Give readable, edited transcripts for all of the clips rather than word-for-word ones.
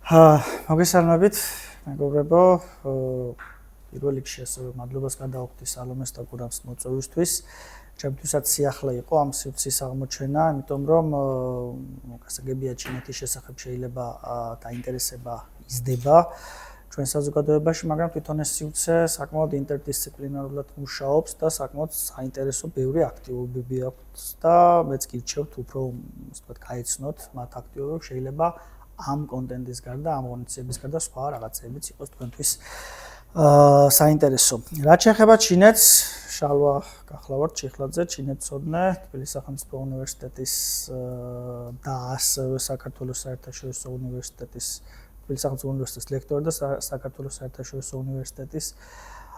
მოგესალმებით, მეგობრებო. პირველ რიგში ასევე მადლობას გადავხდი სალომეს და გურამს მოწვევისთვის. ჩემთვისაც სიახლე იყო ამ სივრცის აღმოჩენა, იმიტომ რომ გასაგებია ჩინეთის შესახებ შეიძლება დაინტერესება იზრდება ჩვენ საზოგადოებაში, მაგრამ თვითონ ეს სივრცე საკმაოდ ინტერდისციპლინარულად მუშაობს და საკმაოდ საინტერესო ბევრი აქტივობები აქვს და მეც გირჩევთ უფრო, ასე ვთქვათ, გაეცნოთ მათ აქტივობებს, შეიძლება ამ კონტენტის გარდა, ამ ღონისძიების გარდა სხვა რაღაცებიც იყოს თქვენთვის საინტერესო. რაც შეეხება ჩინეთს, შალვა გახლავართ ჩიხლაძე, ჩინეთსოდნე, თბილისის სახელმწიფო უნივერსიტეტის და ასევე საქართველოს საერთაშორისო უნივერსიტეტის, თბილისის სახელმწიფო უნივერსიტეტის ლექტორი და საქართველოს საერთაშორისო უნივერსიტეტის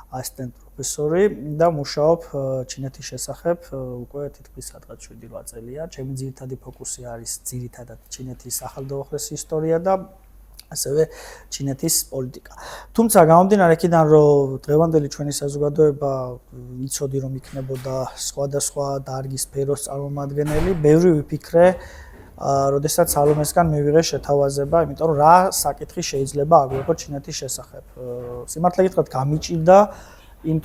ასისტენტ პროფესორი და მუშაობ ჩინეთის შესახებ უკვე თითქმის სადღაც 7-8 წელია. ჩემი ძირითადი ფოკუსი არის ძირითადად ჩინეთის ახალდაუხრეს ისტორია და ასევე ჩინეთის პოლიტიკა. თუმცა გამომდინარე იქიდან, რომ დღევანდელი ჩვენი საზოგადოება იცოდი რომ იქნებოდა სხვადასხვა დარგის სფეროს წარმომადგენელი, ბევრი ვიფიქრე, როდესაც სალომესგან მივიღე შეთავაზება, იმიტომ რომ რა საკითხი შეიძლება აგვიყვო ჩინეთის შესახებ. სიმართლე გითხრათ, გამიჭირდა იმ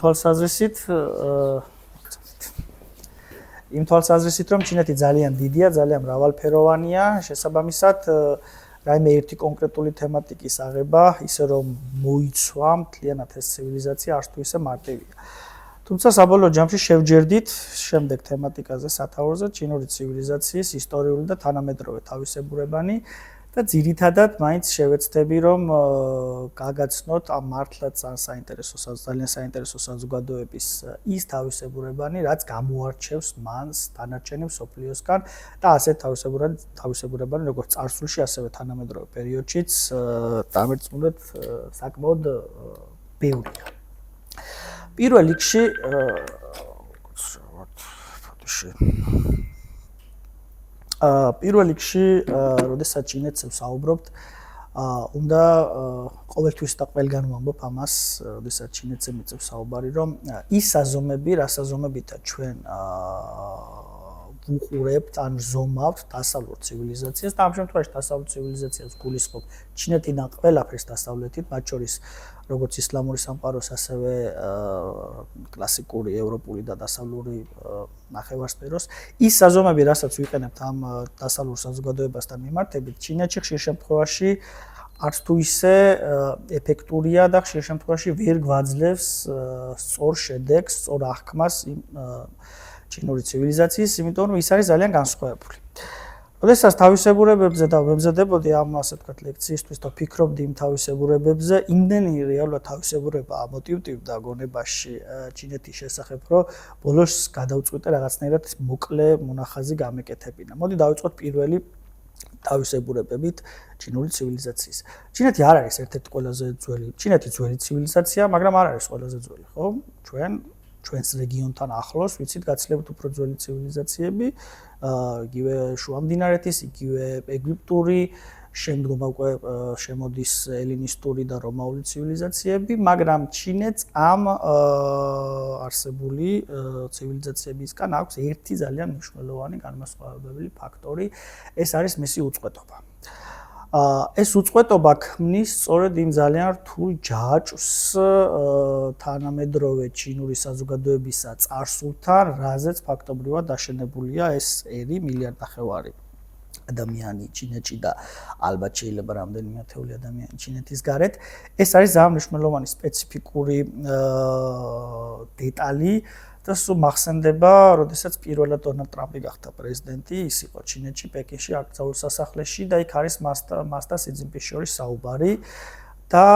თვალსაზრისით, რომ ჩინეთი ძალიან დიდია, ძალიან მრავალფეროვანია, შესაბამისად რაიმე ერთი კონკრეტული თემატიკის აღება, ისე რომ მოიცვა მთლიანად ეს ცივილიზაცია არც თუ ისე მარტივია. თუმცა საბოლოო ჯამში შევჯერდით შემდეგ თემატიკაზე სათაურზე ჩინური ცივილიზაციის ისტორიული და თანამედროვე თავისებურებანი და ძირითადად მაინც შევეცდები რომ გაგაცნოთ ამ მართლაც ძალიან საინტერესო საზოგადოების ის თავისებურებანი, რაც გამოარჩევს მანს დანარჩენი მსოფლიოსგან და ასეთ თავისებურებანი როგორც წარსულში, ასევე თანამედროვე პერიოდშიც დამერწმუნდეთ საკმაოდ ბევრია. პირველ რიგში როდესაც ჩინეთს ვსაუბრობთ, უნდა ყოველთვის და ყველგან ვამბობ ამას, როდესაც ჩინეთზე მიწევს საუბარი, რომ ის საზომები, რა საზომებითაც ჩვენ ვუყურებთ ან ვზომავთ დასავლურ ცივილიზაციას და ამ შემთხვევაში დასავლურ ცივილიზაციას გულისხმობ ჩინეთიდან ყველაფერს დასავლეთით, მათ შორის როგორც ისლამური სამყაროს, ასევე კლასიკური ევროპული და დასავლური ნახევარსფეროს. ის საზომები, რასაც ვიყენებთ ამ დასავლურ საზოგადოებასთან მიმართებით, ჩინეთში ხშირ შემთხვევაში არც თუ ისე ეფექტურია და ხშირ შემთხვევაში ვერ გვაძლევს სწორ შედეგს, სწორ აღქმას ჩინური ცივილიზაციის, იმიტომ რომ ის არის ძალიან განსხვავებული. როდესაც თავისებურებებზე და ვემზადებოდი ამ ასე ვთქვათ ლექციისთვის და ფიქრობდი იმ თავისებურებებზე, იმდენი რეალურად თავისებურება ამოტივტივდა გონებაში ჩინეთის შესახებ, რომ ბოლოს გადავწყვიტე რაღაცნაირად მოკლე მონახაზი გამეკეთებინა. მოდი დავიწყოთ პირველი თავისებურებებით ჩინური ცივილიზაციის. ჩინეთი არ არის ერთ-ერთი ყველაზე ძველი, ჩინეთი ძველი ცივილიზაცია, მაგრამ არ არის ყველაზე ძველი, ხო? ჩვენს რეგიონთან ახლოს ვიცით გაცილებით უფრო ძველი ცივილიზაციები, იგივე შუამდინარეთის, იგივე ეგვიპტური, შემდგომ უკვე შემოდის ელინისტური და რომაული ცივილიზაციები, მაგრამ ჩინეთს ამ არსებული ცივილიზაციებისგან აქვს ერთი ძალიან მნიშვნელოვანი განმასხვავებელი ფაქტორი, ეს არის მისი უწყვეტობა. ეს უწყვეტობა ქმნის სწორედ იმ ძალიან რთულ ჯაჭვს თანამედროვე ჩინური საზოგადოებისა წარსულთან, რაზეც ფაქტობრივად აშენებულია ეს 1,5 მილიარდი ადამიანი ჩინეთში და ალბათ შეიძლება რამდენიმე ათეული ადამიანი ჩინეთის გარეთ. ეს არის ძალიან მნიშვნელოვანი სპეციფიკური დეტალი და სულ მახსენდება, როდესაც პირველად დონალდ ტრამპი გახდა პრეზიდენტი, ის იყო ჩინეთში, პეკინში, აკრძალულ სასახლეში და იქ არის მას და სი ძინპინს შორის საუბარი და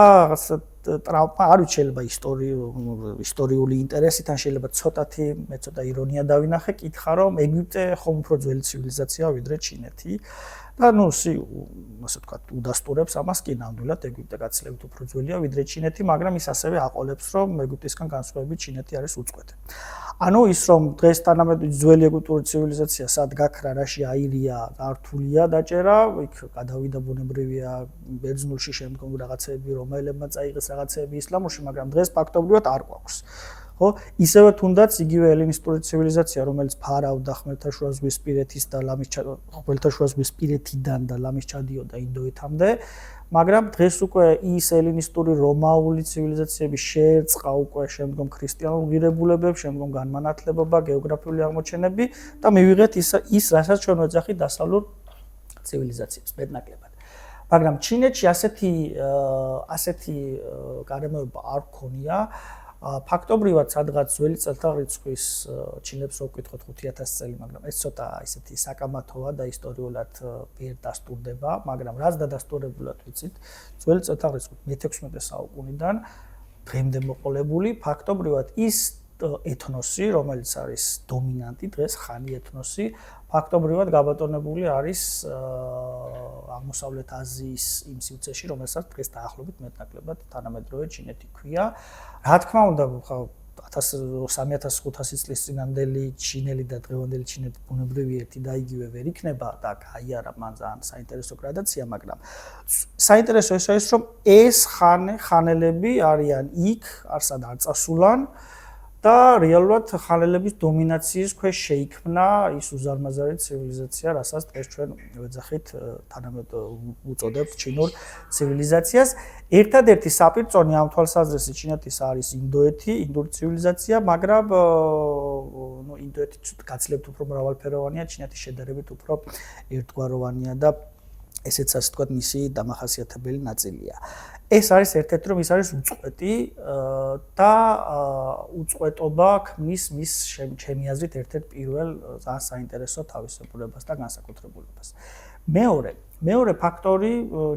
ტრამპმა არ ვიცი შეიძლება ისტორიული ინტერესით, ან შეიძლება ცოტა ირონია დავინახე, კითხა რომ ეგვიპტე ხომ უფრო ძველი ცივილიზაციაა ვიდრე ჩინეთი. და ასე ვთქვათ, უდასტურებს ამას კი ნამდვილად ეგვიპტე გაცილებით უფრო ძველია ვიდრე ჩინეთი, მაგრამ ის ასევე აყოლებს, რომ ეგვიპტისგან განსხვავებით ჩინეთი არის უწყვეტი. ანუ ის რომ დღეს თანამედროვე ძველი ეგვიპტური ცივილიზაცია სად გაქრა, რაში აირია, რთულია დაჭერა, იქ გადავიდა ბუნებრივია ბერძნულში, შემდგომ რაღაცეები რომაელებმა წაიღეს რაღაცეები ისლამურში, მაგრამ დღეს ფაქტობრივად არ გვაქვს. ხო? ისევე თუნდაც იგივე ელინისტური ცივილიზაცია, რომელიც ფარავდა ხმელთაშუაზღვისპირეთის და ხმელთაშუაზღვისპირეთიდან და ლამის ჩადიოდა ინდოეთამდე, მაგრამ დღეს უკვე ის ელინისტური რომაული ცივილიზაციები შეერწყა უკვე შემდგომ ქრისტიანულ ღირებულებებს, შემდგომ განმანათლებობა, გეოგრაფიული აღმოჩენები და მივიღეთ ის, რასაც ჩვენ ვეძახით დასავლურ ცივილიზაციებს მეტნაკლებად. მაგრამ ჩინეთში ასეთი გარემოება არ ქონია. ფაქტობრივად სადღაც ძველი წელთაღრიცხვის ჩინებს რო ვკითხოთ 5000 წელი, მაგრამ ეს ცოტა ისეთი საკამათოა და ისტორიულად ვერ დასტურდება, მაგრამ რაც დადასტურებულად ვიცით, ძველი წელთაღრიცხვის მე-16 საუკუნიდან დღემდე მოყოლებული ფაქტობრივად ის ეთნოსი, რომელიც არის დომინანტი დღეს, ხანი ეთნოსი, ფაქტობრივად გაბატონებული არის აღმოსავლეთ აზიის იმ სივრცეში, რომელსაც დღეს დაახლოებით მეტნაკლებად თანამედროვე ჩინეთი ქვია. რა თქმა უნდა, 3500 წლის წინანდელი ჩინელი და დღევანდელი ჩინეთი ბუნებრივი ერთი და იგივე ვერ იქნება და გაიარა მან ძალიან საინტერესო გრადაცია, მაგრამ საინტერესო ის არის, რომ ეს ხანელები არიან იქ, არსად არ წასულან და რეალურად ხანელების დომინაციის ქვეშ შეიქმნა ის უზარმაზარი ცივილიზაცია, რასაც დღეს ჩვენ ვეძახით უწოდებთ ჩინურ ცივილიზაციას. ერთადერთი საპირწონე ამ თვალსაზრისით ჩინეთის არის ინდოეთი, ინდური ცივილიზაცია, მაგრამ ინდოეთი გაცილებით უფრო მრავალფეროვანია, ჩინეთის შედარებით უფრო ერთგვაროვანია და ესეც ასე ვთქვათ მისი დამახასიათებელი ნაწილია. ეს არის ერთ-ერთი რომ ის არის უწყვეტი და უწყვეტობა ქმნის მის ჩემი აზრით ერთ-ერთ პირველ ძალიან საინტერესო თავისებურებას და განსაკუთრებულებას. მეორე ფაქტორი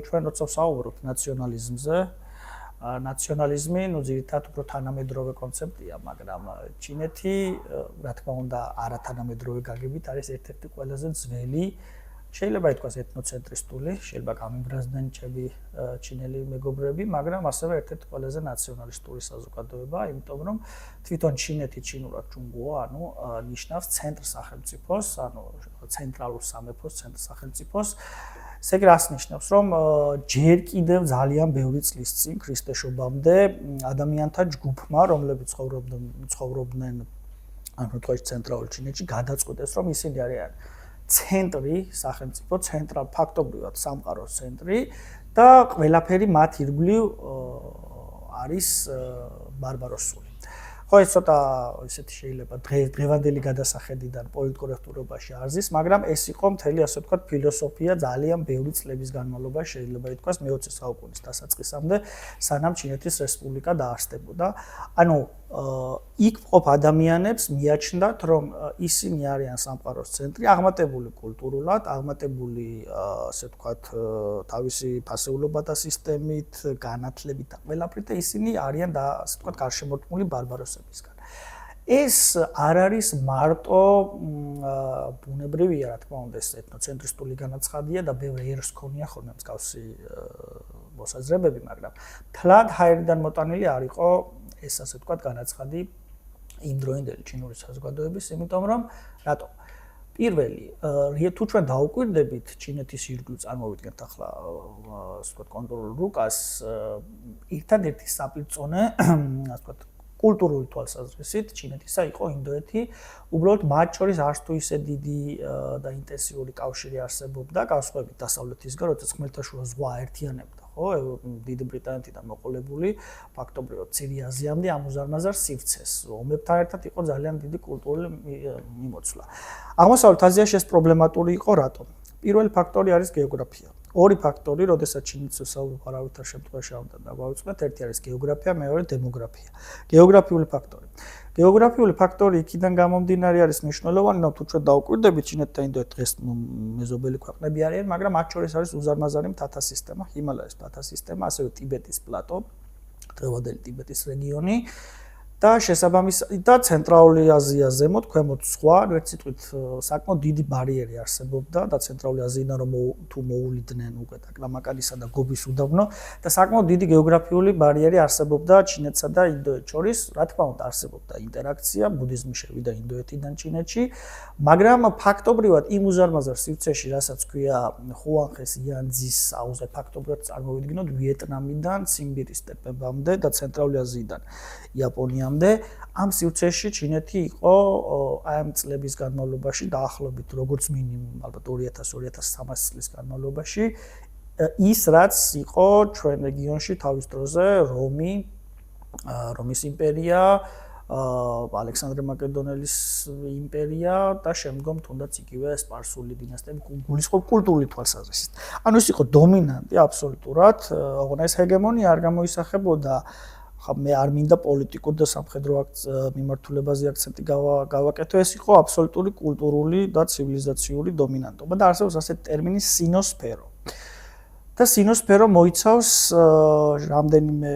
ჩვენ როცა ვსაუბრობთ ნაციონალიზმზე, ნაციონალიზმი ძირითადად უფრო თანამედროვე კონცეფტია, მაგრამ ჩინეთი, რა თქმა უნდა, არათანამედროვე გაგებით არის ერთ-ერთი ყველაზე ძველი შეიძლება ითქვას ეთნოცენტრისტული, შეიძლება გამიბრაზდნენ ჩემი ჩინელი მეგობრები, მაგრამ ასევე ერთ-ერთი ყველაზე ნაციონალისტური საზოგადოება, იმიტომ რომ თვითონ ჩინეთი ჩინურად ჯუნგოა, ნიშნავს ცენტრ სახელმწიფოს, ცენტრალურ სამეფოს, ცენტრ სახელმწიფოს. ესე იგი რას ნიშნავს, რომ ჯერ კიდევ ძალიან ბევრი წლის წინ ქრისტეშობამდე ადამიანთა ჯგუფმა, რომლებიც ცხოვრობდნენ ამ შემთხვევაში ცენტრალურ ჩინეთში, გადაწყვიტეს, რომ ისინი არიან ცენტრი სახელმწიფო, ფაქტობრივად სამყაროს ცენტრი და ყველაფერი მათ ირგვლივ არის ბარბაროსული. ხო, ეს ცოტა ისეთი შეიძლება დღევანდელი გადასახედიდან პოლიტკორექტურობაში არ ზის, მაგრამ ეს იყო მთელი ასე ვთქვათ ფილოსოფია ძალიან ბევრი წლების განმავლობაში, შეიძლება ითქვას მე-20 საუკუნის დასაწყისამდე, სანამ ჩინეთის რესპუბლიკა დაარსდებოდა. ანუ იქ მყოფ ადამიანებს მიაჩნდათ, რომ ისინი არიან სამყაროს ცენტრი, აღმატებული კულტურულად, აღმატებული ასე ვთქვათ თავისი ფასეულობათა სისტემით, განათლებით და ყველაფრით და ისინი არიან და ასე ვთქვათ გარშემორტყმული ბარბაროსებისგან. ეს არ არის მარტო ბუნებრივია, რა თქმა უნდა, ეს ეთნოცენტრისტული განაცხადია და ბევრი ერს ქონია ხოლმე მსგავსი მოსაზრებები, მაგრამ თლად ჰაერიდან მოტანილი არ იყო ეს ასე ვთქვათ განაცხადი იმ დროინდელი ჩინური საზოგადოების, იმიტომ რომ რატო? პირველი, თუ ჩვენ დაუკვირდებით ჩინეთის ირგვლივ წარმოვიდგენთ ახლა ასე ვთქვათ კონტროლ რუკას, ერთადერთი საპირწონე ასე ვთქვათ კულტურული თვალსაზრისით ჩინეთისა იყო ინდოეთი, უბრალოდ მათ შორის არც თუ ისე დიდი და ინტენსიური კავშირი არსებობდა, განსხვავებით დასავლეთისგან, როდესაც ხმელთაშუა ზღვა აერთიანებდა, ხო, დიდი ბრიტანეთიდან მოყოლებული, ფაქტობრივად მცირე აზიამდე ამ უზარმაზარ სივრცეს, ომებთან ერთად იყო ძალიან დიდი კულტურული მიმოცვლა. აღმოსავლეთ აზიაში ეს პრობლემატური იყო, რატომ? პირველი ფაქტორი არის გეოგრაფია. ორი ფაქტორი, როდესაც ჩინეთს ვსაუბრობ არავითარ შემთხვევაში არ უნდა დავავიწყოთ, ერთი არის გეოგრაფია, მეორე დემოგრაფია. გეოგრაფიული ფაქტორი. გეოგრაფიული ფაქტორი იქიდან გამომდინარე არის მნიშვნელოვანი, რომ თუ ჩვენ დაუკვირდებით ჩინეთი და ინდოეთი დღეს მეზობელი ქვეყნები არიან, მაგრამ მათ შორის არის უზარმაზარი მთათა სისტემა, ჰიმალაის მთათა სისტემა, ასევე ტიბეტის პლატო, დღევანდელი ტიბეტის რეგიონი. და შესაბამისად და ცენტრალური აზია ზემოთ, ქვემოთ სხვა, ერთ სიტყვით საკმაოდ დიდი ბარიერი არსებობდა და ცენტრალური აზიიდან რომ თუ მოუვლიდნენ უკვე დაკლამაკანისა და გობის უდაბნო და საკმაოდ დიდი გეოგრაფიული ბარიერი არსებობდა ჩინეთსა და ინდოეთს შორის, რა თქმა უნდა არსებობდა ინტერაქცია, ბუდიზმი შევიდა ინდოეთიდან ჩინეთში, მაგრამ ფაქტობრივად იმ უზარმაზარ სივრცეში, რასაც ქვია ხუანხეს იანძის აუზე, ფაქტობრივად წარმოვიდგინოთ ვიეტნამიდან ციმბირის სტეპებამდე და ცენტრალური აზიიდან იაპონია რევოლუციამდე ამ სივრცეში ჩინეთი იყო აი ამ წლების განმავლობაში დაახლოებით როგორც მინიმუმ ალბათ 2000-2300 წლის განმავლობაში ის რაც იყო ჩვენ რეგიონში თავის დროზე რომის იმპერია ალექსანდრე მაკედონელის იმპერია და შემდგომ თუნდაც იგივე სპარსული დინასტიები გულისხმობ კულტურული თვალსაზრისით. ანუ ის იყო დომინანტი აბსოლუტურად, ოღონდ ეს ჰეგემონია არ გამოისახებოდა მე არ მინდა პოლიტიკურ და სამხედრო მიმართულებაზე აქცენტი გავაკეთო, ეს იყო აბსოლუტური კულტურული და ცივილიზაციური დომინანტობა და არსებობს ასეთი ტერმინი სინოსფერო. და სინოსფერო მოიცავს რამდენიმე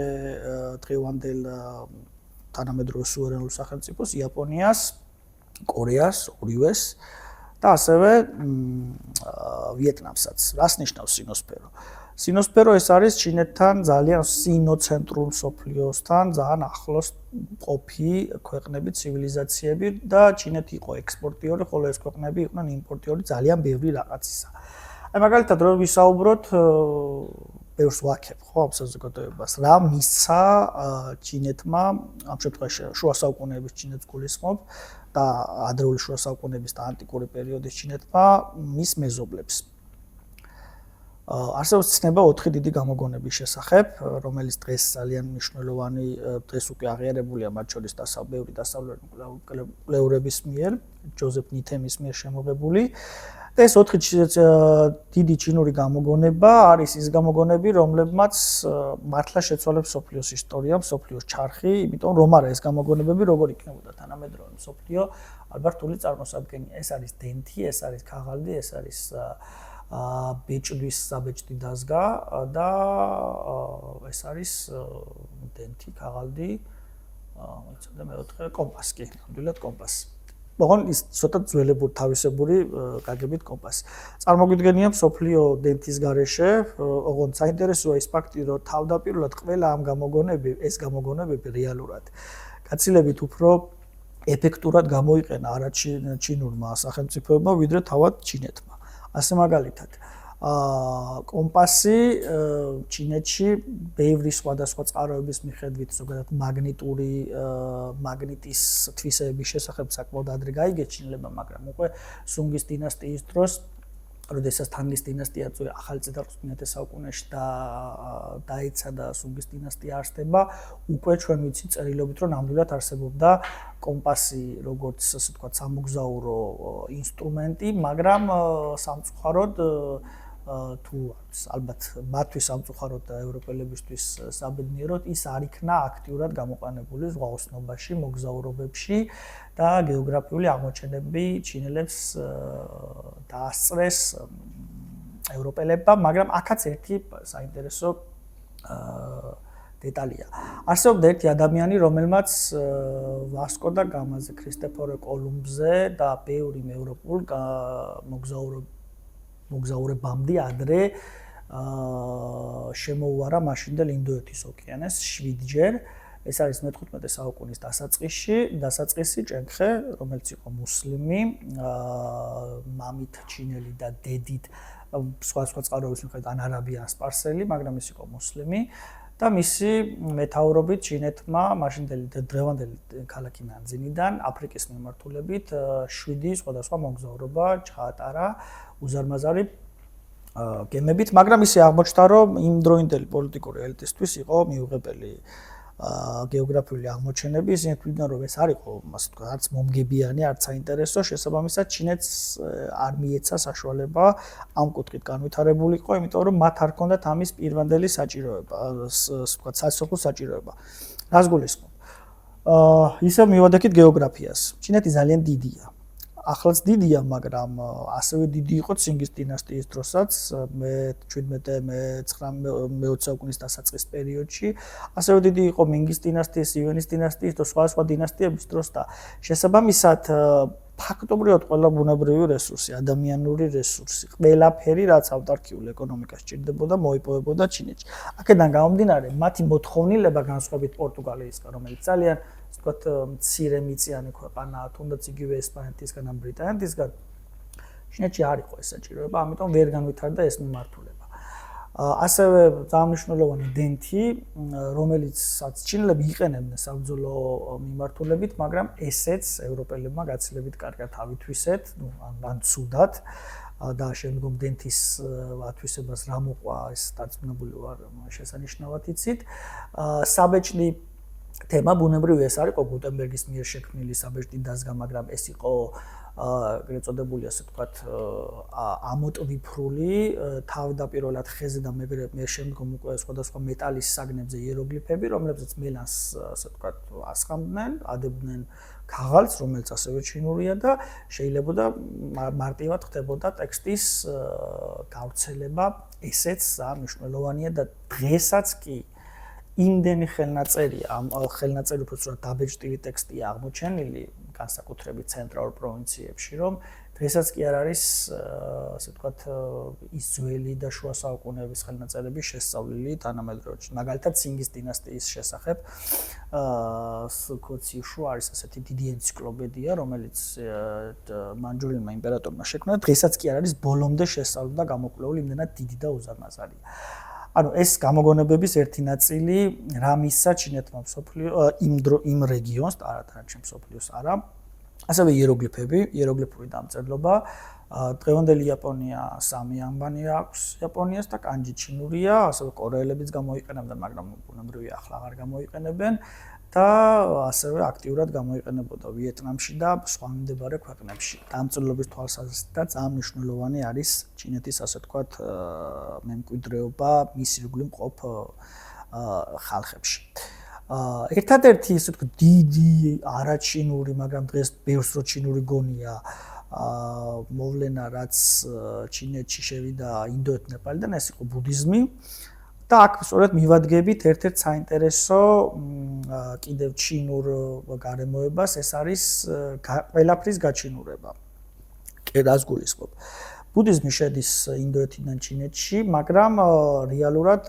დღევანდელ თანამედროვე სუვერენულ სახელმწიფოს, იაპონიას, კორეას, ორივეს და ასევე ვიეტნამსაც. რას ნიშნავს სინოსფერო? სინოსფერო ეს არის ჩინეთთან ძალიან სინოცენტრულ მსოფლიოსთან ძალიან ახლოს ყოფი ქვეყნები, ცივილიზაციები და ჩინეთი იყო ექსპორტიორი, ხოლო ეს ქვეყნები იყვნენ იმპორტიორი ძალიან ბევრი რაღაცისა. აი მაგალითად რომ ვისაუბროთ ბევრს ვაქებ ხო ამ საზოგადოებას რა მისცა ჩინეთმა ამ შემთხვევაში შუა საუკუნეების ჩინეთს გულისხმობ და ადრეული შუა საუკუნეების და ანტიკური პერიოდის ჩინეთმა მის მეზობლებს არსებობს ცნება 4 დიდი გამოგონების შესახებ რომელიც დღეს ძალიან მნიშვნელოვანი დღეს უკვე აღიარებულია მათ შორის ბევრი დასავლური კვლევრების მიერ ჯოზეფ ნითემის მიერ შემოღებული და ეს 4 დიდი ჩინური გამოგონება არის ის გამოგონები, რომლებმაც მართლა შეცვალებს მსოფლიოს ისტორია, მსოფლიოს ჩარხი, იმიტომ რომ არა ეს გამოგონებები როგორ იქნებოდა თანამედროვე მსოფლიო ალბართული წარმოსადგენია. ეს არის დენთი, ეს არის ქაღალდი, ეს არის ბეჭდვის საბეჭდი დაზგა და ეს არის დენთი, ქაღალდი, მოიცადე მეოთხე კომპასი, კი, ნამდვილად კომპასი. ოღონ ის ცოტა ძველებური თავისებური გაგებით კომპასი. წარმოგვიდგენია მსოფლიო დენთის გარეშე, ოღონ საინტერესოა ის ფაქტი, რომ თავდაპირველად ყველა ამ ეს გამოგონებები რეალურად გაცილებით უფრო ეფექტურად გამოიყენა არაჩინურმა სახელმწიფოებმა, ვიდრე თავად ჩინეთმა. ასე მაგალითად, კომპასი ჩინეთში ბევრი სხვადასხვა წყაროების მიხედვით ზოგადად მაგნიტის თვისების შესახებ საკმაოდ ადრე გაიგეჩინლება, მაგრამ უკვე სუნგის დინასტიის დროს, როდესაც თანგის დინასტია ახალი წელთაღრიცხვის საუკუნეში დაეცა და სუნგის დინასტია არსდება, უკვე ჩვენ ვიცით წერილობით, რომ ნამდვილად არსებობდა კომპასი როგორც ასე ვთქვათ სამოგზაურო ინსტრუმენტი, მაგრამ სამწუხაროდ თუ ალბათ მათთვის სამწუხაროდ და ევროპელებისთვის საბედნიეროდ ის არ იქნა აქტიურად გამოყენებული ზღვაოსნობაში, მოგზაურობებში და გეოგრაფიული აღმოჩენები ჩინელებს დაასწრეს ევროპელებმა, მაგრამ აქაც ერთი საინტერესო დეტალია. არსებობდა ერთი ადამიანი, რომელმაც ვასკო და გამაზე, ქრისტეფორე კოლუმბზე და ბევრი ევროპულ მოგზაურებამდე ადრე შემოუარა მაშინდელ ინდოეთის ოკეანეს 7-ჯერ. ეს არის მე-15 საუკუნის დასაწყისი ჭენხე, რომელიც იყო მუსლიმი, მამით ჩინელი და დედით სხვა წყაროების მიხედვით ან არაბი ან სპარსელი, მაგრამ ის იყო მუსლიმი. და მისი მეთაურობით ჩინეთმა მაშინდელი დღევანდელი ქალაქი ნანძინიდან აფრიკის მიმართულებით 7 სხვადასხვა მოგზაურობა ჩაატარა უზარმაზარი გემებით, მაგრამ ისე აღმოჩნდა, რომ იმ დროინდელი პოლიტიკური ელიტისთვის იყო მიუღებელი გეოგრაფიული აღმოჩენები, ისინი თვითონ რომ ეს არ იყო, ასე ვთქვათ, არც მომგებიანი, არც საინტერესო, შესაბამისად ჩინეთს არ მიეცა საშუალება ამ კუთხით განვითარებულიყო, იმიტომ რომ მათ არ ჰქონდათ ამის პირვანდელი საჭიროება, ასე ვთქვათ, სასოფლო საჭიროება. რას გულისხმობ? ისე მივადექით გეოგრაფიას. ჩინეთი ძალიან დიდია. ახლაც დიდია, მაგრამ ასევე დიდი იყო ცინგის დინასტიის დროსაც, მე-17, მე-20 საუკუნის დასაწყის პერიოდში, ასევე დიდი იყო მინგის დინასტიის, ივენის დინასტიის და სხვა დინასტიების დროს და შესაბამისად ფაქტობრივად ყველა ბუნებრივი რესურსი, ადამიანური რესურსი, ყველაფერი რაც ავტარკიულ ეკონომიკას ჭირდებოდა, მოიპოვებოდა ჩინეთში. აქედან გამომდინარე, მათი მოთხოვნილება განსხვავებით პორტუგალიისგან, რომელიც ძალიან ვთქვათ, მცირე მიწიანი ქვეყანაა, თუნდაც იგივე ესპანეთისგან ან ბრიტანეთისგან, ჩინეთში არ იყო ეს საჭიროება, ამიტომ ვერ განვითარდა ეს მიმართულება. ასევე ძალიან მნიშვნელოვანი დენთი, რომელიცაც ჩინელები იყენებდნენ საბრძოლო მიმართულებით, მაგრამ ესეც ევროპელებმა გაცილებით კარგად ავითვისეთ, ან ცუდად და შემდგომ დენთის ათვისებას რა მოყვა, ეს დარწმუნებული ვარ, შესანიშნავად იცით. საბეჭდი თემა ბუნებრივი ეს არის გუტენბერგის მიერ შექმნილი საბეჭდი დაზგა, მაგრამ ეს იყო ეგრეთ წოდებული, ასე ვთქვათ, ამოტვიფრული, თავდაპირველად ხეზე და მე შემდგომ უკვე სხვადასხვა მეტალის საგნებზე იეროგლიფები, რომლებზეც მელანს, ასე ვთქვათ, ასხამდნენ, ადებდნენ ქაღალდს, რომელიც ასევე ჩინურია და შეიძლება მარტივად ხდებოდა ტექსტის გავრცელება, ესეც მნიშვნელოვანია და დღესაც კი იმდენი ხელნაწერია, ამ ხელნაწერი უფრო დაბეჭდილი ტექსტია აღმოჩენილი განსაკუთრებით ცენტრალურ პროვინციებში, რომ დღესაც კი არ არის, ასე ვთქვათ, ის ძველი და შუა საუკუნეების ხელნაწერები შესწავლილი თანამედროვეში. მაგალითად, ცინგის დინასტიის შესახებ სუქოციშუ არის ასეთი დიდი ენციკლოპედია, რომელიც მანჯურინმა იმპერატორმა შექმნა, დღესაც კი არ არის ბოლომდე შესწავლილი და გამოკვლეული, იმდენად დიდი და უზარმაზარია. ანუ ეს გამოგონებების ერთი ნაწილი რა მისცა ჩინეთმა იმ რეგიონს, არათანაჩემ მსოფლიოს არა. ასევე იეროგლიფები, იეროგლიფური დამწერლობა. დღევანდელი იაპონია სამი ანბანი აქვს იაპონიას და კანჯი ჩინურია, ასევე კორეელებიც გამოიყენებდნენ, მაგრამ ბუნებრივია ახლა აღარ გამოიყენებენ და ასევე აქტიურად გამოიყენებოდა ვიეტნამში და სხვა მიმდებარე ქვეყნებში. დამწერლობის თვალსაზრისით ძალიან მნიშვნელოვანი არის ჩინეთის, ასე ვთქვათ, მემკვიდრეობა მის ირგვლივ მყოფ ხალხებში. ერთადერთი, ასე ვთქვათ, დიდი არაჩინური, მაგრამ დღეს ბევრს რო ჩინური გონია მოვლენა, რაც ჩინეთში შევიდა ინდოეთ-ნეპალიდან, ეს იყო ბუდიზმი. და აქ სწორედ მივადგებით ერთ-ერთ საინტერესო კიდევ ჩინურ გარემოებას, ეს არის ყველაფრის გაჩინურება. რას გულისხმობ? ბუდიზმი შედის ინდოეთიდან ჩინეთში, მაგრამ რეალურად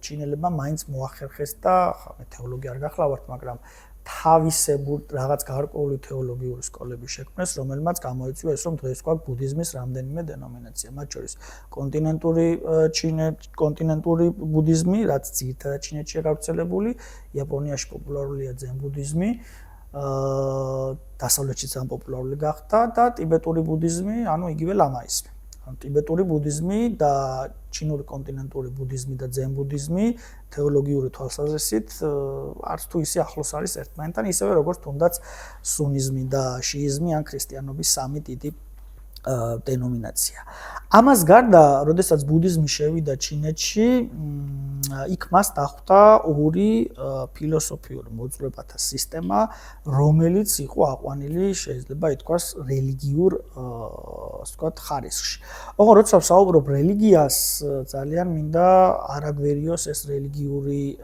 ჩინელებმა მაინც მოახერხეს და მე თეოლოგი არ გახლავართ, მაგრამ თავისებურ რაღაც გარკვეული თეოლოგიური სკოლები შექმნეს, რომელმაც გამოიწვია ეს, რომ დღეს გვაქვს ბუდიზმის რამდენიმე დენომინაცია, მათ შორის კონტინენტური ბუდიზმი, რაც ძირითადად ჩინეთშია გავრცელებული, იაპონიაში პოპულარულია ძენ ბუდიზმი, დასავლეთში ძალიან პოპულარული გახდა და ტიბეტური ბუდიზმი, ანუ იგივე ლამაიზმი. ტიბეტური ბუდიზმი და ჩინური კონტინენტური ბუდიზმი და ძენ ბუდიზმი თეოლოგიური თვალსაზრისით არც თუ ისე ახლოს არის ერთმანეთთან, ისევე როგორც თუნდაც სუნიზმი და შიიზმი ან ქრისტიანობის სამი დიდი დენომინაცია. ამას გარდა, როდესაც ბუდიზმი შევიდა ჩინეთში, იქ მას დახვდა ორი ფილოსოფიური მოძღვრებათა სისტემა, რომელიც იყო აყვანილი, შეიძლება ითქვას, რელიგიურ, ასე ვთქვათ, ხარისხში. ოღონდ როცა ვსაუბრობ რელიგიას, ძალიან მინდა არ აგვერიოს ეს რელიგიური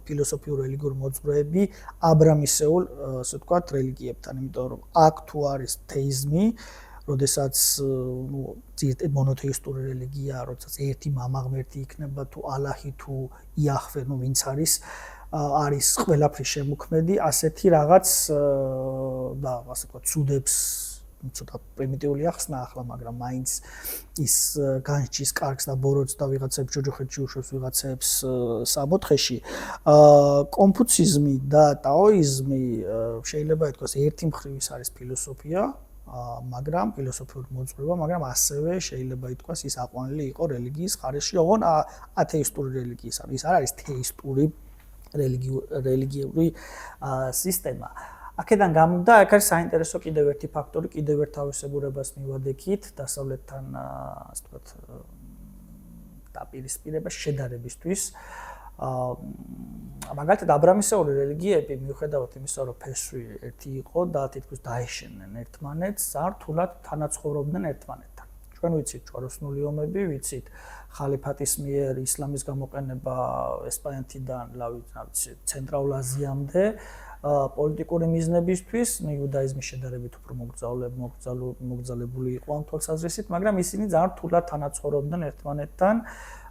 ფილოსოფიური რელიგიური მოძღვრეები აბრამისეულ, ასე ვთქვათ, რელიგიებთან, იმიტომ რომ აქ თუ არის თეიზმი, როდესაც მონოთეისტური რელიგია, როდესაც ერთი მამა ღმერთი იქნება, თუ ალაჰი, თუ იაჰვე, ვინც არის ყველაფრის შემოქმედი, ასეთი რაღაც და ასე ვთქვათ, ცუდებს, ცოტა პრიმიტიული ახსნა ახლა, მაგრამ მაინც ის განსჯის კარგს და ბოროტს და ვიღაცებს ჯოჯოხეთში უშვებს, ვიღაცებს სამოთხეში. კონფუციზმი და ტაოიზმი შეიძლება ითქვას ერთი მხრივ ის არის ფილოსოფია, მაგრამ ფილოსოფიური მოძღვრება, მაგრამ ასევე შეიძლება ითქვას ის აყვანილი იყო რელიგიის ხარისხში, ოღონდ ათეისტური რელიგიის, ანუ ის არ არის თეისტური რელიგიური სისტემა. აქედან გამომდა, აქ არის საინტერესო კიდევ ერთი ფაქტორი, კიდევ ერთ თავისებურებას მივადექით დასავლეთთან, ასე ვთქვათ, დაპირისპირება შედარებისთვის. მაგალითად აბრამისეული რელიგიები მიუხედავად იმისა, რომ ფესვი ერთი იყო და თითქოს დაეშენენ ერთმანეთს, ზართულად თანაცხოვრობდნენ ერთმანეთთან. ჩვენ ვიცით ჯვაროსნული ომები, ვიცით ხალიფატის მიერ ისლამის გამოყენება ესპანეთიდან, ცენტრალურ აზიამდე, პოლიტიკური მიზნებისთვის, იუდაიზმის შედარებით უფრო მოგრძალებული იყო ამ თვალსაზრისით, მაგრამ ისინი ზართულად თანაცხოვრობდნენ ერთმანეთთან.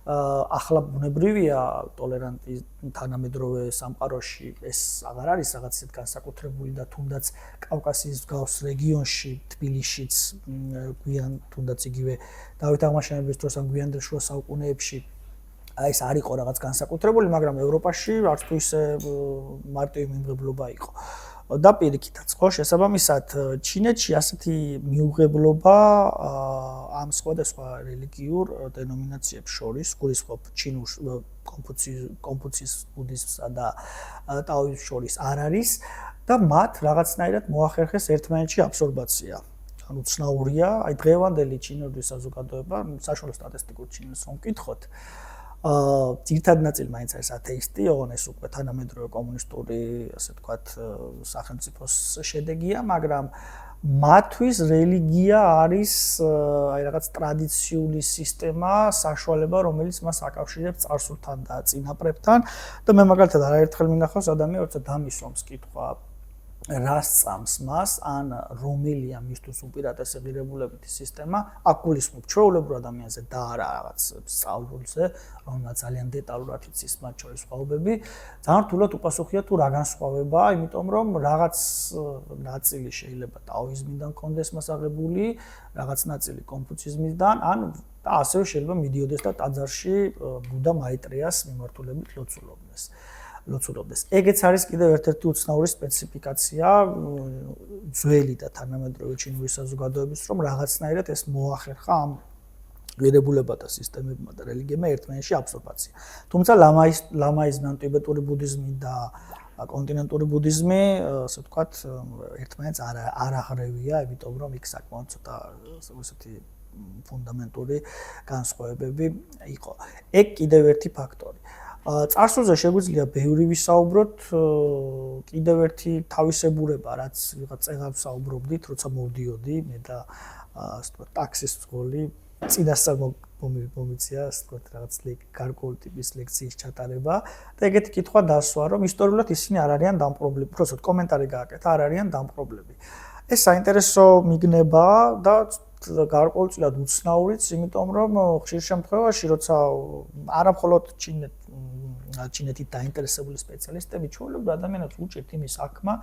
ახლა ბუნებრივია ტოლერანტი თანამედროვე სამყაროში ეს აღარ არის რაღაც ისეთ განსაკუთრებული და თუნდაც კავკასიის მსგავს რეგიონში, თბილისშიც გვიან თუნდაც იგივე დავით აღმაშენებლის დროს ან გვიანდელ შუა საუკუნეებში ეს არ იყო რაღაც განსაკუთრებული, მაგრამ ევროპაში არც თუ ისე მარტივი მიმღებლობა იყო. და პირიქითაც ხო შესაბამისად ჩინეთში ასეთი მიუღებლობა ამ სხვადასხვა რელიგიურ დენომინაციებს შორის გულისხმობ ჩინურ კონფუციის ბუდიზმსა და ტაოიზმს შორის არ არის და მათ რაღაცნაირად მოახერხეს ერთმანეთში აბსორბაცია. ანუ ცნაურია, აი დღევანდელი ჩინური საზოგადოება, საშუალო სტატისტიკურ ჩინეთს რომ ვკითხოთ, ძირითადად ნაწილი მაინც არის ათეისტი, ოღონდ ეს უკვე თანამედროვე კომუნისტური, ასე ვთქვათ, სახელმწიფოს შედეგია, მაგრამ მათთვის რელიგია არის აი რაღაც ტრადიციული სისტემა, საშუალება, რომელიც მას აკავშირებს წარსულთან და წინაპრებთან და მე მაგალითად არაერთხელ მინახავს ადამიანს, როცა დამისვამს კითხვა რას წამს მას, ან რომელია მისთვის უპირატესი ღირებულებითი სისტემა, აქ გულისხმობ ჩვეულებრივ ადამიანზე და არა რაღაც სწავლულზე, რომელსაც ძალიან დეტალურად იცის მათ შორის სხვაობები, ძალიან რთულად უპასუხია თუ რა განსხვავებაა, იმიტომ რომ რაღაც ნაწილი შეიძლება ტაოიზმიდან კონდეს მას აღებული, რაღაც ნაწილი კონფუციზმიდან, ან და ასევე შეიძლება მიდიოდეს და ტაძარში ბუდა მაიტრეას მიმართულებით ლოცულობდეს. ეგეც არის კიდევ ერთ-ერთი უცნაური სპეციფიკაცია ძველი და თანამედროვე ჩინური საზოგადოების, რომ რაღაცნაირად ეს მოახერხა ამ ღირებულებათა სისტემებმა და რელიგიებმა ერთმანეთში აბსორბაცია. თუმცა ლამაიზმი, ტიბეტური ბუდიზმი და კონტინენტური ბუდიზმი, ასე ვთქვათ, ერთმანეთს არ აღრევია, იმიტომ რომ იქ საკმაოდ ცოტა ესეთი ფუნდამენტური განსხვავებები იყო. ეგ კიდევ ერთი ფაქტორი. წარსულზე შეგვიძლია ბევრი ვისაუბროთ, კიდევ ერთი თავისებურება, რაც ვიღაც წეღავს საუბრობდით, როცა მოვდიოდი მე და ასე ვთქვათ, ტაქსის მძღოლი, წინასწარ მომიწია, ასე ვთქვათ, რაღაც გარკვეული ტიპის ლექციის ჩატარება და ეგეთი კითხვა დასვა, რომ ისტორიულად ისინი არ არიან დამპყრობლები, უბრალოდ კომენტარი გააკეთა, არ არიან დამპყრობლები. ეს საინტერესო მიგნება და გარკვეულწილად უცნაურიც, იმიტომ რომ ხშირ შემთხვევაში, როცა არა მხოლოდ ჩინეთით დაინტერესებული სპეციალისტები, ჩვეულებრივ ადამიანებს უჭირთ იმის საქმე,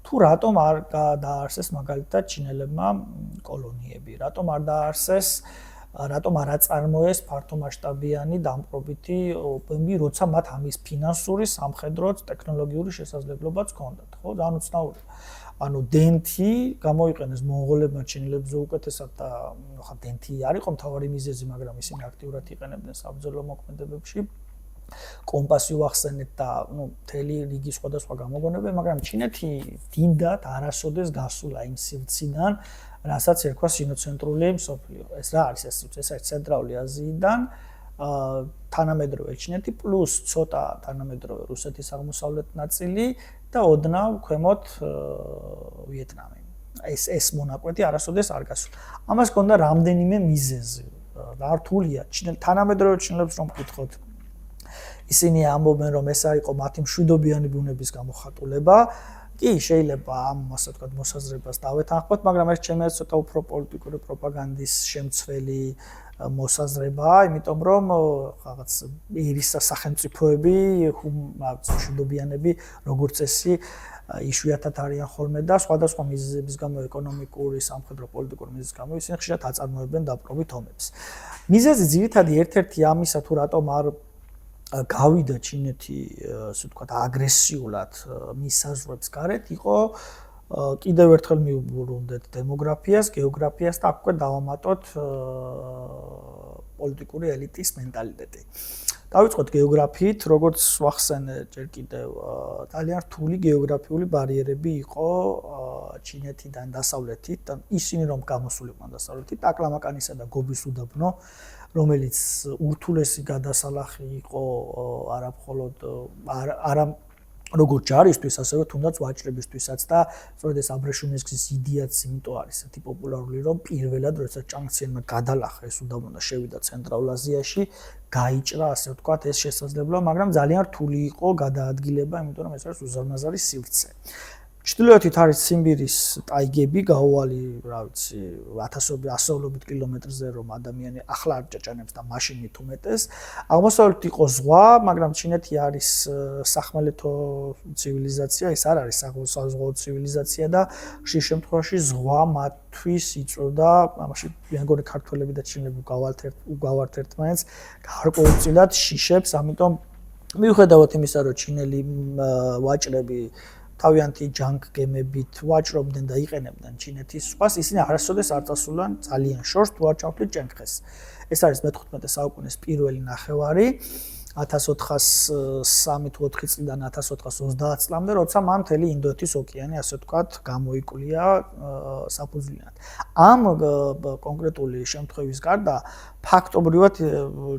თუ რატომ არ დაარსეს მაგალითად ჩინელებმა კოლონიები, რატომ არ დაარსეს, რატომ არ აწარმოეს ფართომასშტაბიანი დამპყრობითი ომები, როცა მათ ამის ფინანსური, სამხედრო, ტექნოლოგიური შესაძლებლობაც ჰქონდათ, ხო, ძალიან უცნაურია. ანუ დენთი გამოიყენეს მონღოლებმა ჩინელებზე უკეთესად და ხა დენთი არ იყო მთავარი მიზეზი, მაგრამ ისინი აქტიურად იყენებდნენ საბრძოლო მოქმედებებში. კომპასი უახსენეთ და მთელი რიგი სხვადასხვა გამოგონებები, მაგრამ ჩინეთი დინდად არასოდეს გასულა იმ სივრციდან, რასაც ერქვა სინოცენტრული მსოფლიო. ეს რა არის ეს არის ცენტრალური აზიიდან თანამედროვე ჩინეთი პლუს ცოტა თანამედროვე რუსეთის აღმოსავლეთ ნაწილი და ოდნავ ქვემოთ ვიეტნამი. ეს მონაკვეთი არასოდეს არ გასულა. ამას ჰქონდა რამდენიმე მიზეზი. რთულია თანამედროვე ჩინელებს რომ ვკითხოთ. ისინი ამბობენ, რომ ეს იყო მათი მშვიდობიანი ბუნების გამოხატულება. კი, შეიძლება ამ ასე ვთქვათ მოსაზრებას დავეთანხმოთ, მაგრამ ეს ჩემი აზრით ცოტა უფრო პოლიტიკური პროპაგანდის შემცველი მოსაზრებაა, იმიტომ რომ რაღაც ერის სახელმწიფოები, მშვიდობიანები, როგორც წესი, იშვიათად არიან ხოლმე და სხვადასხვა მიზეზების გამო, ეკონომიკური, სამხედრო, პოლიტიკური მიზეზების გამო ისინი ხშირად აწარმოებენ დაპყრობით ომებს. მიზეზი ძირითადი ერთ-ერთი ამისა, თუ რატომ არ გავიდა ჩინეთი, ასე ვთქვათ, აგრესიულად მის საზღვრებს გარეთ, იყო კიდევ ერთხელ მივუბრუნდეთ დემოგრაფიას, გეოგრაფიას და აქ უკვე დავამატოთ პოლიტიკური ელიტის მენტალიტეტი. დავიწყოთ გეოგრაფიით, როგორც ვახსენე ჯერ კიდევ ძალიან რთული გეოგრაფიული ბარიერები იყო ჩინეთიდან დასავლეთით და ისინი რომ გამოსულიყვნენ დასავლეთით, ტაკლამაკანისა და გობის უდაბნო, რომელიც ურთულესი გადასალახი იყო არა მხოლოდ არა როგორც ჯარისთვის, ასევე თუნდაც ვაჭრებისთვისაც და სწორედ ეს აბრეშუმის გზის იდეაც იმიტომ არის ესეთი პოპულარული, რომ პირველად როდესაც ჭანგციანმა გადალახა ეს უდაბნო და შევიდა ცენტრალურ აზიაში, გაიჭრა ასე ვთქვათ ეს შესაძლებლობა, მაგრამ ძალიან რთული იყო გადაადგილება, იმიტომ რომ ეს არის უზარმაზარი სივრცე. ჩრდილოეთით არის ციმბირის ტაიგები, გაუვალი, რა ვიცი, ასეულობით კილომეტრზე, რომ ადამიანი ახლა არ ჭაჭანებს და მაშინ მით უმეტეს. აღმოსავლეთით იყო ზღვა, მაგრამ ჩინეთი არის სახმელეთო ცივილიზაცია, ეს არ არის საზღვაო ცივილიზაცია და ხშირ შემთხვევაში ზღვა მათთვის იწვევდა, ამაში მეგონი ქართველები და ჩინელები უგავართ ერთმანეთს, გარკვეულწილად შიშებს, ამიტომ მიუხედავად იმისა, რომ ჩინელი ვაჭრები თავიანთი ჯანგ გემებით ვაჭრობდნენ და იყენებდნენ ჩინეთის ზღვას, ისინი არასოდეს არ წასულან ძალიან შორს თუ არ ჩავთვლით ჭენქეს. ეს არის მე-15 საუკუნის პირველი ნახევარი 1403 თუ 4 წლიდან 1430 წლამდე, როცა მან მთელი ინდოეთის ოკეანე, ასე ვთქვათ, გამოიკვლია საფუძვლიანად. ამ კონკრეტული შემთხვევის გარდა ფაქტობრივად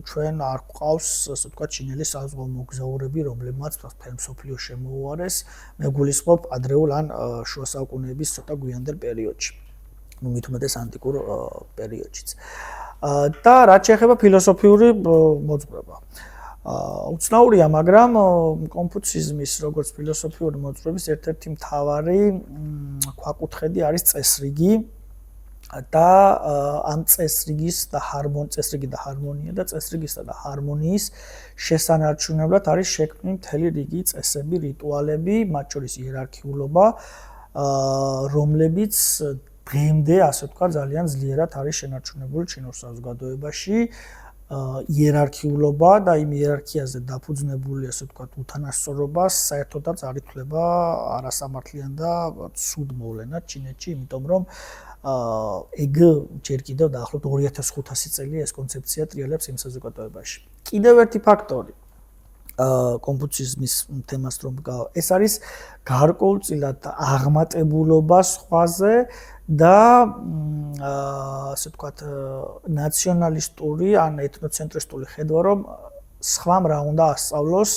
ჩვენ არ გვყავს, ასე ვთქვათ, ჩინელი საზღვაო მოგზაურები, რომლებმაც მთელ მსოფლიოს შემოუარეს, მე გულისხმობ ადრეულ ან შუა საუკუნეების ცოტა გვიანდელ პერიოდში. ну მით უმეტეს ანტიკურ პერიოდშიც. და რაც შეეხება ფილოსოფიური მოძღვრება. უცნაურია, მაგრამ კონფუციზმის როგორც ფილოსოფიური მოძღვრების ერთ-ერთი მთავარი ქვაკუთხედი არის წესრიგი და ამ წესრიგის და ჰარმონია და წესრიგისა და ჰარმონიის შესანარჩუნებლად არის შექმნილი მთელი რიგი წესები, რიტუალები, მათ შორის იერარქიულობა, რომლებიც დღემდე, ასე ვთქვათ, ძალიან ძლიერად არის შენარჩუნებული ჩინურ საზოგადოებაში. იერარქიულობა და იმ იერარქიაზე დაფუძნებული, ასე ვთქვათ, უთანასწორობა საერთოდაც არ ითვლება არასამართლიან და ცუდ მოვლენად ჩინეთში, იმიტომ რომ ეგ ჯერ კიდევ დაახლოებით 2500 წელი ეს კონცეფცია ტრიალებს იმ საზოგადოებაში. კიდევ ერთი ფაქტორი კონფუციზმის თემას რომ ეს არის გარკვეულწილად აღმატებულობა სხვაზე და ასე ვთქვათ ნაციონალისტური ან ეთნოცენტრისტული ხედვა რომ სხვამ რა უნდა ასწავლოს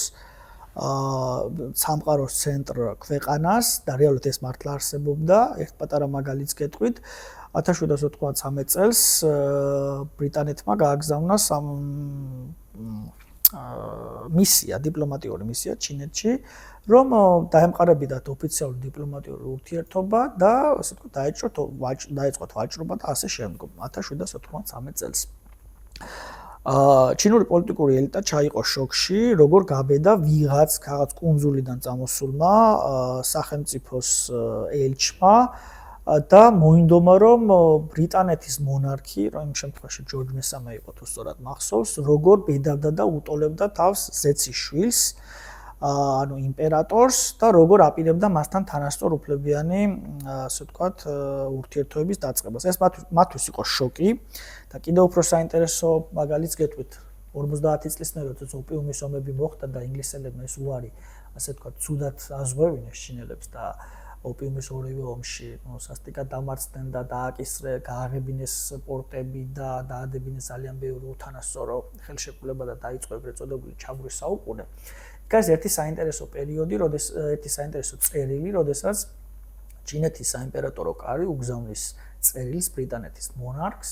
სამყაროს ცენტრ ქვეყანას და რეალურად ეს მართლა არსებობდა ერთ პატარა მაგალითს გეტყვით 1793 წელს ბრიტანეთმა გააგზავნა მისია, დიპლომატიური მისია ჩინეთში, რომ დაემყარებინათ ოფიციალური დიპლომატიური ურთიერთობა და ასე ვთქვათ, დაეწყოთ ვაჭრობა და ასე შემდგომ 1793 წელს. ჩინური პოლიტიკური ელიტა ჩაიყო შოკში, როგორ გაბედა ვიღაც კუნძულიდან წამოსულმა სახელმწიფოს ელჩმა და მოინდომა რომ ბრიტანეთის მონარქი, რომ იმ შემთხვევაში ჯორჯ მესამე იყო თუ სწორად მახსოვს, როგორ ბედავდა და უტოლებდა თავს ზეცის შვილს, ანუ იმპერატორს და როგორ აპირებდა მასთან თანასწორ უფლებიანი, ასე ვთქვათ, ურთიერთობების დაწყებას. ეს მათთვის იყო შოკი და კიდევ უფრო საინტერესო მაგალითს გეტყვით. 50 წლის მერე, როცა ოპიუმის ომები მოხდა და ინგლისელებმა ეს უარი, ასე ვთქვათ, ცუდად აზღვევინეს ჩინელებს და ოპიუმის ორივე ომში სასტიკად დამარცხდნენ და გააღებინეს პორტები და დაადებინეს ძალიან ბევრი უთანასწორო ხელშეკრულება და დაიწყო ეგრეთ წოდებული ჩამური საუკუნე. იქ არის ერთი საინტერესო პერიოდი, ერთი საინტერესო წერილი, როდესაც ჩინეთის საიმპერატორო კარი უგზავნის წერილს ბრიტანეთის მონარქს,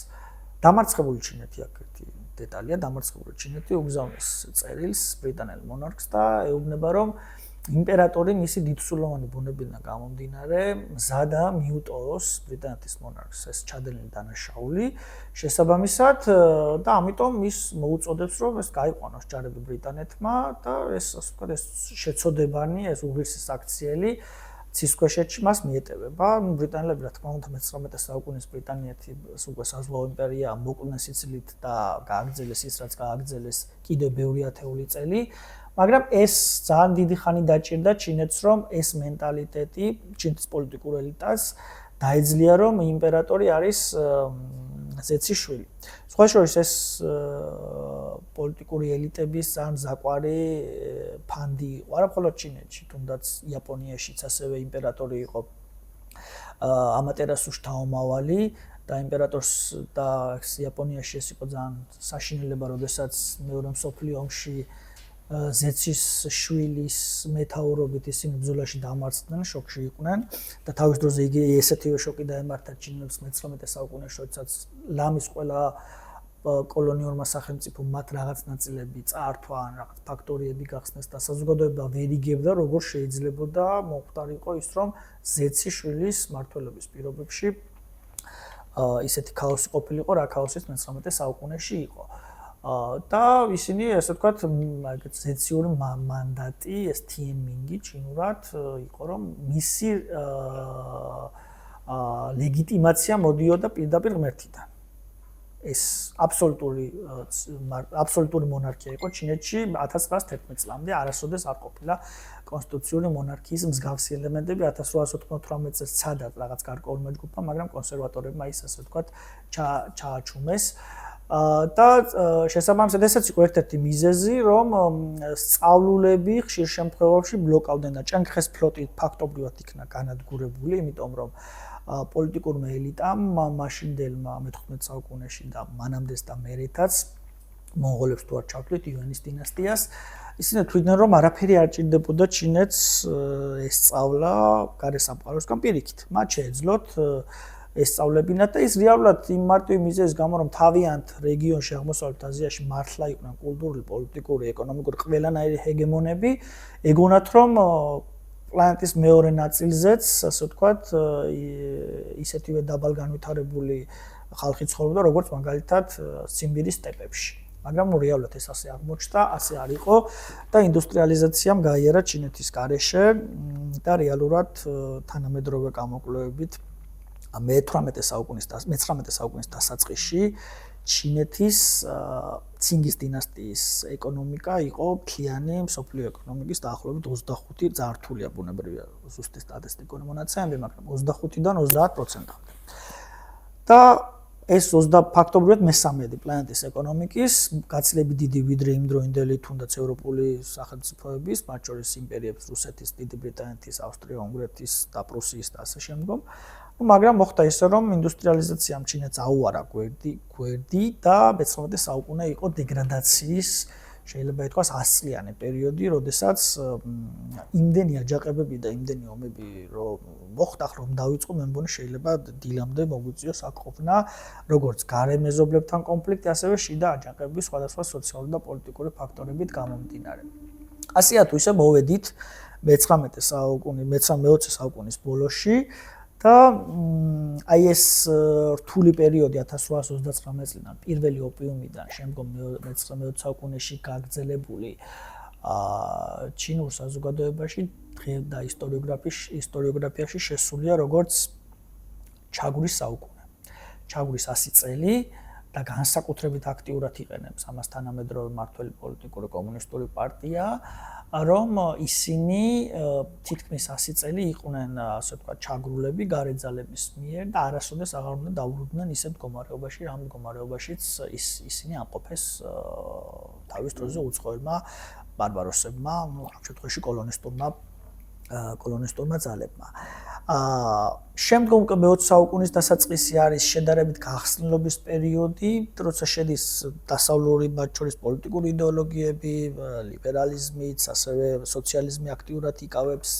დამარცხებული ჩინეთი აქ ერთი დეტალია, დამარცხებული ჩინეთი უგზავნის წერილს ბრიტანელ მონარქს და ეუბნება რომ იმპერატორი მისი დიდსულოვანი ბუნებიდან გამომდინარე მზადა მიუტოვოს ბრიტანეთის მონარქს ეს ჩადენილი დანაშაული შესაბამისად და ამიტომ ის მოუწოდებს რომ ეს გაიყვანოს ჯარები ბრიტანეთმა და ეს ასე ვთქვათ ეს შეცოდებანი ეს უღირსი საქციელი ცისქვეშეთში მას მიეტევება ბრიტანელები რა თქმა უნდა მე-19 საუკუნის ბრიტანეთი უკვე საზღვაო იმპერია მოკლნენ სიცილით და გააგრძელეს ის რაც გააგრძელეს კიდევ ბევრი ათეული წელი მაგრამ ეს ძალიან დიდი ხანი დაჭირდა ჩინეთს რომ ეს მენტალიტეტი ჩინეთის პოლიტიკურ ელიტას დაეძლია რომ იმპერატორი არის ზეცის შვილი. სხვა შორის ეს პოლიტიკური ელიტების ძალიან ზაყვარი ფანდი იყო არა მხოლოდ ჩინეთში, თუნდაც იაპონიაშიც ასევე იმპერატორი იყო ამატერასუს შთაომავალი და იმპერატორს და იაპონიაში ეს იყო ძალიან საშინელება, როდესაც მეორე მსოფლიო ომში ზეცის შვილის მეთაურობით ისინი ბრძოლაში დამარცხდნენ, შოკში იყვნენ და თავის დროზე იგი ესეთივე შოკი დაემართა ჩინელებს მე-19 საუკუნეში, როდესაც ლამის ყველა კოლონიურმა სახელმწიფომ მათ რაღაც ნაწილები წაართვა ან რაღაც ფაქტორიები გახსნეს და საზოგადოება ვერ იგებდა, როგორ შეიძლებოდა მომხდარიყო ის, რომ ზეციშვილის მმართველობის პირობებში ისეთი ქაოსი ყოფილიყო, რა ქაოსიც მე-19 საუკუნეში იყო. და ისინი, ესე ვთქვათ, მაგეთ ზეციური მანდატი, ეს თიენმინგი ჩინურად იყო, რომ მისი ლეგიტიმაცია მოდიოდა პირდაპირ ღმერთიდან. ეს აბსოლუტური მონარქია იყო ჩინეთში 1911 წლამდე, არასოდეს არ ყოფილა კონსტიტუციური მონარქიის მსგავსი ელემენტები. 1898 წელს ცადათ რაღაც გარკვეულმა ჯგუფმა, მაგრამ კონსერვატორებმა ის, ასე ვთქვათ, ჩააჩუმეს. და შესაბამისად ესაც იყო ერთ-ერთი მიზეზი, რომ სწავლულები ხშირ შემთხვევაში ბლოკავდნენ და ჭენქხეს ფლოტი ფაქტობრივად იქნა განადგურებული, იმიტომ რომ პოლიტიკურმა ელიტამ მაშინდელმა მე-15 საუკუნეში და მანამდეც და მერეთაც მონღოლებს თუ არ ჩავთვლით იუანის დინასტიას, ისინი თვლიდნენ, რომ არაფერი არ ჭირდებოდა ჩინეთს ესწავლა გარესამყაროსგან პირიქით. მათ შეეძლოთ ესწავლებინათ და ის რეალურად იმ მარტივი მიზეზის გამო, რომ თავიანთ რეგიონში აღმოსავლეთ აზიაში მართლა იყვნენ კულტურული, პოლიტიკური, ეკონომიკური ყველანაირი ჰეგემონები, ეგონათ რომ პლანეტის მეორე ნაწილზეც, ასე ვთქვათ, ისეთივე დაბალგანვითარებული ხალხი ცხოვრობდა, როგორც მაგალითად ციმბირის სტეპებში. მაგრამ რეალურად ეს ასე აღმოჩნდა, ასე არ იყო და ინდუსტრიალიზაციამ გაიარა ჩინეთის გარეშე და რეალურად თანამედროვე გამოკვლევებით მე-19 საუკუნის დასაწყისში ჩინეთის ცინგის დინასტიის ეკონომიკა იყო მთლიანი მსოფლიო ეკონომიკის დაახლოებით 25 ძართულია, ბუნებრივია ზუსტი სტატისტიკური მონაცემები, მაგრამ 25-დან 30%-მდე. და ეს ფაქტობრივად მესამედი პლანეტის ეკონომიკის, გაცილებით დიდი ვიდრე იმდროინდელი თუნდაც ევროპული სახელმწიფოების, მათ შორის იმპერიების, რუსეთის, დიდი ბრიტანეთის, ავსტრია-უნგრეთის და პრუსიის და ასე შემდგომ. მაგრამ მოხდა ისე, რომ ინდუსტრიალიზაციამ ჩინეთს აუარა გვერდი და მე-19 საუკუნე იყო დეგრადაციის, შეიძლება ითქვას 100 წლიანი პერიოდი, როდესაც იმდენი აჯანყებები და იმდენი ომები მოხდა, რომ დაიწყო, მე მგონი შეიძლება დილამდე მოგვიწიოს აქ ყოფნა, როგორც გარემეზობლებთან კონფლიქტი, ასევე შიდა აჯანყებების სხვადასხვა სოციალური და პოლიტიკური ფაქტორებით გამომდინარე. ასეა თუ ისე მოვედით მე-19 საუკუნის ბოლოში და აი ეს რთული პერიოდი 1829 წლიდან პირველი ოპიუმიდან შემდგომ მე-19 საუკუნეში გაგრძელებული ჩინურ საზოგადოებაში დღეს და ისტორიოგრაფიაში შესულია როგორც ჩაგურის საუკუნე. ჩაგურის 100 წელი და განსაკუთრებით აქტიურად იყენებს ამას თანამედროვე მმართველი პოლიტიკური კომუნისტური პარტია, რომ ისინი თითქმის 100 წელი იყვნენ, ასე ვთქვათ, ჩაგრულები გარეძალების მიერ და არასოდეს აღარ უნდა დაუბრუნდნენ ისეთ მდგომარეობაში, რამ მდგომარეობაშიც ისინი ამყოფეს თავის დროზე უცხოელმა ბარბაროსებმა, ამ შემთხვევაში კოლონისტურმა ძალებმა. შემდგომ მე-20 საუკუნის დასაწყისი არის შედარებით გახსნილობის პერიოდი, როცა შედის დასავლური, მათ შორის პოლიტიკური იდეოლოგიები, ლიბერალიზმიც, ასევე სოციალიზმი აქტიურად იკავებს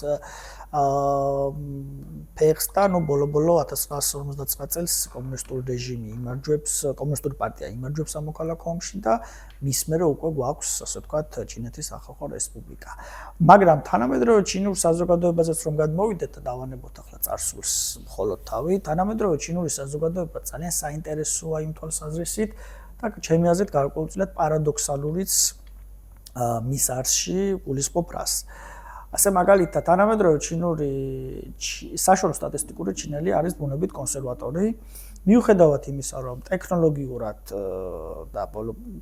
ფეხს და ბოლო-ბოლო 1959 წელს კომუნისტური რეჟიმი იმარჯვებს, კომუნისტური პარტია იმარჯვებს სამოქალაქო ომში და მის მერე უკვე გვაქვს, ასე ვთქვათ, ჩინეთის სახალხო რესპუბლიკა. მაგრამ თანამედროვე ჩინურ საზოგადოებაზეც რომ გადმოვიდეთ და დავანებოთ ახლა წარსულს მხოლოდ თავი, თანამედროვე ჩინური საზოგადოება ძალიან საინტერესოა იმ თვალსაზრისით და ჩემი აზრით გარკვეულწილად პარადოქსალურიც მის არსში გულისხმობ რას. ასე მაგალითად, თანამედროვე ჩინური საშუალო სტატისტიკური ჩინელი არის ბუნებით კონსერვატორი, მიუხედავად იმისა, რომ ტექნოლოგიურად და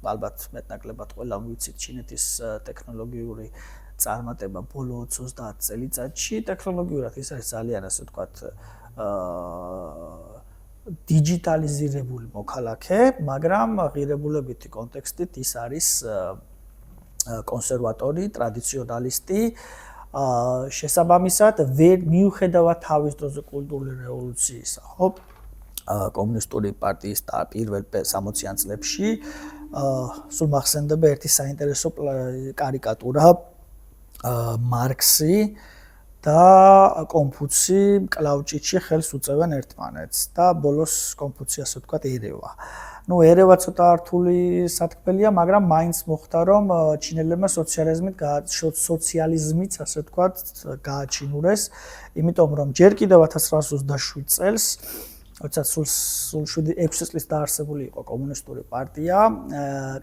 ალბათ მეტნაკლებად ყველა ვიცით ჩინეთის ტექნოლოგიური წარმატება ბოლო 20-30 წელიწადში, ტექნოლოგიურად ის არის ძალიან, ასე ვთქვათ, დიჯიტალიზირებული მოქალაქე, მაგრამ ღირებულებითი კონტექსტით ის არის კონსერვატორი, ტრადიციონალისტი, შესაბამისად, მიუხედავად თავის დროზე კულტურული რევოლუციისა, ხო, კომუნისტური პარტიის და პირველ 60-იან წლებში, სულ მახსენდება ერთი საინტერესო კარიკატურა, მარქსი და კონფუცი კლავჭიდში ხელს უწევენ ერთმანეთს და ბოლოს კონფუცი, ასე ვთქვათ, ერევა. ნუ ერევა ცოტა რთული სათქმელია, მაგრამ მაინც მოხდა რომ ჩინელებმა სოციალიზმით, ასე ვთქვათ, გააჩინურეს, იმიტომ რომ ჯერ კიდევ 1927 წელს, როცა სულ 6 წლის დაარსებული იყო კომუნისტური პარტია,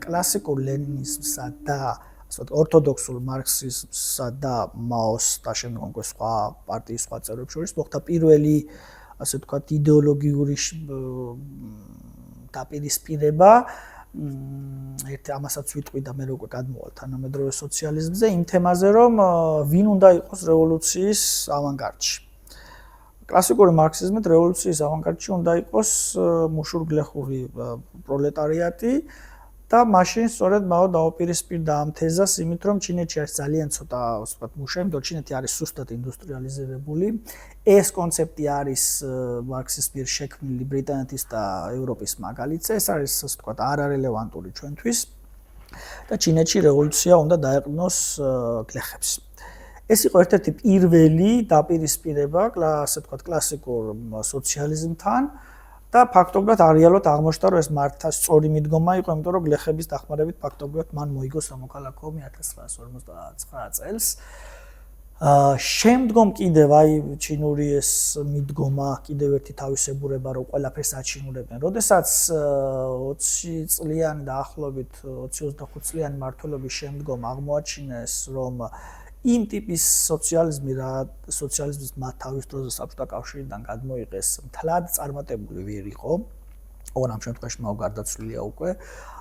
კლასიკურ ლენინიზმსა და ასე ვთქვათ, ორთოდოქსულ მარქსიზმსა და მაოს და შემდგომ სხვა პარტიის სხვა წევრებს შორის მოხდა პირველი, ასე ვთქვათ, იდეოლოგიური დაპირისპირება, ამასაც ვიტყვი და მე როგორ გადმოვალ თანამედროვე სოციალიზმზე, იმ თემაზე, რომ ვინ უნდა იყოს რევოლუციის ავანგარდში. კლასიკური მარქსიზმით რევოლუციის ავანგარდში უნდა იყოს მუშურგლეხური პროლეტარიატი და მაშინ სწორედ მაო დაუპირისპირდა ამ თეზას, იმით რომ ჩინეთში არის ძალიან ცოტა, ასე ვთქვათ, მუშა, იმიტომ რომ ჩინეთი არის სუსტად ინდუსტრიალიზირებული. ეს კონცეფტი არის მარქსის მიერ შექმნილი ბრიტანეთის და ევროპის მაგალითზე, ეს არის, ასე ვთქვათ, არარელევანტური ჩვენთვის და ჩინეთში რევოლუცია უნდა დაეყრდნოს გლეხებს. ეს იყო ერთ-ერთი პირველი დაპირისპირება, ასე ვთქვათ, კლასიკურ სოციალიზმთან და ფაქტობრივად რეალურად აღმოჩნდა, რომ ეს მართლა სწორი მიდგომა იყო, იმიტომ რომ გლეხების დახმარებით ფაქტობრივად მან მოიგო სამოქალაქო 1959 წელს. შემდგომ კიდევ ჩინური ეს მიდგომა კიდევ ერთი თავისებურება, რომ ყველაფერს აჩინურებენ. როდესაც 20 წლიანი დაახლოებით 20-25 წლიანი მმართველობის შემდგომ აღმოაჩინეს, რომ იმ ტიპის სოციალიზმის მათ თავის დროზე საბჭოთა კავშირიდან გადმოიღეს მთლად წარმატებული ვერ იყო. ოღონდ ამ შემთხვევაში მაო გარდაცვლილია უკვე.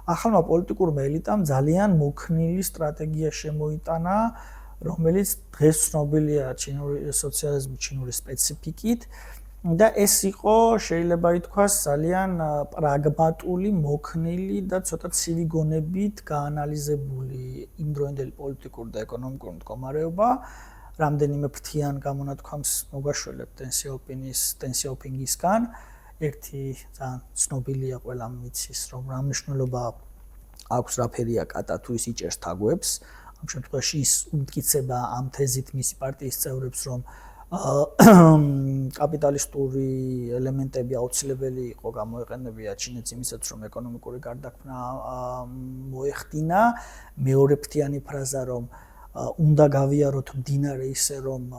ახალმა პოლიტიკურმა ელიტამ ძალიან მოქნილი სტრატეგია შემოიტანა, რომელიც დღეს ცნობილია ჩინური სოციალიზმის ჩინური სპეციფიკით და ეს იყო შეიძლება ითქვას ძალიან პრაგმატული, მოქნილი და ცოტა ცივი გონებით გაანალიზებული იმდროინდელი პოლიტიკური და ეკონომიკური მდგომარეობა, რამდენიმე ფრთიან გამონათქვამს მოგაშველებთ დენ სიაოპინგისგან. ერთი ძალიან ცნობილია ყველამ იცის, რომ რა მნიშვნელობა აქვს რაფერია კატა თუ ის იჭერს თაგვებს. ამ შემთხვევაში ის უმტკიცება ამ თეზით მისი პარტიის წევრებს, რომ კაპიტალისტური ელემენტები აუცილებელი იყო გამოეყენებია ჩინეთს იმისაც, რომ ეკონომიკური გარდაქმნა მოეხდინა. მეორე ფრთიანი ფრაზა, რომ უნდა გავიაროთ მდინარე ისე, რომ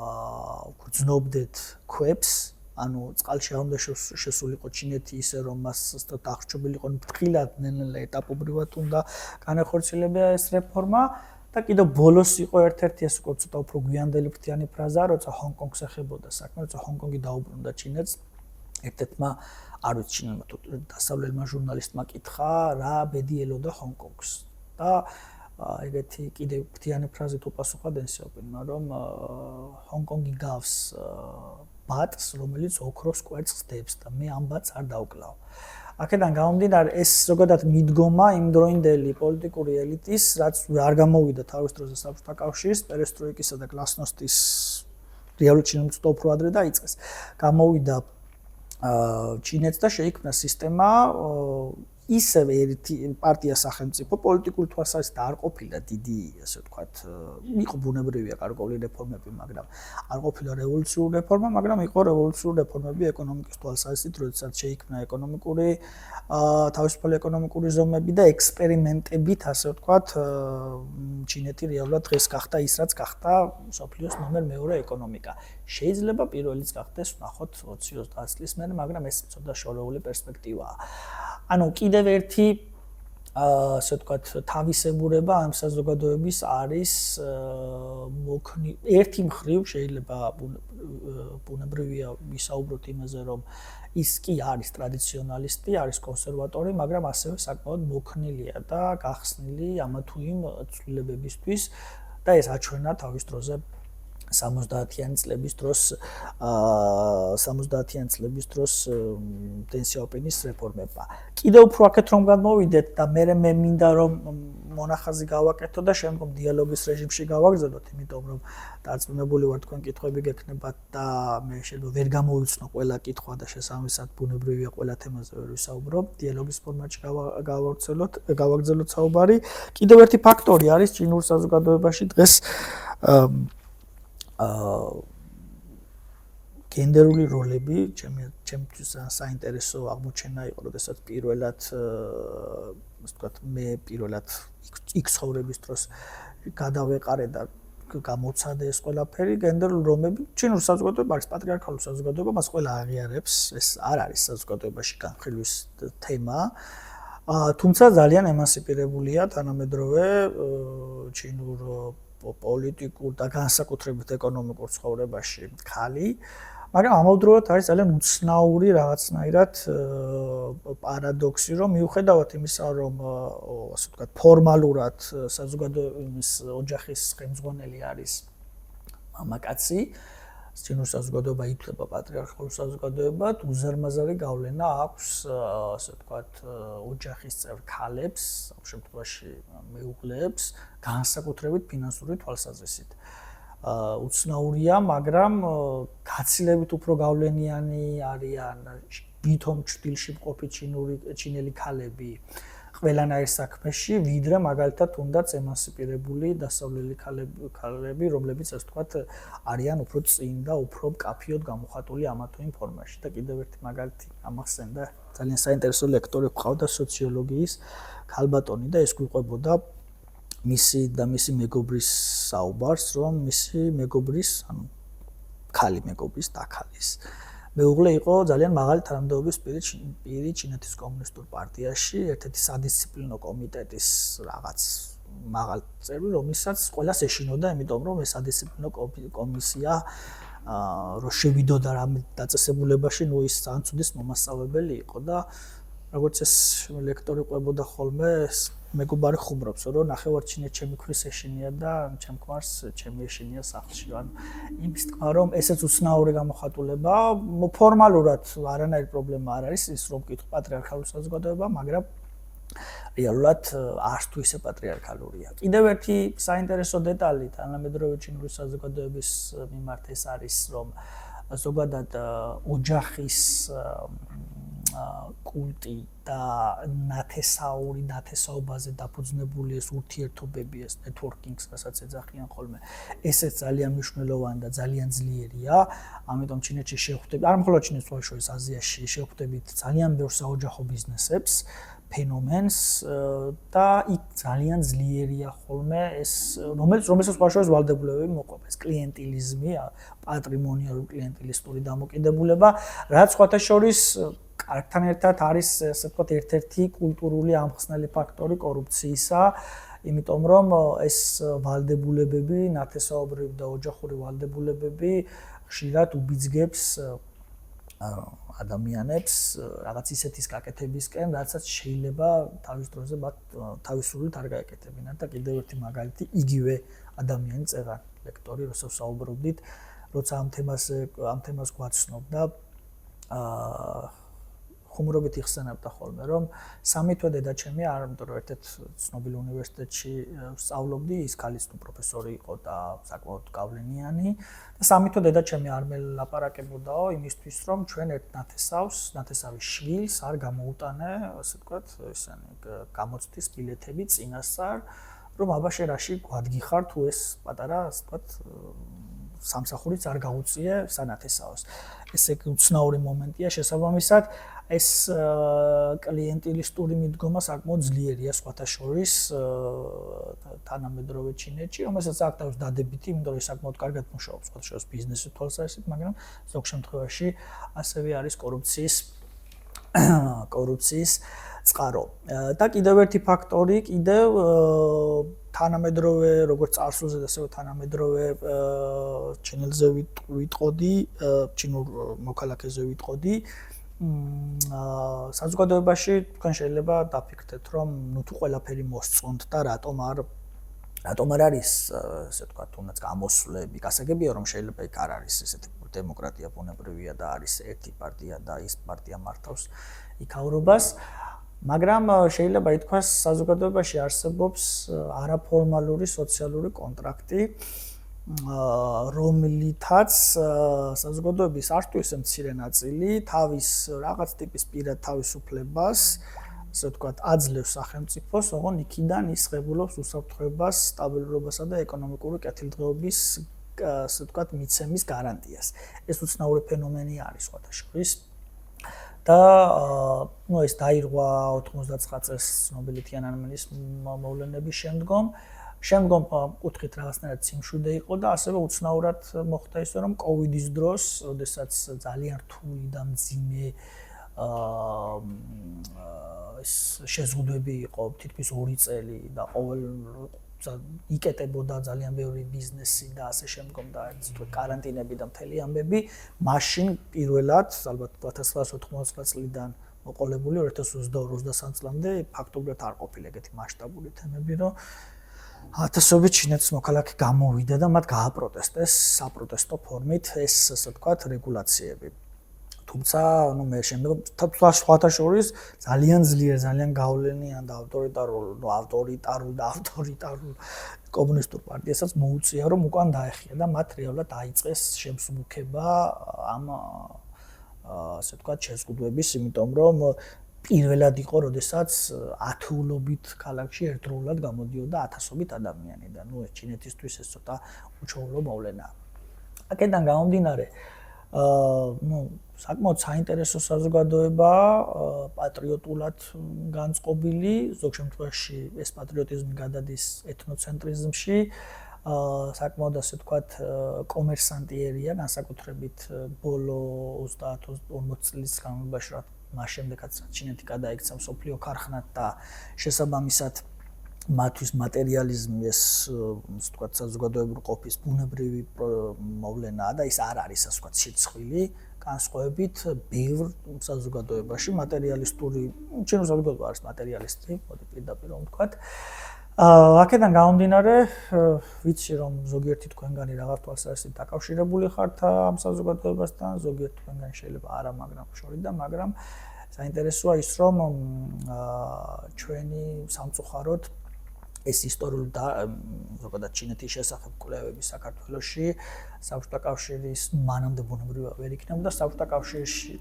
გრძნობდეთ ქვებს, ანუ წყალში არ უნდა შესულიყო ჩინეთი ისე, რომ მას დახრჩობილიყო ფრთხილად, ნელ-ნელა ეტაპობრივად უნდა განახორციელებია ეს რეფორმა. და კიდევ ბოლოს იყო ერთ-ერთი ეს უკვე ცოტა უფრო გვიანდელი ფრთიანი ფრაზა, როცა ჰონკონგს ეხებოდა საქმე, როცა ჰონკონგი დაუბრუნდა ჩინეთს, ერთ-ერთმა არ ვიცი ჩინელმა თუ დასავლელმა ჟურნალისტმა კითხა, რა ბედი ელოდა ჰონკონგს. და ეგეთი კიდევ ფრთიანი ფრაზით უპასუხა დენ სიაოპინგმა, რომ ჰონკონგი გავს ბატს, რომელიც ოქროს კვერცხს დებს და მე ამ ბატს არ დავკლავ. აქედან გამომდინარე, ეს ზოგადად მიდგომა იმდროინდელი პოლიტიკური ელიტის, რაც არ გამოვიდა თავის დროზე საბჭოთა კავშირის, პერესტროიკისა და გლასნოსტის რეალურ ჩინეთს უფრო ადრე დაიწყეს. გამოვიდა ჩინეთს და შეიქმნა სისტემა ისევ ერთი პარტია სახელმწიფო პოლიტიკური თვალსაზრისით არ ყოფილა დიდი, ასე ვთქვათ, იყო ბუნებრივია გარკვეული რეფორმები, მაგრამ არ ყოფილა რევოლუციური რეფორმა, მაგრამ იყო რევოლუციური რეფორმები ეკონომიკის თვალსაზრისით, როდესაც შეიქმნა ეკონომიკური თავისუფალი ეკონომიკური ზომები და ექსპერიმენტებით, ასე ვთქვათ, ჩინეთი რეალურად დღეს გახდა ის, რაც გახდა მსოფლიოს ნომერ მეორე ეკონომიკა. შეიძლება პირველიც გახდეს, ვნახოთ 20-30 წლის მერე, მაგრამ ეს ცოტა შორეული პერსპექტივაა. ანუ კიდევ ერთი ასე ვთქვათ თავისებურება ამ საზოგადოების არის ერთი მხრივ შეიძლება ბუნებრივია ვისაუბროთ იმაზე, რომ ის კი არის ტრადიციონალისტი, არის კონსერვატორი, მაგრამ ასევე საკმაოდ მოქნილია და გახსნილი ამა თუ იმ ცვლილებებისთვის და ეს აჩვენა თავის დროზე 70-იანი წლების დროს დენ სიაოპინის რეფორმებმა. კიდევ უფრო აქეთ რომ გადმოვიდეთ და მე მინდა რომ მონახაზი გავაკეთო და შემდგომ დიალოგის რეჟიმში გავაგრძელოთ, იმიტომ რომ დარწმუნებული ვარ თქვენ კითხვები გექნებათ და მე შეიძლება ვერ გამოვიცნო ყველა კითხვა და შესაბამისად ბუნებრივია ყველა თემაზე ვერ ვისაუბრობ. დიალოგის ფორმატში გავაგრძელოთ საუბარი. კიდევ ერთი ფაქტორი არის ჩინურ საზოგადოებაში დღეს გენდერული როლები ჩემთვის საინტერესო აღმოჩენა იყო, როდესაც პირველად ასე ვთქვათ, მე პირველად იქ ცხოვრების დროს გადავეყარე და გამოცადე ეს ყველაფერი, გენდერული რომები ჩინურ საზოგადოებაში არის პატრიარქალურ საზოგადოება, მას ყველა აღიარებს, ეს არ არის საზოგადოებაში განხილვის თემა. თუმცა ძალიან ემანსიპირებულია თანამედროვე ჩინურ პოლიტიკურ და განსაკუთრებით ეკონომიკურ ცხოვრებაში ხალი, მაგრამ ამავდროულად არის ძალიან უცნაური რაღაცნაირად პარადოქსი, რომ მიუხედავად იმისა, რომ ასე ვთქვათ, ფორმალურად საზოგადოების ოჯახის ხელმძღვანელი არის მამაკაცი, ჩინურ საზოგადოება ითვლება პატრიარქალურ საზოგადოებად, უზარმაზარი გავლენა აქვს, ასე ვთქვათ, ოჯახის წევრ ქალებს, ამ შემთხვევაში მეუღლეებს, განსაკუთრებით ფინანსური თვალსაზრისით. უცნაურია, მაგრამ გაცილებით უფრო გავლენიანი არიან ვითომ ჭრილში მყოფი ჩინელი ქალები ყველანაირ საქმეში, ვიდრე მაგალითად თუნდაც ემანსიპირებული დასავლელი ქალები, რომლებიც ასე ვთქვათ, არიან უფრო წინ და უფრო მკაფიოდ გამოხატული ამა თუ იმ ფორმაში. და კიდევ ერთი მაგალითი ამახსენდა, ძალიან საინტერესო ლექტორი გვყავდა სოციოლოგიის ქალბატონი და ეს გვიყვებოდა მისი და მისი მეგობრის საუბარს, რომ მისი მეგობრის, ანუ ქალი მეგობრის და ქალის მეუღლე იყო ძალიან მაღალი თანამდებობის პირი ჩინეთის კომუნისტურ პარტიაში, ერთ-ერთი სადისციპლინო კომიტეტის რაღაც მაღალ წევრი, რომელსაც ყველას ეშინოდა, იმიტომ რომ ეს სადისციპლინო კომისია რო შევიდოდა რამ დაწესებულებაში, ნუ ის ძალიან ცუდის მომასწავლებელი იყო და როგორც ეს ლექტორი ყვებოდა ხოლმე, მეგობარი ხუმრობს, რომ ნახევარჩინე ჩემი ქვის ეშინია და ჩემ ქმარს ჩემი ეშინია სახლში. ანუ იმის თქმა, რომ ესეც უცნაური გამოხატულება, ფორმალურად არანაირი პრობლემა არ არის ის, რომ კითხვა პატრიარქალურ საზოგადოება, მაგრამ რეალურად არც თუ ისე პატრიარქალურია. კიდევ ერთი საინტერესო დეტალი თანამედროვე ჩინური საზოგადოების მიმართ ეს არის, რომ ზოგადად ოჯახის კულტი და ნათესაობაზე დაფუძნებული ეს ურთიერთობები, ეს networking-ს, რასაც ეძახიან ხოლმე, ესეც ძალიან მნიშვნელოვანი და ძალიან ძლიერია. ამიტომ ჩინეთში შევხვდებით, არ მხოლოდ ჩინეთს, შორის აზიაში შევხვდებით ძალიან ბევრ საოჯახო ბიზნესებს, ფენომენს და იქ ძალიან ძლიერია ხოლმე ეს, რომელსაც შორის ვალდებულებები მოყვება, ეს კლიენტილიზმი, პატრიმონიალური კლიენტილისტური დამოკიდებულება, რაც სხვათა შორის კარგთან ერთად არის, ასე ვთქვათ, ერთ-ერთი კულტურული ამხსნელი ფაქტორი კორუფციისა, იმიტომ რომ ეს ვალდებულებები, ნათესაობრივი და ოჯახური ვალდებულებები ხშირად უბიძგებს ადამიანებს რაღაც ისეთის გაკეთებისკენ, რაცაც შეიძლება თავის დროზე მათ თავისუფლად არ გაეკეთებინათ და კიდევ ერთი მაგალითი იგივე ადამიანი წერა ლექტორი, როცა საუბრობდით, როცა ამ თემას გვაცნობდა ხუმრობით იხსენებდა ხოლმე, რომ სამი თვე დედაჩემი არამედ რომ ერთ-ერთ ცნობილ უნივერსიტეტში სწავლობდი, ის ქალის პროფესორი იყო და საკმაოდ გავლენიანი და სამი თვე დედაჩემი არ მელაპარაკებოდაო იმისთვის, რომ ჩვენ ერთ ნათესავის შვილს არ გამოუტანე, ასე ვთქვათ, ისანი გამოცდის ბილეთები წინასწარ, რომ აბა შენ რაში გვადგიხარ თუ ეს პატარა, ასე ვთქვათ, სამსახურიც არ გაუწიე სანათესაოს. ესე უცნაური მომენტია შესაბამისად ეს კლიენტილისტური მიდგომა საკმაოდ ძლიერია სხვათა შორის თანამედროვე ჩინეთში, რომელსაც აქვს თავის დადებითი, იმიტომ რომ საკმაოდ კარგად მუშაობს სხვათა შორის ბიზნესის თვალსაზრისით, მაგრამ ზოგ შემთხვევაში ასევე არის კორუფციის წყარო. და კიდევ ერთი ფაქტორი, თანამედროვე, როგორც წარსულზე, ასევე თანამედროვე ჩინელზე ვიტყოდი, ჩინურ მოქალაქეზე ვიტყოდი, საზოგადოებაში თქვენ შეიძლება დაფიქრდეთ, რომ ნუ თუ ყველაფერი მოსწონთ და რატომ არ არის, ასე ვთქვათ, თუნდაც გამოსვლები. გასაგებია, რომ შეიძლება იქ არ არის ესეთი დემოკრატია ბუნებრივია და არის ერთი პარტია და ის პარტია მართავს იქაურობას. მაგრამ შეიძლება ითქვას, საზოგადოებაში არსებობს არაფორმალური სოციალური კონტრაქტი, რომლითაც საზოგადოების არც თუ ისე მცირე ნაწილი თავის რაღაც ტიპის პირად თავისუფლებას, ასე ვთქვათ, აძლევს სახელმწიფოს, ოღონდ იქიდან ის ღებულობს უსაფრთხოებას, სტაბილურობასა და ეკონომიკური კეთილდღეობის ასე ვთქვათ, მიცემის გარანტიას. ეს უცნაური ფენომენი არის სხვათა შორის. და ეს დაირღვა 99 წელს ცნობილი თიანანმენის მოვლენების შემდგომ. შემდგომ კუთხით რაღაცნაირად სიმშვიდე იყო და ასევე უცნაურად მოხდა ისე რომ კოვიდის დროს, როდესაც ძალიან რთული და მძიმე შეზღუდვები იყო თითქმის 2 წელი და ყოველ იკეტებოდა ძალიან ბევრი ბიზნესი და ასე შემდგომ და კარანტინები და მთელი ამბები, მაშინ პირველად ალბათ 1990 წლიდან მოყოლებული 2022-23 წლამდე ფაქტობრივად არ ყოფილა ეგეთი მასშტაბური თემები, რომ ათასობით ჩინეთის მოქალაქე გამოვიდა და მათ გააპროტესტეს საპროტესტო ფორმით ეს ასე ვთქვათ რეგულაციები. თუმცა, მე შემდგომ სხვათა შორის ძალიან ძლიერ, ძალიან გავლენიან და ავტორიტარულ კომუნისტურ პარტიასაც მოუწია, რომ უკან დაეხია და მათ რეალურად დაიწყეს შემსუბუქება ამ ასე ვთქვათ შეზღუდვების, იმიტომ რომ პირველად იყო, როდესაც ათეულობით ქალაქში ერთდროულად გამოდიოდა ათასობით ადამიანი და ეს ჩინეთისთვის ეს ცოტა უჩვეულო მოვლენაა. აქედან გამომდინარე საკმაოდ საინტერესო საზოგადოება პატრიოტულად განწყობილი, ზოგ შემთხვევაში ეს პატრიოტიზმი გადადის ეთნოცენტრიზმში, საკმაოდ ასე ვთქვათ კომერსანტიერია, განსაკუთრებით ბოლო 30-40 წლის განმავლობაში, მას შემდეგაც ჩინეთი გადაიქცა მსოფლიო ქარხნად და შესაბამისად მათთვის მატერიალიზმი ეს ვთქვათ საზოგადოებრივი ყოფის ბუნებრივი მოვლენაა და ის არ არის ასე ვთქვათ სიცხვილი განსხვავებით ბევრ საზოგადოებაში მატერიალისტური ჩინურ საზოგადოება არის მატერიალისტი, მოდი პირდაპირ ვთქვათ. აქედან გამომდინარე, ვიცი რომ ზოგიერთი თქვენგანი რაღაც თვალსაზრისით დაკავშირებული ხართ ამ საზოგადოებასთან, ზოგიერთი თქვენგანი შეიძლება არა, მაგრამ შორიდან, მაგრამ საინტერესოა ის რომ ჩვენი სამწუხაროდ ეს ისტორიული და ზოგადად ჩინეთის შესახებ კვლევები საქართველოში საბჭოთა კავშირის მანამდე ბუნებრივად ვერ იქნებოდა საბჭოთა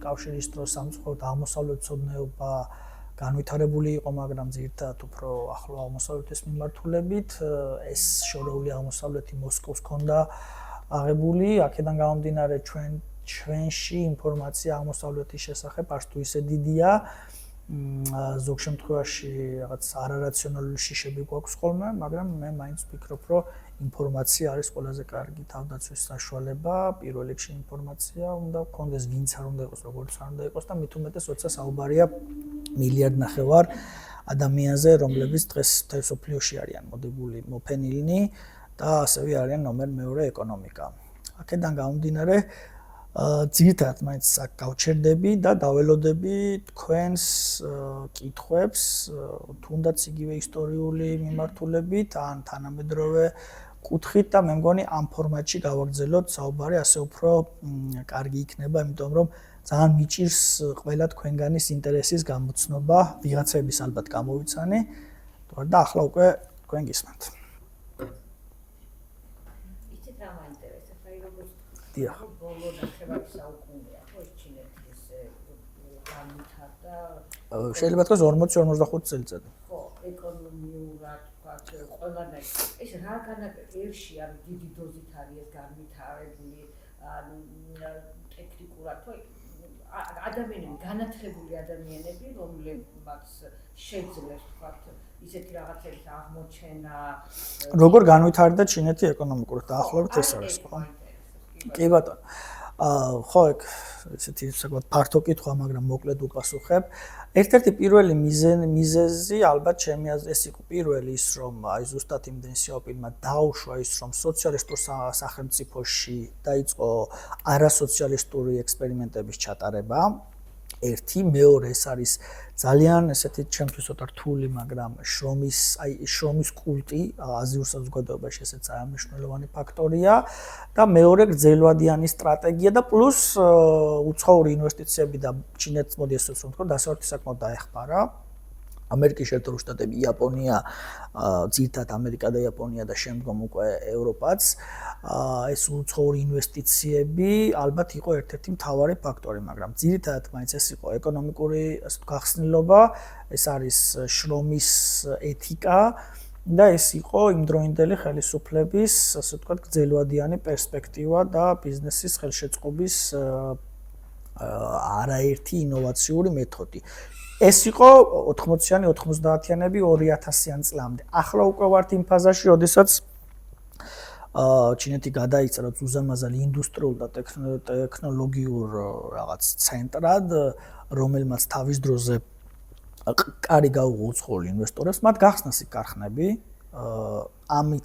კავშირის დროს სამწუხაროდ აღმოსავლეთმცოდნეობა განვითარებული იყო, მაგრამ ძირითადად უფრო ახლო აღმოსავლეთის მიმართულებით ეს შორეული აღმოსავლეთი მოსკოვს ჰქონდა აღებული, აქედან გამომდინარე ჩვენში ინფორმაცია აღმოსავლეთის შესახებ არც თუ ისე დიდია, ზოგ შემთხვევაში რაღაც არარაციონალური შიშები გვაქვს ხოლმე, მაგრამ მე მაინც ვფიქრობ, რომ ინფორმაცია არის ყველაზე კარგი თავდაცვის საშუალება, პირველ რიგში ინფორმაცია უნდა გქონდეს, ვინც არ უნდა იყოს, როგორც არ უნდა იყოს და მით უმეტეს, როცა საუბარია 1,5 მილიარდ ადამიანზე, რომლებიც დღეს მთელ მსოფლიოში არიან მოდებული, მოფენილნი და ასევე არიან ნომერ მეორე ეკონომიკა. აქედან გამომდინარე ძირითადად მაინც გავჩერდები და დაველოდები თქვენს კითხვებს, თუნდაც იგივე ისტორიული მიმართულებით, ან თანამედროვე კუთხით და მე მგონი ამ ფორმატში გავაგრძელოთ საუბარი, ასე უფრო კარგი იქნება, იმიტომ რომ ძალიან მიჭირს ყველა თქვენგანის ინტერესის გამოცნობა, ვიღაცების ალბათ გამოვიცანი, და ახლა უკვე თქვენ გისმენთ. იცით რა მაინტერესებს, აი როგორც დიახ. ბოლო ნახევარი საუკუნეა, ხო ეს ჩინეთის განვითარდა. შეიძლება თქვას 40-45 წელიწადი. ხო, ეკონომიურად, ვთქვათ, ყველანაირ ეს რა განაერში არის დიდი დოზით არის ეს განვითარებული, ანუ ტექნიკურად, ხო ადამიანები, განათლებული ადამიანები, რომლებმაც შეძლეს, ვთქვათ, ისეთი რაღაცების აღმოჩენა. როგორ განვითარდა ჩინეთი ეკონომიკურად? დაახლოებით ეს არის, ხო? კი ბატონო. ხო, ესეთი საკმაოდ ფართო კითხვა, მაგრამ მოკლედ უპასუხებ. ერთ-ერთი პირველი მიზეზი ალბათ ჩემი აზრით ეს იყო პირველი ის რომ აი ზუსტად იმ დენ სიაოპინმა დაუშვა ის რომ სოციალისტურ სახელმწიფოში დაიწყო არასოციალისტური ექსპერიმენტების ჩატარება. ერთი, მეორე ეს არის ძალიან ესეთი ჩემთვის ცოტა რთული, მაგრამ შრომის კულტი აზიურ საზოგადოებაში ესეც ძალიან მნიშვნელოვანი ფაქტორია და მეორე გრძელვადიანი სტრატეგია და პლუს უცხოური ინვესტიციები და ჩინეთს მოდი ესე ვთქვა, დასავლეთი საკმაოდ დაეხმარა. ამერიკის შეერთებული შტატები, იაპონია, ძირითადად ამერიკა და იაპონია და შემდგომ უკვე ევროპაც, ეს უცხოური ინვესტიციები ალბათ იყო ერთ-ერთი მთავარი ფაქტორი, მაგრამ ძირითადად მაინც ეს იყო ეკონომიკური გახსნილობა, ეს არის შრომის ეთიკა და ეს იყო იმდროინდელი ხელისუფლების, ასე ვთქვათ, გრძელვადიანი პერსპექტივა და ბიზნესის ხელშეწყობის არაერთი ინოვაციური მეთოდი. ეს იყო 80-იანი, 90-იანები 2000-იან წლამდე. ახლა უკვე ვართ იმ ფაზაში, როდესაც ჩინეთი გადაიწერა უზარმაზარი ინდუსტრიულ და ტექნოლოგიურ რაღაც ცენტრად, რომელმაც თავის დროზე კარი გაუღო უცხოელ ინვესტორებს, მათ გახსნას იქ ქარხნები,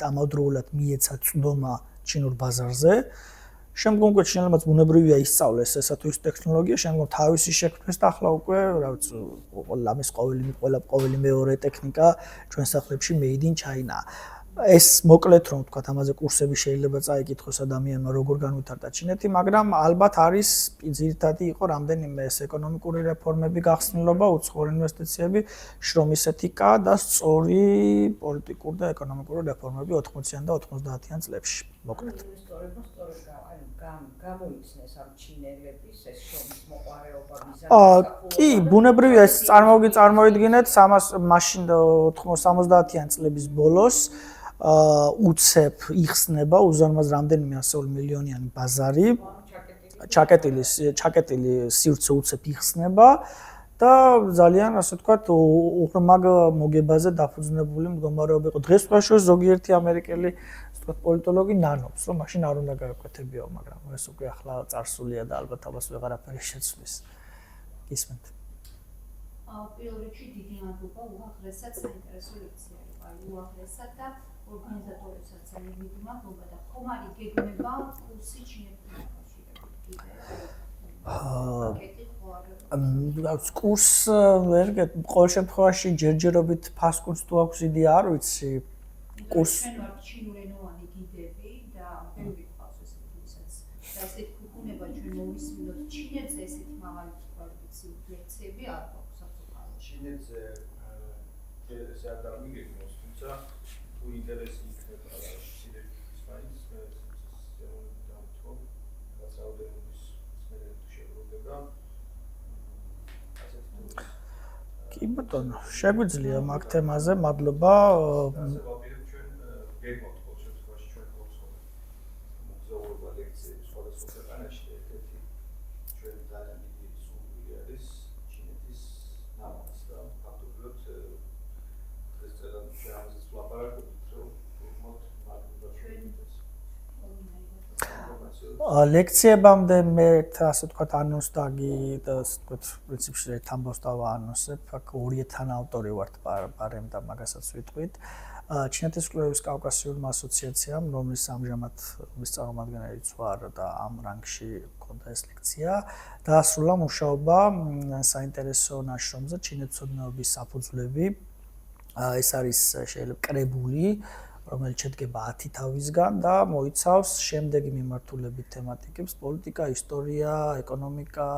ამავდროულად მიეცა წვდომა ჩინურ ბაზარზე. შემდგომ უკვე ჩინელებმა ბუნებრივია ისწავლეს ესა თუ ის ტექნოლოგია, შემდგომ თავისი შექმნეს და ახლა უკვე, რა ვიცი, ამის ყოველი მეორე ტექნიკა ჩვენ სახლებში made in China. ეს მოკლედ რომ ვთქვათ, ამაზე კურსები შეიძლება წაიკითხოს ადამიანმა, როგორ განვითარდა ჩინეთი, მაგრამ ალბათ არის ძირითადი იყო რამდენიმე ეს ეკონომიკური რეფორმები, გახსნილობა, უცხოური ინვესტიციები, შრომის ეთიკა და სწორი პოლიტიკური და ეკონომიკური რეფორმები 80-იან და 90-იან წლებში. მოკლედ. ინვესტორებმა სწორედ გამოიცნეს ამ ჩინელების ეს შრომის მოყვარეობა მიზანი. კი, ბუნებრივია ეს წარმოიდგინეთ, მაშინ 70-იან წლების ბოლოს უცებ იხსნება უზარმაზ რამდენიმე ასეული მილიონიანი ბაზარი, ჩაკეტილი სივრცე უცებ იხსნება და ძალიან, ასე ვთქვათ, უღრმაგ მოგებაზე დაფუძნებული მდგომარეობა იყო. დღეს ვთქვათ, ზოგიერთი ამერიკელი, ასე ვთქვათ, პოლიტოლოგი ნანობს, რომ მაშინ არ უნდა გაეკვეთებიო, მაგრამ ეს უკვე ახლა წარსულია და ალბათ ამას ვეღარაფერი შეცვლის. გისმენთ. პირველ რიგში დიდი მადლობა უაღრესად საინტერესო ლექცია იყო. უაღრესად და ორგანიზატორებსაც ძალიან დიდი მადლობა და ხომ არის გეგმება კურსი ჩინეთთან დაკავშირებით? კურს ვერ გეტყვი, ყოველ შემთხვევაში ჯერჯერობით ფასკურს თუ აქვს იდეა, არ ვიცი. კურს ჩვენ ვართ ჩინურენოვანი გიდები და ბევრი ყავს ესეთი ვისაც და ესეთი ქუქუნება ჩვენ მოვისმინოთ ჩინეთზე ესეთი მაღალი კვალიფიციური ლექციები არ გვაქვს საფუძველზე. ჩინეთზე ეს არ დამიგეგმოს, თუმცა თუ ინტერესი იქნება სიდიდით მაინც დავთო გასაუბრების სფეროებში შეგვიძლია კი ბატონო, შეგვიძლია მაგ თემაზე, მადლობა. ლექციებამდე მე ასე ვთქვათ ანონს დაგი და ასე ვთქვათ პრინციპში ერთ ამბავს დავაანონსებ, აქ ორი თანაავტორი ვართ პარემ და მაგასაც ვიტყვით. ჩინეთის კვლევების კავკასიურმა ასოციაციამ, რომლის ამჟამად მის წარმომადგენელიც ვარ და ამ რანგში მქონდა ეს ლექცია, დაასრულა მუშაობა საინტერესო ნაშრომზე ჩინეთმცოდნეობის საფუძვლები. ეს არის შეიძლება კრებული, რომელიც შედგება 10 თავისგან და მოიცავს შემდეგი მიმართულებით თემატიკებს: პოლიტიკა, ისტორია, ეკონომიკა,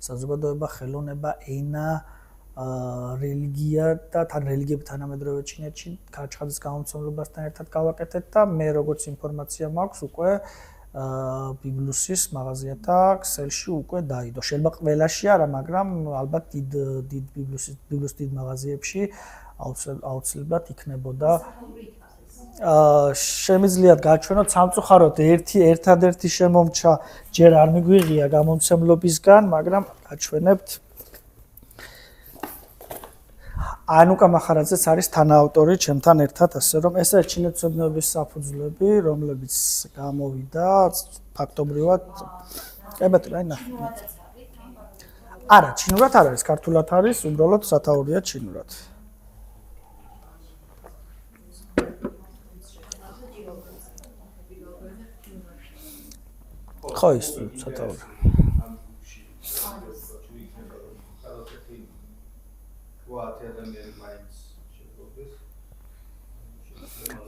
საზოგადოება, ხელოვნება, ენა, რელიგია და თან რელიგიები თანამედროვე ჩინეთში ქარჩხაძის გამომცემლებასთან ერთად გავაკეთეთ და მე როგორც ინფორმაცია მაქვს უკვე ბიბლუსის მაღაზიათა ქსელში უკვე დაიდო. შეიძლება ყველაში არა, მაგრამ ალბათ დიდ ბიბლუს დიდ მაღაზიებში აუცილებლად იქნებოდა. შემიძლიათ გაჩვენოთ სამწუხაროდ ერთადერთი შემომჩა ჯერ არ მიგვიღია გამომცემლობისგან, მაგრამ გაჩვენებთ. ანუკა მახარაძეც არის თანაავტორი ჩემთან ერთად, ასე რომ ეს არის ჩინეთმცოდნეობის საფუძვლები, რომლებიც გამოვიდა ფაქტობრივად. კი ბატონო, აი ნახე. არა, ჩინურად არ არის, ქართულად არის, უბრალოდ სათაურია ჩინურად. ხო ის სათაური.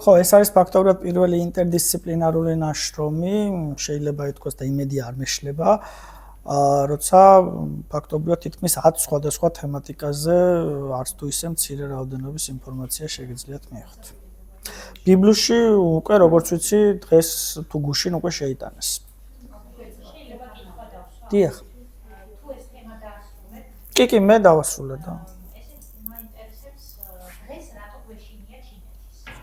ხო, ეს არის ფაქტობრივად პირველი ინტერდისციპლინარული ნაშრომი, შეიძლება ითქვას და იმედი არ მეშლება, როცა ფაქტობრივად თითქმის 10 სხვადასხვა თემატიკაზე არც თუ ისე მცირე რაოდენობის ინფორმაცია შეგიძლიათ მიიღოთ. ბიბლუსში უკვე როგორც ვიცი, დღეს თუ გუშინ უკვე შეიტანეს. დიახ. თუ ეს თემა დაასრულეთ. კი, მე დავასრულე და. ესეც მაინტერესებს დღეს რატო გვეშინია ჩინეთის.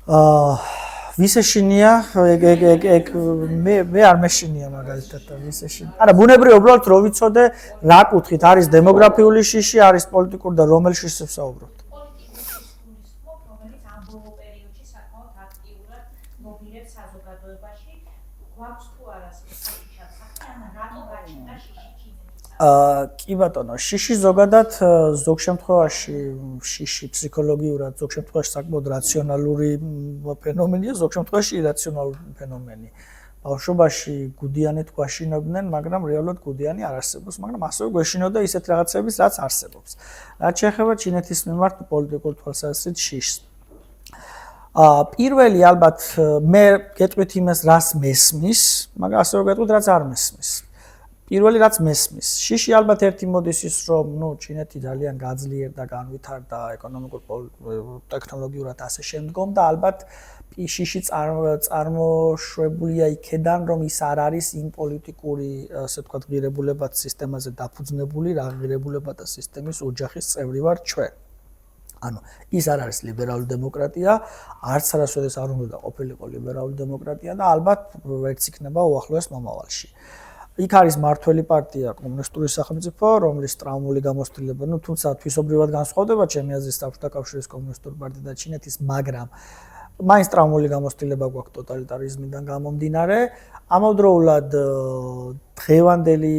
ვისეშინია ეგ მე არ მეშინია მაგალითად ვისეშინია. არა, ბუნებრივია უბრალოდ რო ვიცოდე რა კუთხით არის დემოგრაფიული შიში, არის პოლიტიკური და რომელ შიშს ვსაუბრობთ. პოლიტიკური სისტემის ხმობ, რომელიც ამ ბოლო პერიოდში საკმაოდ აქტიურად მობილებს საზოგადოებაში, გვაქვს თუ არა საჭირო სახე, ან რატო გაჩნდა შიში ჩინეთისა? კი ბატონო, შიში ზოგადად ზოგ შემთხვევაში შიში ფსიქოლოგიურად ზოგ შემთხვევაში საკმაოდ რაციონალური ფენომენია, ზოგ შემთხვევაში ირაციონალური ფენომენი. ბავშვობაში გუდიანით გვაშინობდნენ, მაგრამ რეალურად გუდიანი არ არსებობს, მაგრამ ასევე გვეშინოდა ისეთ რაღაცების, რაც არსებობს. რაც შეეხება ჩინეთის მიმართ პოლიტიკურ თვალსაზრისით შიშს. პირველი ალბათ მე გეტყვით იმას, რას მესმის, მაგრამ ასევე გეტყვით, რაც არ მესმის. პირველი რაც მესმის. შიში ალბათ ერთი მოდის ის, რომ ჩინეთი ძალიან გაძლიერდა, განვითარდა ეკონომიკურ, ტექნოლოგიურად ასე შემდგომ და ალბათ შიში წარმოშვებულია იქედან, რომ ის არ არის იმ პოლიტიკური, ასე ვთქვათ, ღირებულებათა სისტემაზე დაფუძნებული, რა ღირებულებათა სისტემის ოჯახის წევრი ვართ ჩვენ. ანუ ის არ არის ლიბერალური დემოკრატია, არც არასოდეს არ უნდა ყოფილიყო ლიბერალური დემოკრატია და ალბათ ვერც იქნება უახლოეს მომავალში. იქ არის მართველი პარტია კომუნისტური სახელმწიფო, რომლის ტრაუმული გამოცდილება, თუმცა თვისობრივად განსხვავდება ჩემი აზრით საბჭოთა კავშირის კომუნისტური პარტია და ჩინეთის, მაგრამ მაინც ტრაუმული გამოცდილება გვაქვს ტოტალიტარიზმიდან გამომდინარე. ამავდროულად დღევანდელი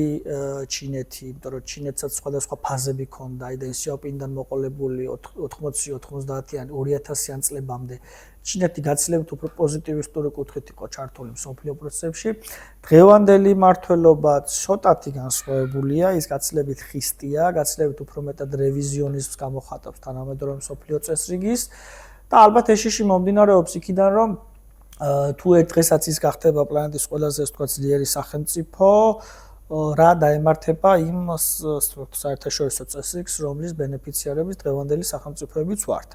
ჩინეთი, იმიტომ რომ ჩინეთსაც სხვადასხვა ფაზები ჰქონდა, აი და ის სიაოპინიდან მოყოლებული 80-90-იანი 2000-იან წლებამდე ჩინეთი გაცილებით უფრო პოზიტივისტური კუთხით იყო ჩართული მსოფლიო პროცესებში. დღევანდელი მმართველობა ცოტათი განსხვავებულია, ის გაცილებით ხისტია, გაცილებით უფრო მეტად რევიზიონიზმს გამოხატავს თანამედროვე მსოფლიო წესრიგის და ალბათ ეს შიში მომდინარეობს იქიდან, რომ თუ ერთ დღესაც ის გახდება პლანეტის ყველაზე ასე ვთქვათ ძლიერი სახელმწიფო, რა დაემართება იმ საერთაშორისო წესრიგს, რომლის ბენეფიციარების დღევანდელი სახელმწიფოებიც ვართ.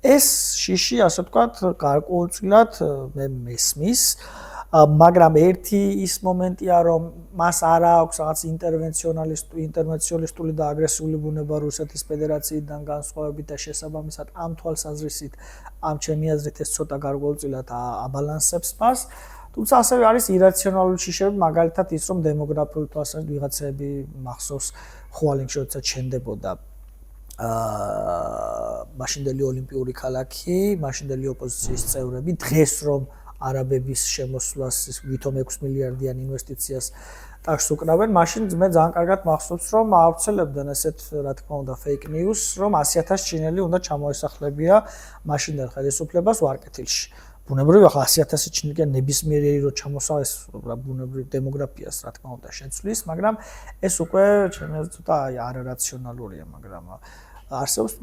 ეს შიში, ასე ვთქვათ, გარკვეულწილად მე მესმის, მაგრამ ერთი ის მომენტია, რომ მას არ აქვს რაღაც ინტერვენციონისტული და აგრესიული ბუნება რუსეთის ფედერაციიდან განსხვავებით და შესაბამისად ამ თვალსაზრისით, ამ ჩემი აზრით ეს ცოტა გარკვეულწილად აბალანსებს მას. თუმცა ასევე არის ირაციონალური შიშები, მაგალითად ის, რომ დემოგრაფიული თვალსაზრისით ვიღაცები მახსოვს ხუალინგში როდესაც შენდებოდა მაშინდელი ოლიმპიური ქალაქი, მაშინდელი ოპოზიციის წევრები, დღეს რომ არაბების შემოსვლას ვითომ 6 მილიარდიან ინვესტიციას ტახტს უკრავენ, მაშინ მე ძალიან კარგად მახსოვს, რომ აავრცელებდნენ ესეთ, რა თქმა უნდა, fake news, რომ 100,000 ჩინელი უნდა ჩამოესახლებია მაშინდელ ხელისუფლებას ვარკეთილში. ბუნებრივია, ხა 100,000 ჩინელი ნებისმიერი რო ჩამოსავეს, ბუნებრივ დემოგრაფიას, რა თქმა უნდა, შეცვლის, მაგრამ ეს უკვე ჩემი აზრით ცოტა არარაციონალურია, მაგრამ არსებობს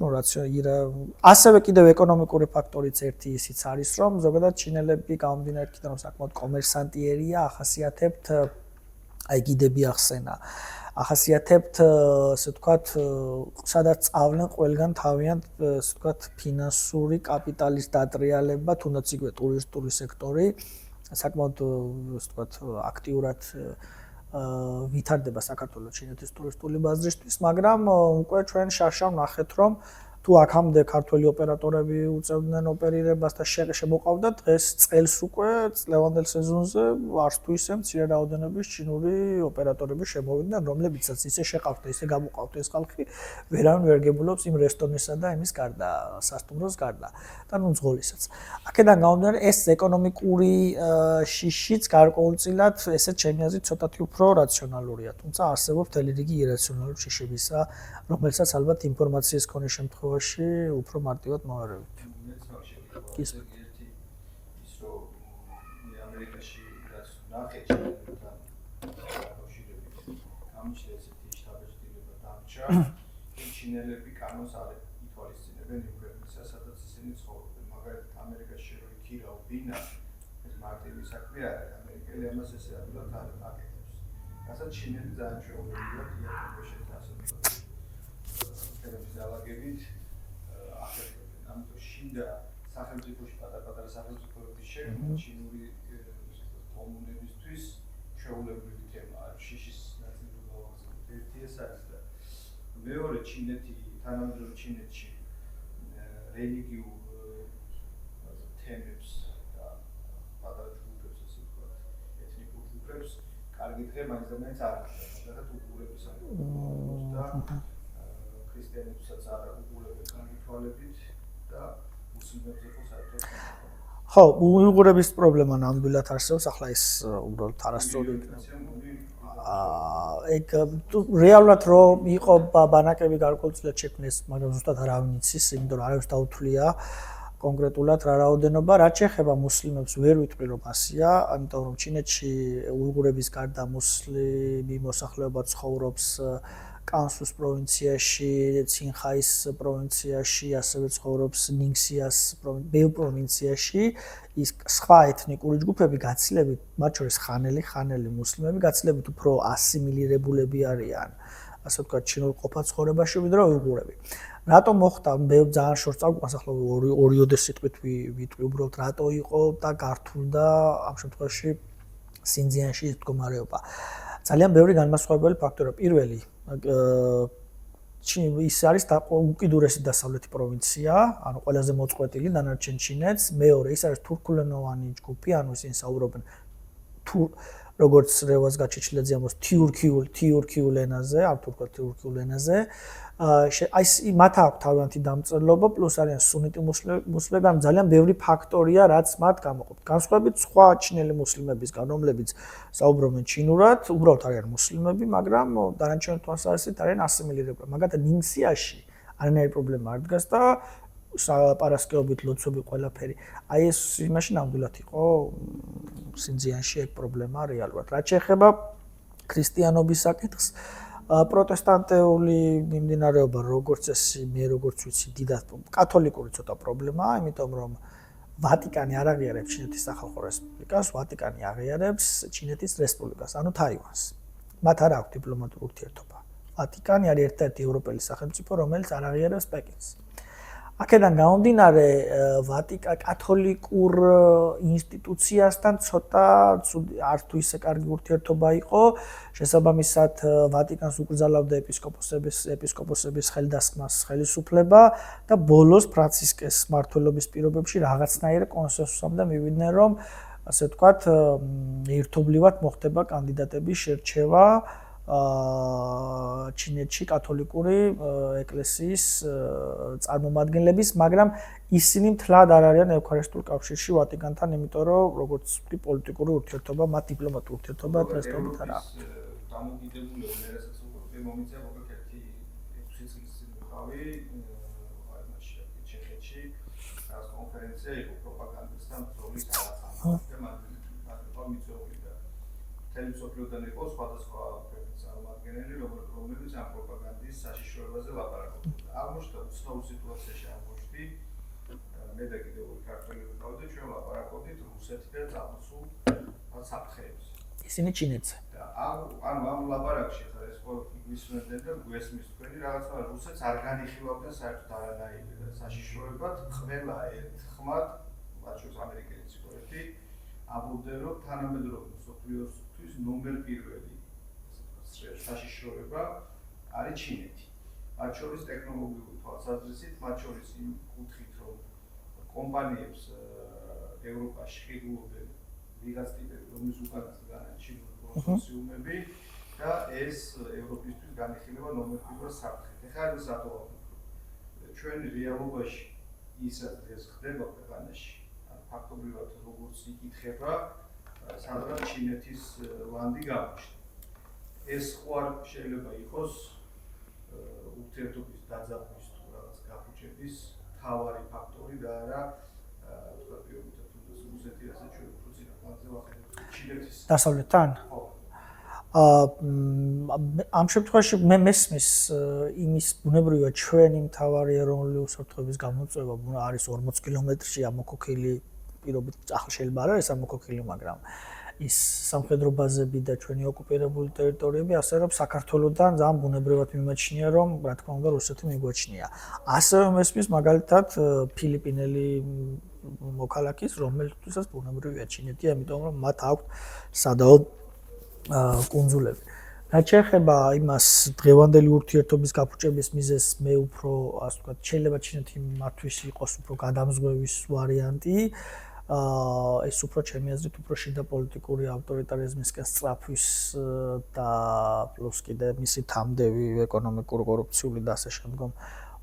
ასევე კიდევ ეკონომიკური ფაქტორიც ერთი ისიც არის, რომ ზოგადად ჩინელები გამომდინარე იქიდან, რომ საკმაოდ კომერსანტიერია, ახასიათებთ აი გიდები ახსენა. ახასიათებთ, ასე ვთქვათ, სადაც წავლენ ყველგან თავიანთ, ასე ვთქვათ, ფინანსური კაპიტალის დატრიალება, თუნდაც იგივე ტურისტული სექტორი, საკმაოდ, ასე ვთქვათ, აქტიურად ვითარდება საქართველოს ჩინეთის ტურისტული ბაზრისთვის, მაგრამ უკვე ჩვენ შარშავ ნახეთ, რომ თუ აქამდე ქართველი ოპერატორები უწევდნენ ოპერირებას და შემოყავდა დღეს წელს უკვე წლევანდელ სეზონზე არც თუ ისე მცირე რაოდენობის ჩინური ოპერატორები შემოვიდნენ, რომლებიცაც ისე შეყავთ და ისე გამოყავთ ეს ხალხი, ვერავინ ვერ გებულობს იმ რესტორნისა და იმის გარდა, სასტუმროს გარდა და ნუ ძღოლისაც. აქედან გამომდინარე, ეს ეკონომიკური შიშიც გარკვეულწილად, ესეც ჩემი აზრით ცოტათი უფრო რაციონალურია, თუმცა არსებობს მთელი რიგი ირაციონალური შიშებისა, რომელსაც ალბათ ინფორმაციის ქონის შემთხვევაში უფრო მარტივად მოვარევით. ის რომ ამერიკაში რაც ნახეთ ჩინელებთან დაკავშირებით, ამჩნდა ესეთი შთაბეჭდილება დამჭა, ჩინელები კანონს არ ითვალისწინებენ იმ ქვეყნისა, სადაც ისინი ცხოვრობენ. მაგალითად, ამერიკაში რო იქირავ ბინა, ეს მარტივი საქმე არ არის. ამერიკელი ამას ესე ადვილად არ აკეთებს. რასაც ჩინელი ძალიან ჩვეულებრივია იაპონიაში ასე ვთქვათ. თერაპიის დალაგებით ახერხებენ. ამიტომ შინდა სახელმწიფოში პატარ-პატარა სახელმწიფოების შექმნა ჩინური კომუნებისთვის ჩვეულებრივი თემა არის. შიშის ნაწილი გავახსენოთ. ერთი ეს არის და მეორე ჩინეთი, თანამედროვე ჩინეთში რელიგიურ თემებს და პატარა ჯგუფებს, ასე ვთქვათ, ეთნიკურ ჯგუფებს, კარგი დღე მაინც და მაინც არ არის. მაგალითად უგურების არის და ქრისტიანებსაც არ უგურებენ კარგი თვალებით და მუსლიმებზე ხო საერთოდ ხო, უიღურების პრობლემა ნამდვილად არსებობს, ახლა ეს უბრალოდ არასწორი ეგ რეალურად რომ იყო ბანაკები გარკვეულწილად შექმნეს, მაგრამ ზუსტად არავინ იცის, იმიტომ რომ არავის დაუთვლია კონკრეტულად რა რაოდენობა, რაც შეეხება მუსლიმებს ვერ ვიტყვი რომ ასია, ამიტომ რომ ჩინეთში უიღურების გარდა მუსლიმი მოსახლეობა ცხოვრობს კანსუს პროვინციაში, ცინხაის პროვინციაში, ასევე ცხოვრობს ნინგსიას პროვინციაში, ის სხვა ეთნიკური ჯგუფები გაცილებით, მათ შორის ხანელი მუსლიმები გაცილებით უფრო ასიმილირებულები არიან, ასე ვთქვათ, ჩინურ ყოფა ცხოვრებაში, ვიდრე უიღურები. რატო მოხდა? ძალიან შორს წაგვიყვანს, ახლა ორიოდე სიტყვით ვიტყვი, უბრალოდ რატო იყო და გართულდა ამ შემთხვევაში სინძიანში ის მდგომარეობა. ძალიან ბევრი განმასხვავებელი ფაქტორია. პირველი ის არის უკიდურესი დასავლეთი პროვინცია, ანუ ყველაზე მოწყვეტილი დანარჩენ ჩინეთს. მეორე, ის არის თურქულენოვანი ჯგუფი, ანუ ისინი საუბრობენ როგორც რევაზ გაჩეჩილაძე ამბობს თიურქიულ ენაზე, არ თურქულ თიურქიულ ენაზე. აი მათ აქვს თავიანთი დამწერლობა, პლუს არიან სუნიტი მუსლიმები, ანუ ძალიან ბევრი ფაქტორია, რაც მათ გამოყოფს. განსხვავებით სხვა ჩინელი მუსლიმებისგან, რომლებიც საუბრობენ ჩინურად, უბრალოდ არიან მუსლიმები, მაგრამ დანარჩენი თვალსაზრისით არიან ასიმილირებულები. მაგალითად, ნინგსიაში არანაირი პრობლემა არ დგას და პარასკევობით ლოცვები ყველაფერი. აი ეს იმაში ნამდვილად იყო სინძიანში ეგ პრობლემა რეალურად. რაც შეეხება ქრისტიანობის საკითხს, პროტესტანტეული მიმდინარეობა, როგორც წესი, მე როგორც ვიცი, დიდად კათოლიკური ცოტა პრობლემაა, იმიტომ რომ ვატიკანი არ აღიარებს ჩინეთის სახალხო რესპუბლიკას, ვატიკანი აღიარებს ჩინეთის რესპუბლიკას, ანუ თაივანს. მათ არ აქვს დიპლომატიური ურთიერთობა. ვატიკანი არის ერთ-ერთი ევროპელი სახელმწიფო, რომელიც არ აღიარებს პეკინს. აქედან გამომდინარე, კათოლიკურ ინსტიტუციასთან ცოტა არ თუ ისე კარგი ურთიერთობა იყო, შესაბამისად ვატიკანს უკრძალავდა ეპისკოპოსების ხელდასხმას ხელისუფლება და ბოლოს ფრანცისკეს მმართველობის პირობებში რაღაცნაირ კონსენსუსამდე მივიდნენ, რომ ასე ვთქვათ, ერთობლივად მოხდება კანდიდატების შერჩევა ჩინეთში კათოლიკური ეკლესიის წარმომადგენლების, მაგრამ ისინი მთლად არ არიან ევქარისტიულ კავშირში ვატიკანთან, იმიტომ რომ როგორც ვთქვი, პოლიტიკური ურთიერთობა, მათ დიპლომატიური ურთიერთობა დღესდღეობით არ აქვს. დამოკიდებულება, რასაც უკვე მომიწია მოკლედ ერთი 6 წლის წინ ვიყავი, ჩეხეთში, რაღაც კონფერენცია იყო პროპაგანდასთან ბრძოლის რაღაცა. და მათ მიწოვლი და მთელი მსოფლიოდან იყო სხვადასხვა რომლებიც ამ პროპაგანდის საშიშროებაზე ლაპარაკობდნენ. აღმოჩნდა უცნაურ სიტუაციაში აღმოჩნდი, მე და კიდევ ორი ქართველი ვიყავი და ჩვენ ლაპარაკობდით რუსეთიდან წამოსულ საფრთხეებს. ისინი ჩინეთზე. ანუ ამ ლაპარაკში ხა ეს ყველაფერი გვისმენდნენ და გვესმის თქვენი რაღაცა რუსეთს არ განიხილავდნენ საერთოდ არანაირ საშიშროებად, ყველა ერთხმად, მათ შორის ამერიკელიც იყო ერთი, ამბობდნენ რომ თანამედროვე მსოფლიოსთვის ნომერ პირველი საშიშროება არის ჩინეთი. მათ შორის ტექნოლოგიური თვალსაზრისით, მათ შორის იმ კუთხით, რომ კომპანიებს ევროპაში ხიბლობენ ვიღაც ტიპები, რომლის უკანასკნელი არის ჩინური კონსორციუმები და ეს ევროპისთვის განიხილება ნომერ პირველ საფრთხედ. ეხლა ეს რატო ჩვენ რეალობაში ისაც დღეს ხდება ქვეყანაში, ფაქტობრივად როგორც იკითხება, სადღაც ჩინეთის ლანდი გამოჩნდა. ეს ხوار შეიძლება იყოს ურთიერთობის დაძაბვის თუ რაღაც გაფუჭების მთავარი ფაქტორი და არა თქვა პირობითად რუსეთი ასე ჩვენ უფრო წინა ფაზზე ვახედავთ ჩინეთის დასავლეთთან? ხო. ამ შემთხვევაში მე მესმის იმის ბუნებრივია ჩვენი მთავარი ეროვნული უსაფრთხოების გამოწვევა არის 40 კილომეტრში ამოქოქილი პირობით ახლა შეიძლება არ არის ამოქოქილი, მაგრამ ის სამხედრო ბაზები და ჩვენი ოკუპირებული ტერიტორიები, ასე რომ საქართველოსთან ძალიან ბუნებრივად მიმაჩნია, რომ რა თქმა უნდა რუსეთი მიგვაჩნია. ასევე მესმის მაგალითად ფილიპინელი მოქალაქის, რომელთვისაც ბუნებრივია ჩინეთი, ამიტომ რომ მათ აქვს სადაო კუნძულები. რაც შეეხება იმას დღევანდელი ურთიერთობის გაფუჭების მიზეზს მე უფრო ასე ვთქვათ შეიძლება ჩინეთი მათთვის იყოს უფრო გადამზღვევის ვარიანტი ეს უფრო ჩემი აზრით უფრო შიდა პოლიტიკური ავტორიტარიზმისკენ სწრაფვის და პლუს კიდე მისი თამდევი ეკონომიკური კორუფციული და ასე შემდგომ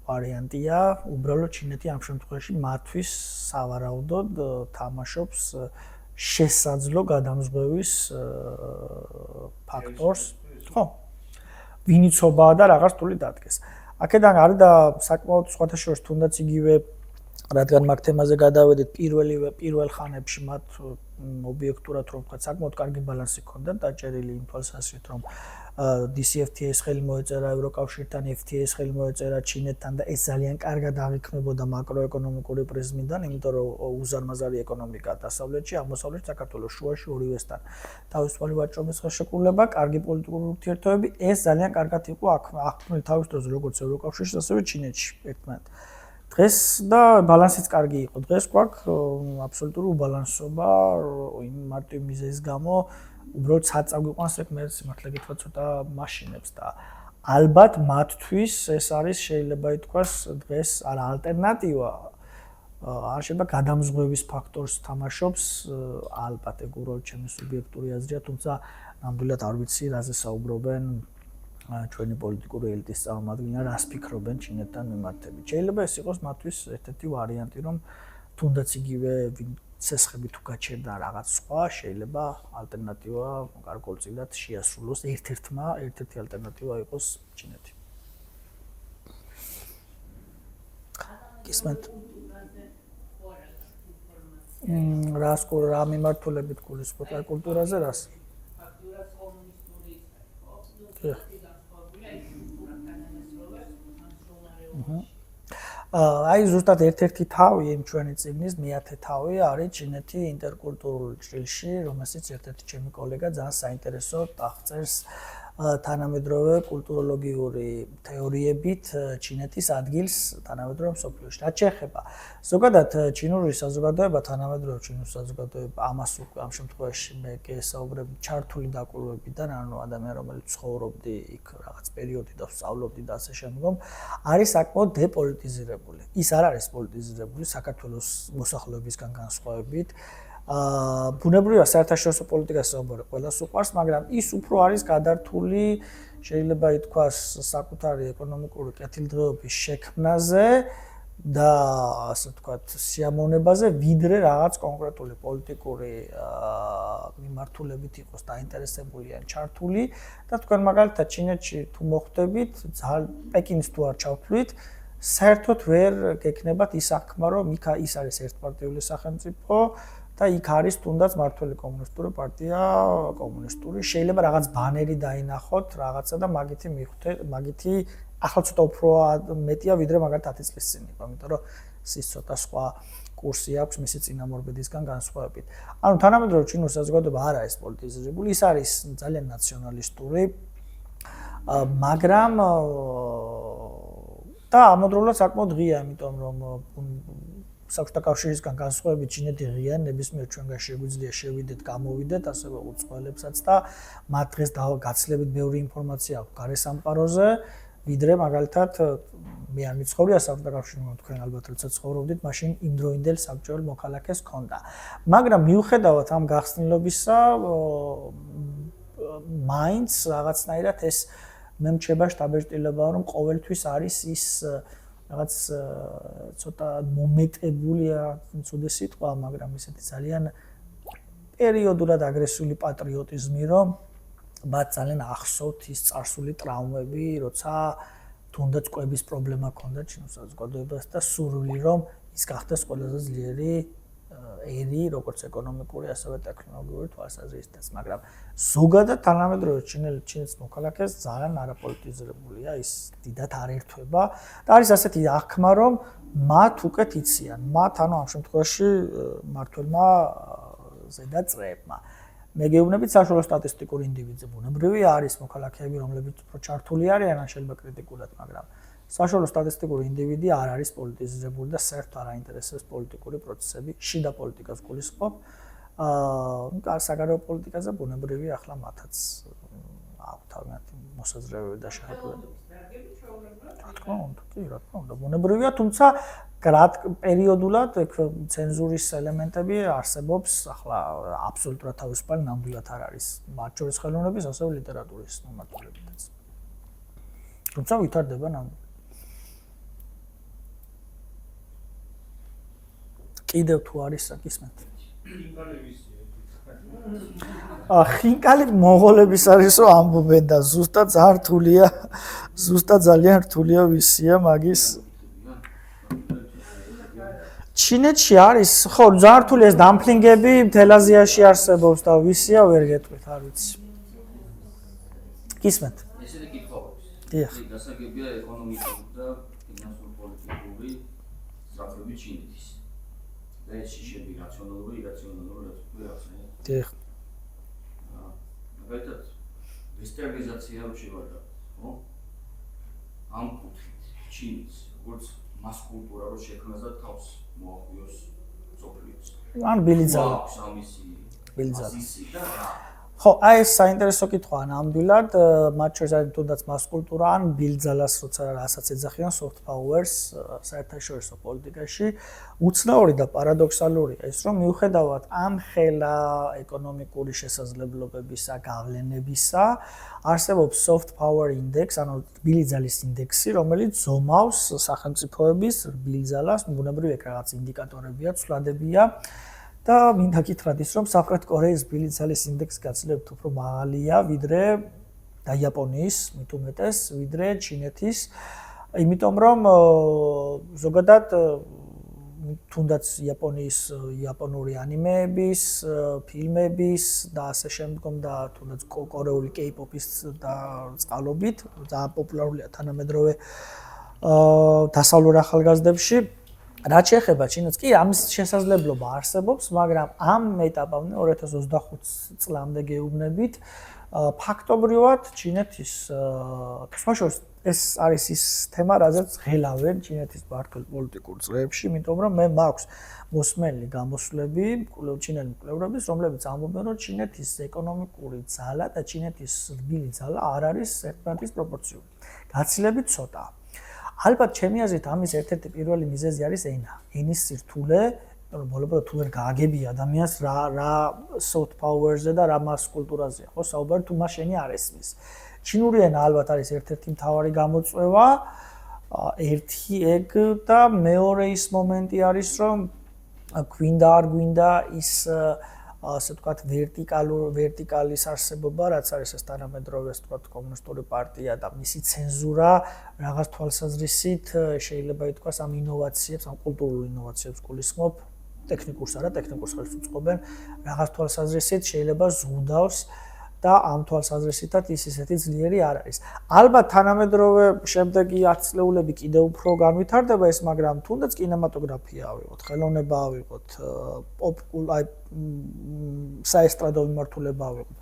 ვარიანტია უბრალოდ ჩინეთი ამ შემთხვევაში მათთვის სავარაუდოდ თამაშობს შესაძლო გადამზღვევის ფაქტორს ხო ვინიცობაა და რაღაც თული დადგეს აქედან არის და საკმაოდ სხვათა შორის თუნდაც იგივე რადგან მაგ თემაზე გადავედით პირველ ხანებში მათ ობიექტურად რომ ვთქვათ საკმაოდ კარგი ბალანსი ჰქონდათ დაჭერილი იმ თვალსაზრისით რომ DCFTA-ს ხელი მოეწერა ევროკავშირთან FTA-ს ხელი მოეწერა ჩინეთთან და ეს ძალიან კარგად აღიქმებოდა მაკროეკონომიკური პრიზმიდან იმიტომ რომ უზარმაზარი ეკონომიკაა დასავლეთში აღმოსავლეთში საქართველოს შუაში ორივესთან თავისუფალი ვაჭრობის ხელშეკრულება კარგი პოლიტიკური ურთიერთობები ეს ძალიან კარგად იყო აღქმული თავის დროზე როგორც ევროკავშირში ასევე ჩინეთში ერთმანეთთან დღეს და ბალანსიც კარგი იყო. დღეს გვაქვს აბსოლუტური უბალანსობა იმ მარტივ მიზეზის გამო, უბრალოდ საწაგვიყვანს ეგ მე სიმართლე გითხრათ ცოტა მაშინებს და ალბათ მათთვის ეს არის შეიძლება ითქვას დღეს არა ალტერნატივა არ შეიძლება გადამზღვევის ფაქტორს თამაშობს ალბათ ეგ უბრალოდ ჩემი სუბიექტური აზრია, თუმცა ნამდვილად არ ვიცი რაზე საუბრობენ ჩვენი პოლიტიკური ელიტის წარმომადგენლები რას ფიქრობენ ჩინეთთან მიმართებით. შეიძლება ეს იყოს მათთვის ერთ-ერთი ვარიანტი, რომ თუნდაც იგივე ცესხები თუ გაჩერდა რაღაც სხვა, შეიძლება ალტერნატივა გარკვეულწილად შეასრულოს ერთ-ერთი ალტერნატივა იყოს ჩინეთი. გისმენთ? რა მიმართულებით გულისხმობთ კულტურაზე რას? აი ზუსტად ერთ-ერთი თავი იმ ჩვენი წიგნის მეათე თავი არის ჩინეთი ინტერკულტურულ ჭრილში, რომელსაც ერთ-ერთი ჩემი კოლეგა ძალიან საინტერესო აღწერს თანამედროვე კულტუროლოგიური თეორიებით ჩინეთის ადგილს თანამედროვე მსოფლიოში. რაც შეეხება ზოგადად ჩინური საზოგადოება, თანამედროვე ჩინური საზოგადოება, ამას უკვე ამ შემთხვევაში მე გესაუბრებ ჩართული დაკვირვებიდან, ანუ ადამიანი რომელიც ცხოვრობდი იქ რაღაც პერიოდი და სწავლობდი და ასე შემდგომ, არის საკმაოდ დეპოლიტიზირებული. ის არ არის პოლიტიზირებული საქართველოს მოსახლეობისგან განსხვავებით. ბუნებრივია საერთაშორისო პოლიტიკას საუბარი ყველას უყვარს, მაგრამ ის უფრო არის გადართული შეიძლება ითქვას საკუთარი ეკონომიკური კეთილდღეობის შექმნაზე და ასე ვთქვათ სიამოვნებაზე, ვიდრე რაღაც კონკრეტული პოლიტიკური მიმართულებით იყოს დაინტერესებული ან ჩართული და თქვენ მაგალითად ჩინეთში თუ მოხვდებით, პეკინის თუ არ ჩავთვლით, საერთოდ ვერ გექნებათ ის აღქმა, რომ ის არის ერთპარტიული სახელმწიფო და იქ არის თუნდაც მართველი კომუნისტური პარტია, კომუნისტური, შეიძლება რაღაც ბანერი დაინახოთ, რაღაცა და მაგითი ახლა ცოტა უფრო მეტია ვიდრე მაგალითად 10 წლის წინ იყო, იმიტომ რომ ის ცოტა სხვა კურსი აქვს მისი წინამორბედისგან განსხვავებით. ანუ თანამედროვე ჩინური საზოგადოება არ არის პოლიტიზირებული, ის არის ძალიან ნაციონალისტური, მაგრამ და ამავდროულად საკმაოდ ღია, იმიტომ რომ საბჭოთა კავშირისგან განსხვავებით ჩინეთი ღია, ნებისმიერ ჩვენგან შეგვიძლია შევიდეთ, გამოვიდეთ, ასევე უწყველებსაც და მათ დღეს გაცილებით ბევრი ინფორმაცია აქვს გარესამყაროზე, ვიდრე მაგალითად მე არ მიცხოვრია საბჭოთა კავშირში, თქვენ ალბათ როცა ცხოვრობდით, მაშინ იმდროინდელ საბჭოელ მოქალაქეს ჰქონდა. მაგრამ მიუხედავად ამ გახსნილობისა, მაინც რაღაცნაირად ეს მე მრჩება შთაბეჭდილება, რომ ყოველთვის არის ის რაღაც ცოტა მომეტებული ცუდი სიტყვა, მაგრამ ისეთი ძალიან პერიოდულად აგრესიული პატრიოტიზმი, რომ მათ ძალიან ახსოვთ ის წარსული ტრავმები, როცა თუნდაც კვების პრობლემა ჰქონდა ჩინურ საზოგადოებას და სურვილი, რომ ის გახდეს ყველაზე ძლიერი ერი, როგორც ეკონომიკური, ასევე ტექნოლოგიური თვალსაზრისითაც, მაგრამ ზოგადად თანამედროვე ჩინეთის მოქალაქეს ძალიან არაპოლიტიზირებულია, ის დიდად არ ერთვება და არის ასეთი აღქმა, რომ მათ უკეთ იციან, მათ ანუ ამ შემთხვევაში მმართველმა ზედაწრეებმა. მე გეუბნებით საშუალო სტატისტიკურ ინდივიდზე, ბუნებრივია არის მოქალაქეები, რომლებიც უფრო ჩართული არიან, ან შეიძლება კრიტიკულად, მაგრამ საშუალო სტატისტიკური ინდივიდი არ არის პოლიტიზირებული და საერთოდ არ აინტერესებს პოლიტიკური პროცესები, შიდა პოლიტიკას გულისხმობ. საგარეო პოლიტიკაზე ბუნებრივია ახლა მათაც აქვს თავიანთი მოსაზრებები და შეხედულება. დარგები ჩვეულებრივად რა თქმა უნდა, კი, რა თქმა უნდა, ბუნებრივია, თუმცა პერიოდულად ცენზურის ელემენტები არსებობს, ახლა აბსოლუტურად თავისუფალი ნამდვილად არ არის, მათ შორის ხელოვნების, ასევე ლიტერატურის მიმართულებითაც. თუმცა ვითარდება ნამდვილად. კიდევ თუ არის საკისმეთ. ხინკალი მონღოლების არისო ამბობენ და ზუსტად ძალიან რთულია ვისია მაგის. ჩინეთში არის, ხო, ძალიან რთულია ეს დამპლინგები მთელ აზიაში არსებობს და ვისია ვერ გეტყვით, არ ვიცი. გისმენთ? ესეთი კითხვა აქვს. დიახ. გასაგებია ეკონომიკური და ფინანსურ-პოლიტიკური სწრაფები ჩინეთის. და ეს შიშები რაციონალური, ირაციონალური რაღაცაა. დიახ. მაგალითად, ვესტერნიზაცია რო შევარდა, ხო? ამ კუთხით ჩინეთს როგორც მას კულტურა რო შექმნას და თავს მოახვიოს სოფლიოს. ან ბილიძალა. აქვს ამისი ბილიძალა. აზისი და რა. ხო, აი ეს საინტერესო კითხვაა ნამდვილად, მათ შორის არის თუნდაც მას კულტურა ან ბილიძალას, როცა რასაც ეძახიან soft powers საერთაშორისო პოლიტიკაში, უცნაური და პარადოქსალურია ის, რომ მიუხედავად ამ ხელა ეკონომიკური შესაძლებლობებისა, გავლენებისა, არსებობს soft power index, ანუ ბილიძალის ინდექსი, რომელიც ზომავს სახელმწიფოების ბილიძალას, ბუნებრივი ეგ რაღაც ინდიკატორებია, ცვლილებებია. და მინდა გითხრათ ის, რომ სამხრეთ კორეის ბილიძალის ინდექსი გაცილებით უფრო მაღალია ვიდრე და იაპონიის, მით უმეტეს, ვიდრე ჩინეთის. იმიტომ რომ ზოგადად თუნდაც იაპონური ანიმეების, ფილმების და ასე შემდგომ და თუნდაც კორეული K-pop-ის და წყალობით, ძალიან პოპულარულია თანამედროვე დასავლურ ახალგაზრდებში. რაც შეეხება ჩინეთს, კი, ამის შესაძლებლობა არსებობს, მაგრამ ამ ეტაპამდე 2025 წლამდე გეუბნებით, ფაქტობრივად ჩინეთის თუმცა ეს არის ის თემა, რაზეც ღელავენ ჩინეთის მართლ პოლიტიკურ წრეებში, იმიტომ რომ მე მაქვს მოსმენილი გამოსვლები ჩინელი მკვლევრების, რომლებიც ამბობენ, რომ ჩინეთის ეკონომიკური ძალა და ჩინეთის რბილი ძალა არ არის ერთმანეთის პროპორციული. გაცილებით ცოტაა. ალბათ ჩემი აზრით ამის ერთ-ერთი პირველი მიზეზი არის ენა. ენის სირთულე, რომ ბოლო-ბოლო თუ ვერ გააგებია ადამიანს რა soft power-ზე და რა მას კულტურაზეა, ხო, საუბარი თუ მას შენი არ ესმის. ჩინური ენა ალბათ არის ერთ-ერთი მთავარი გამოწვევა, ერთი ეგ და მეორე ის მომენტი არის, რომ გვინდა არ გვინდა ის ასე ვთქვათ ვერტიკალის არსებობა, რაც არის ეს თანამედროვე ასე ვთქვათ კომუნისტური პარტია და მისი ცენზურა რაღაც თვალსაზრისით შეიძლება ითქვას ამ ინოვაციებს, ამ კულტურულ ინოვაციებს გულისხმობ, ტექნიკურს არა, ტექნიკურს ხელს უწყობენ, რაღაც თვალსაზრისით შეიძლება ზღუდავს და ამ თვალსაზრისითაც ის ისეთი ძლიერი არ არის. ალბათ თანამედროვე შემდეგი 10 წლეულები კიდევ უფრო განვითარდება ეს, მაგრამ თუნდაც კინემატოგრაფია ავიღოთ, ხელოვნება ავიღოთ, საესტრადო მიმართულება ავიღოთ.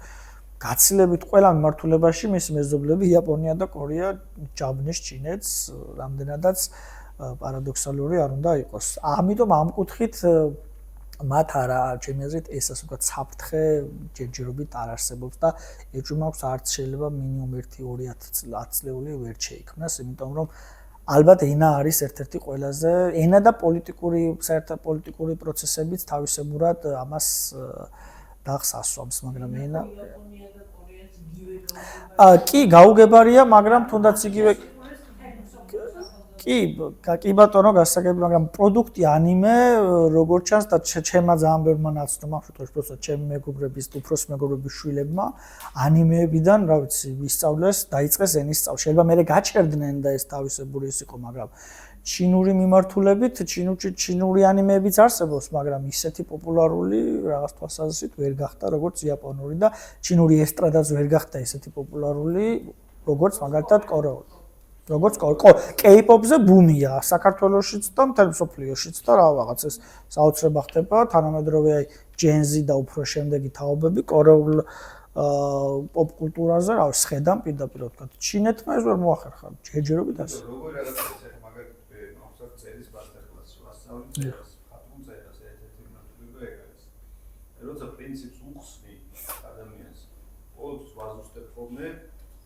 გაცილებით ყველა მიმართულებაში მისი მეზობლები იაპონია და კორეა ჯაბნეს ჩინეთს, რამდენადაც პარადოქსალური არ უნდა იყოს. ამიტომ ამ კუთხით მათ არა, ჩემი აზრით, ეს ასე ვთქვათ, საფრთხე ჯერჯერობით არ არსებობს და ეჭვმაქვს არც შეიძლება მინიმუმ 1-2 წლეული ვერ შეიქმნას, იმიტომ რომ ალბათ ენა არის ერთ-ერთი ყველაზე ენა და პოლიტიკური პროცესებიც თავისებურად ამას დახს ასვამს, მაგრამ ენა კი, გაუგებარია, მაგრამ თუნდაც იგივე კი ბატონო, გასაგები, მაგრამ პროდუქტი ანიმე როგორც ჩანს და ჩემმა ძალიან ბევრმა ნაცნობმა, უბრალოდ ჩემი მეგობრების, უფროს მეგობრების შვილებმა ანიმეებიდან, რა ვიცი, ვისწავლეს, დაიწყეს ენის სწავლა. შეიძლება მერე გაჩერდნენ და ეს თავისებური ის იყო, მაგრამ ჩინური მიმართულებით, ჩინური ანიმეებიც არსებობს, მაგრამ ისეთი პოპულარული რაღაც თვალსაზრისით ვერ გახდა, როგორც იაპონური და ჩინური ესტრადაც ვერ გახდა ისეთი პოპულარული, როგორც მაგალითად კორეული. როგორც K-pop-ზე ბუმია საქართველოშიც და მთელ მსოფლიოშიც და რა ვაღაც ეს საოცრება ხდება თანამედროვე Gen Z და უფრო შემდეგი თაობები კორეულ პოპ კულტურაზე რა ვიცი ხედან პირდაპირ ვთქვათ ჩინეთმა ეს ვერ მოახერხა ჯერჯერობით ასე როგორი რაღაცა ეს მაგალითად მოხსნა წერის მასტერკლასი ვასწავლი წერას ხატულ წერას ერთ-ერთი მიმართულება ეგ არის როცა პრინციპს უხსნი ადამიანს ყოველთვის ვაზუსტებ ხოლმე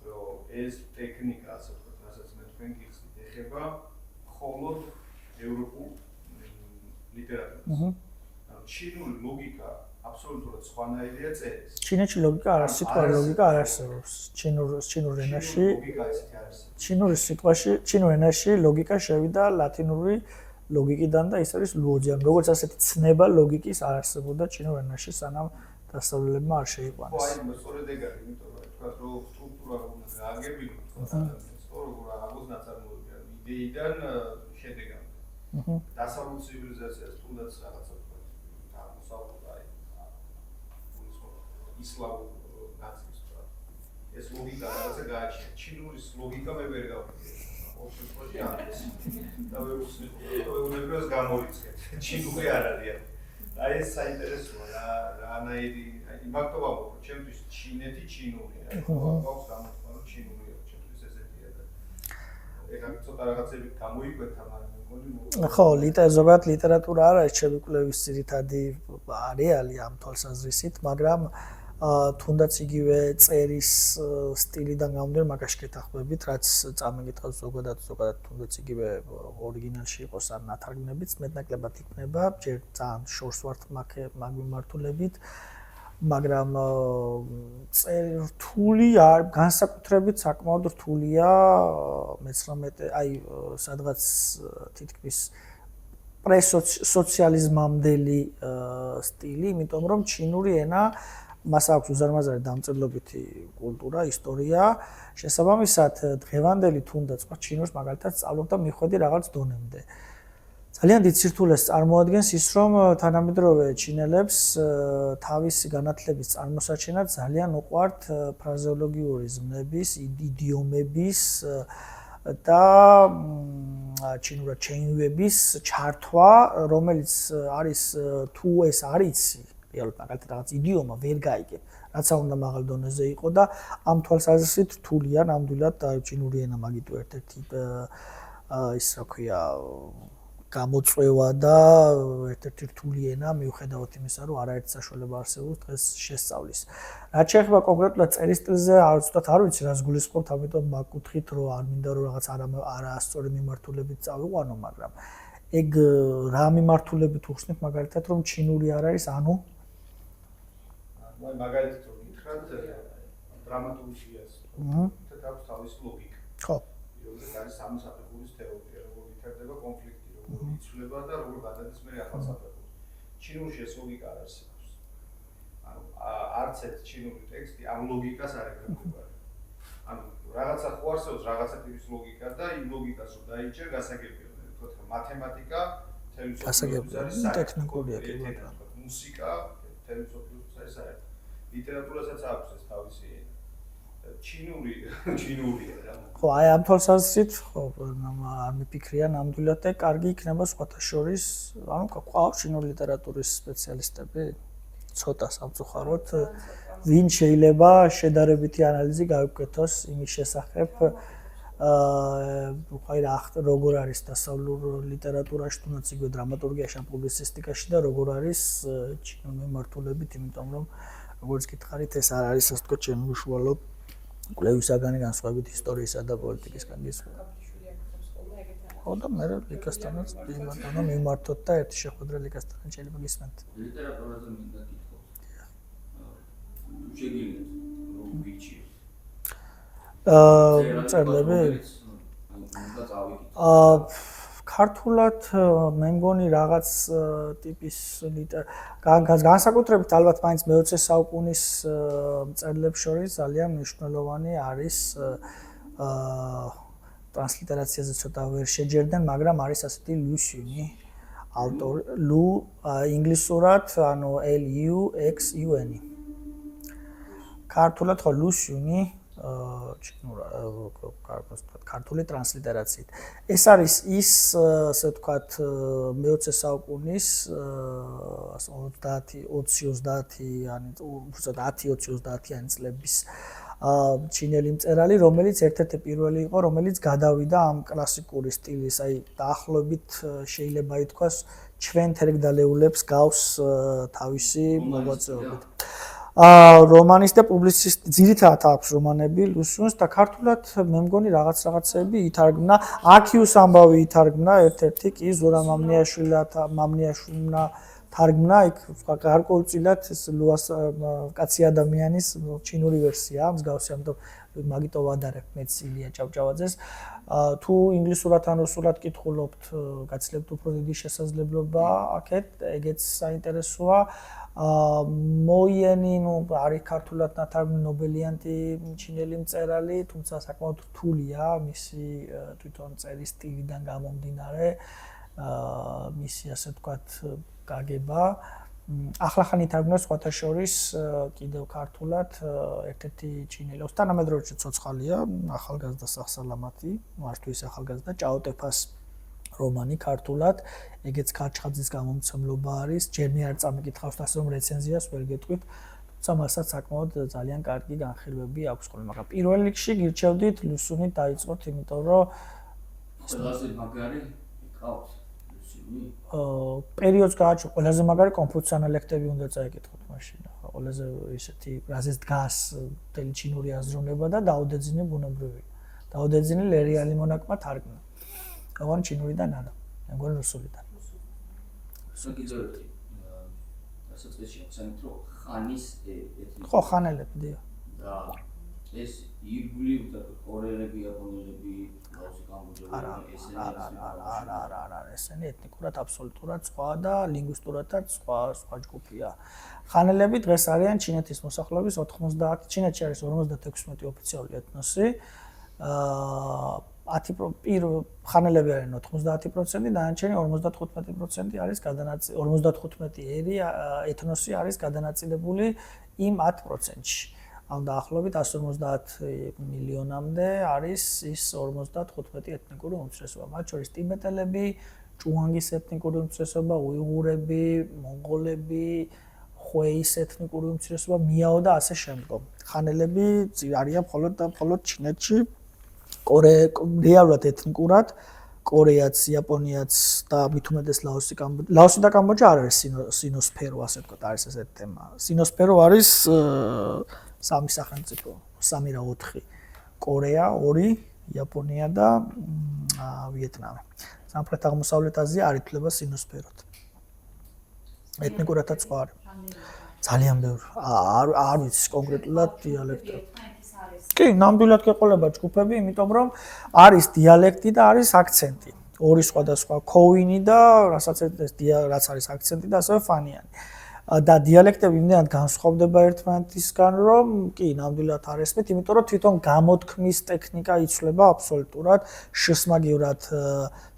რომ ეს ტექნიკა, ასე ვთქვათ, რასაც მე თქვენ გიხსნით, ეხება მხოლოდ ევროპულ ლიტერატურას. ჩინური ლოგიკა აბსოლუტურად სხვანაირია წერის. ჩინეთში ლოგიკა არ არის, სიტყვა ლოგიკა არ არსებობს. ჩინურ ენაში ლოგიკა ისეთი არ არსებობს. ჩინური სიტყვაში, ჩინურ ენაში ლოგიკა შევიდა ლათინური ლოგიკიდან და ის არის ლუოძიან. როგორც ასეთი ცნება ლოგიკის არ არსებობდა ჩინურ ენაში, სანამ დასავლელებმა არ შეიყვანეს. ხო, აი, სწორედ ეგ არის, იმიტომ რომ თქვა რომ სტრუქტურა უნდა გააგებინოს, სწორედ რა აღოს ნაწარმოებია იდეიდან შედეგამდე. დასავლურ ცივილიზაციას თუნდაც რაღაცა თქვა აღმოსავლეთ აი ისლამურ ნაციის თქვა ეს ლოგიკა რაღაცა გააჩნია. ჩინურის ლოგიკა მე ვერ გავიგე. ოფიციალურად არის და ეუნებროს გამორიცხეთ. ჩინური არ არის. აი ეს საინტერესოა რანაირი იმაქტობა მოყვა ჩემთვის ჩინეთი ჩინურია. გვაქვს გამოთქვა რომ ჩინურია ჩემთვის ესეთია და ეხლა ცოტა რაღაცები გამოიკვეთა მაგრამ მეგონი ხო, ზოგადად ლიტერატურა არ არის ჩემი კვლევის ძირითადი არეალი ამ თვალსაზრისით, მაგრამ თუნდაც იგივე წერის სტილიდან გამომდინარე მაგაში გეთახმებით, რაც წამიგითხავს ზოგადად თუნდაც იგივე ორიგინალში იყოს ან ნათარგმნებიც მეტნაკლებად იქნება, ჯერ ძალიან შორს ვართ მაგ მიმართულებით, მაგრამ რთული არ განსაკუთრებით საკმაოდ რთულია მე-19 აი სადღაც თითქმის პრესოციალიზმამდელი სტილი, იმიტომ რომ ჩინური ენა მას აქვს უზარმაზარი დამწერლობითი კულტურა, ისტორია, შესაბამისად დღევანდელი თუნდაც ჩინურს მაგალითად სწავლობ და მიხვედი რაღაც დონემდე. ძალიან დიდ სირთულეს წარმოადგენს ის, რომ თანამედროვე ჩინელებს თავისი განათლების წარმოსაჩენა ძალიან უყვართ ფრაზეოლოგიური ზმნების, იდიომების და ჩინურად ჩენიუების ჩართვა, რომელიც არის თუ ეს არიცი, რეალურად მაგალითად რაღაც იდიომა ვერ გაიგებ, რაც უნდა მაღალ დონეზე იყო და ამ თვალსაზრისით რთულია ნამდვილად ჩინური ენა მაგიტო ერთ-ერთი ის რა ქვია გამოწვევა და ერთ-ერთი რთული ენა მიუხედავად იმისა, რომ არაერთი საშუალება არსებობს დღეს შესწავლის. რაც შეეხება კონკრეტულად წერის სტილზე, ზუსტად არ ვიცი, რას გულისხმობთ, ამიტომ მაგკუთხით, რომ არ მინდა რომ რაღაც არასწორი მიმართულებით წავიყვანო, მაგრამ ეგ რა მიმართულებით უხსნით მაგალითად, რომ ჩინური არ არის, ანუ მაგალითად რომ გითხრათ დრამატურგიას, თქო აქვს თავისი ლოგიკა. ხო. პირველად არის სამოსაფეხურის თეორია, როგორ ვითარდება კონფლიქტი, როგორ იცვლება და როგორ გადადის მე ახალ საფეხურს. ჩინურში ეს ლოგიკა არ არსებობს. ანუ არც ერთ ჩინური ტექსტი ამ ლოგიკას არ ეკრიბება. ანუ რაღაცა ხო არსებობს რაღაცა ტიპის ლოგიკა და იმ ლოგიკას რომ დაიჭერ გასაგებია, თქო მათემატიკა თელესოფიურია არის ტექნიკურია კი ბატონო. მუსიკა თელესოფიურია არის საერთოდ. ლიტერატურასაც აქვს ეს თავისი ჩინურია რა. ხო, აი ამ თვალსაზრისით, ხო, არ მიფიქრია ნამდვილად და კარგი იქნება სხვათა შორის, ანუ ყავს ჩინური ლიტერატურის სპეციალისტები, ცოტა სამწუხაროდ, ვინ შეიძლება შედარებითი ანალიზი გაუკეთოს იმის შესახებ, როგორ არის დასავლურ ლიტერატურაში, თუნდაც იგივე დრამატურგიაში, პუბლიცისტიკაში და როგორ არის ჩინურ მიმართულებით, იმიტომ რომ როგორც გითხარით, ეს არ არის ასე ვთქვათ ჩემი უშუალო კვლევისაგანი განსხვავებით ისტორიისა და პოლიტიკისგან გისურვება. ხო და მე ლიკასთანაც ბატონო მიმართოთ და ერთი შეხვედრა ლიკასთან შეიძლება გისმენთ. ლიტერატურაზე მინდა გითხოს. შეგიძლიათ რომ გიჩიოთ. წერლები ქართულად მე მგონი რაღაც ტიპის განსაკუთრებით ალბათ მაინც მე-20 საუკუნის წერლებს შორის ძალიან მნიშვნელოვანი არის ტრანსლიტერაციაზე ცოტა ვერ შეჯერდნენ, მაგრამ არის ასეთი ლუსიუნი ავტორი ინგლისურად, ანუ LUXUN. ქართულად ხო ლუსიუნი ქართული ტრანსლიტერაციით. ეს არის ის, ასე ვთქვათ, მე-20 საუკუნის 20-30-იანი, უბრალოდ 10-20-30-იანი წლების ჩინელი მწერალი, რომელიც ერთ-ერთი პირველი იყო, რომელიც გადავიდა ამ კლასიკური სტილის, აი დაახლოებით შეიძლება ითქვას, ჩვენ თერგდალეულებს გავს თავისი მოღვაწეობით. რომანის და პუბლიცისტი ძირითადად აქვს რომანები ლუსონს და ქართულად მე მგონი რაღაცები ითარგმნა. აქიუს ამბავი ითარგმნა ერთ-ერთი კი ზურა მამნიაშვილმა თარგმნა იქ გარკვეულწილად ლუას კაცი ადამიანის ჩინური ვერსია მსგავსი ამიტომ მაგიტო ვადარებ მეც ილია ჭავჭავაძეს. თუ ინგლისურად ან რუსულად კითხულობთ, გაცლებთ უფრო დიდი შესაძლებლობა აქეთ, ეგეც საინტერესოა. მოიენი, არის ქართულად ნათარგმნი ნობელიანტი ჩინელი მწერალი, თუმცა საკმაოდ რთულია მისი თვითონ წერის სტილიდან გამომდინარე, მისი ასე ვთქვათ გაგება. ახლახან ითარგმნა სხვათა შორის კიდევ ქართულად ერთ-ერთი ჩინელი, თანამედროვე ცოცხალია, ახალგაზრდა სახსალამათი, მართვის ახალგაზრდა ჭაოტეფას რომანი ქართულად, ეგეც ქარჩხაძის გამომცემლობა არის, ჯერმე არ წამიკითხავს ასე რომ რეცენზიას ვერ გეტყვით, თუმცა მასაც საკმაოდ ძალიან კარგი განხილვები აქვს ხოლმე, მაგრამ პირველ რიგში გირჩევდით ლუსონით დაიწყოთ, იმიტომ რომ ყველაზე მაგარი ყავს ლუსონი. პერიოდს გააჩვენე, ყველაზე მაგარი კონფუციანალექტები უნდა წაიკითხოთ მაშინ. ყველაზე ისეთი რაზეც დგას მთელი ჩინური აზროვნება და დაუდეძინე ბუნებრივია. დაუდეძინე ლერიალი მონაკმა თარგმნა. გავან ჩინურიდან არა, მეგონი რუსულიდან. კიდევ ერთი დასაწყისში ახსენეთ, რომ ხანის ეთნიკა. ხო, ხანელები დიახ. და ეს ირგვლივ და კორეელები, იაპონელები, ლაოსი, კამბოჯელი, არა, ესენი ეთნიკურად აბსოლუტურად სხვა და ლინგვისტურადაც სხვა ჯგუფია. ხანელები დღეს არიან ჩინეთის მოსახლეობის 90, ჩინეთში არის 56 ოფიციალური ეთნოსი. ხანელები არიან 90%, დანარჩენი 55% არის 55 ეთნოსი არის გადანაწილებული იმ 10%-ში. ან დაახლოებით 150 მილიონამდე არის ის 55 ეთნიკური უმცირესობა. მათ შორის ტიბეტელები, ჭუანგის ეთნიკური უმცირესობა, უიღურები, მონღოლები, ხუეის ეთნიკური უმცირესობა, მიაო და ასე შემდგომ. ხანელები არიან მხოლოდ ჩინეთში. რეალურად ეთნიკურად კორეაც, იაპონიაც და მით უმეტეს ლაოსი და კამბოჯა არ არის სინოსფერო, ასე ვთქვათ, არის ესეთი თემა. სინოსფერო არის სამი სახელმწიფო, 3 რა 4. კორეა, 2, იაპონია და ვიეტნამი. სამხრეთ აღმოსავლეთ აზია არ ითვლება სინოსფეროდ. ეთნიკურადაც სხვა არის. ძალიან ბევრი. არ ვიცი კონკრეტულად დიალექტი. კი, ნამდვილად გეყოლება ჯგუფები, იმიტომ რომ არის დიალექტი და არის აქცენტი. ორი სხვადასხვა ქოუინი და რასაც არის აქცენტი და ასევე ფანიანი. და დიალექტები იმდენად განსხვავდება ერთმანეთისგან, რომ კი, ნამდვილად არ ესმით, იმიტომ რომ თვითონ გამოთქმის ტექნიკა იცვლება აბსოლუტურად, შსმაგივრად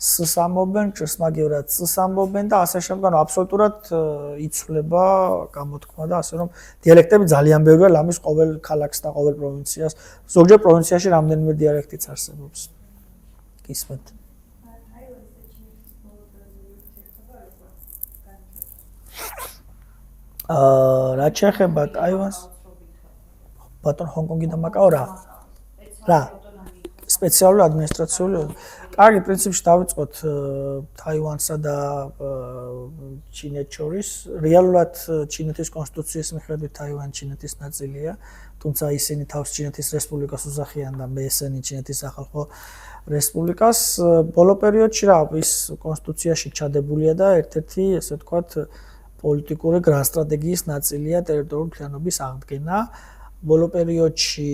სს ამბობენ, ჭსმაგივრად წს ამბობენ და ასე შემდგომ აბსოლუტურად იცვლება გამოთქმა და ასე რომ დიალექტები ძალიან ბევრია ლამის ყოველ ქალაქს და ყოველ პროვინციას. ზოგჯერ პროვინციაში რამდენიმე დიალექტიც არსებობს. გისმენთ? რა შეეხება ტაივანს? ბატონ ჰონკონგი და მაკაო რა? სპეციალური ადმინისტრაციული. კარგი, პრინციპში დავიწყოთ ტაივანსა და ჩინეთს შორის. რეალურად ჩინეთის კონსტიტუციის მიხედვით ტაივანი ჩინეთის ნაწილია, თუმცა ისინი თავს ჩინეთის რესპუბლიკას უძახიან და მე ესენი ჩინეთის სახალხო რესპუბლიკას. ბოლო პერიოდში რა ის კონსტიტუციაში ჩადებულია და ერთ-ერთი, ესე ვთქვათ, პოლიტიკური გრან-სტრატეგიის ნაწილია ტერიტორიული მთლიანობის აღდგენა. ბოლო პერიოდში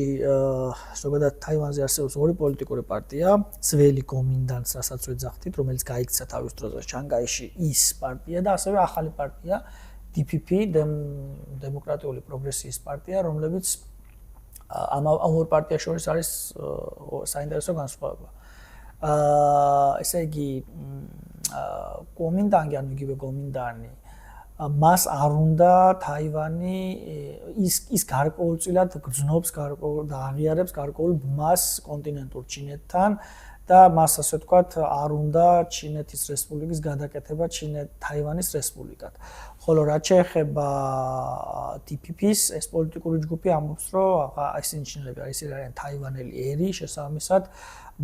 ზოგადად ტაივანზე არსებობს ორი პოლიტიკური პარტია, ძველი გომინდანს, რასაც ვეძახდით, რომელიც გაიქცა თავის დროზე შანგაიში ის პარტია და ასევე ახალი პარტია, DPP, დემოკრატიული პროგრესიის პარტია, რომლებიც ამ ორ პარტიას შორის არის საინტერესო განსხვავება. ესე იგი, გომინდანი, ანუ იგივე გომინდანი მას არ უნდა ტაივანი ის გარკვეულწილად გრძნობს და აღიარებს გარკვეულ ბმას კონტინენტურ ჩინეთთან და მას ასე ვთქვათ არ უნდა ჩინეთის რესპუბლიკის გადაკეთება თაივანის რესპუბლიკად. ხოლო რაც შეეხება TPP-ს, ეს პოლიტიკური ჯგუფი ამბობს, რომ ისინი ჩინელები არიან თაივანელი ერი, შესაბამისად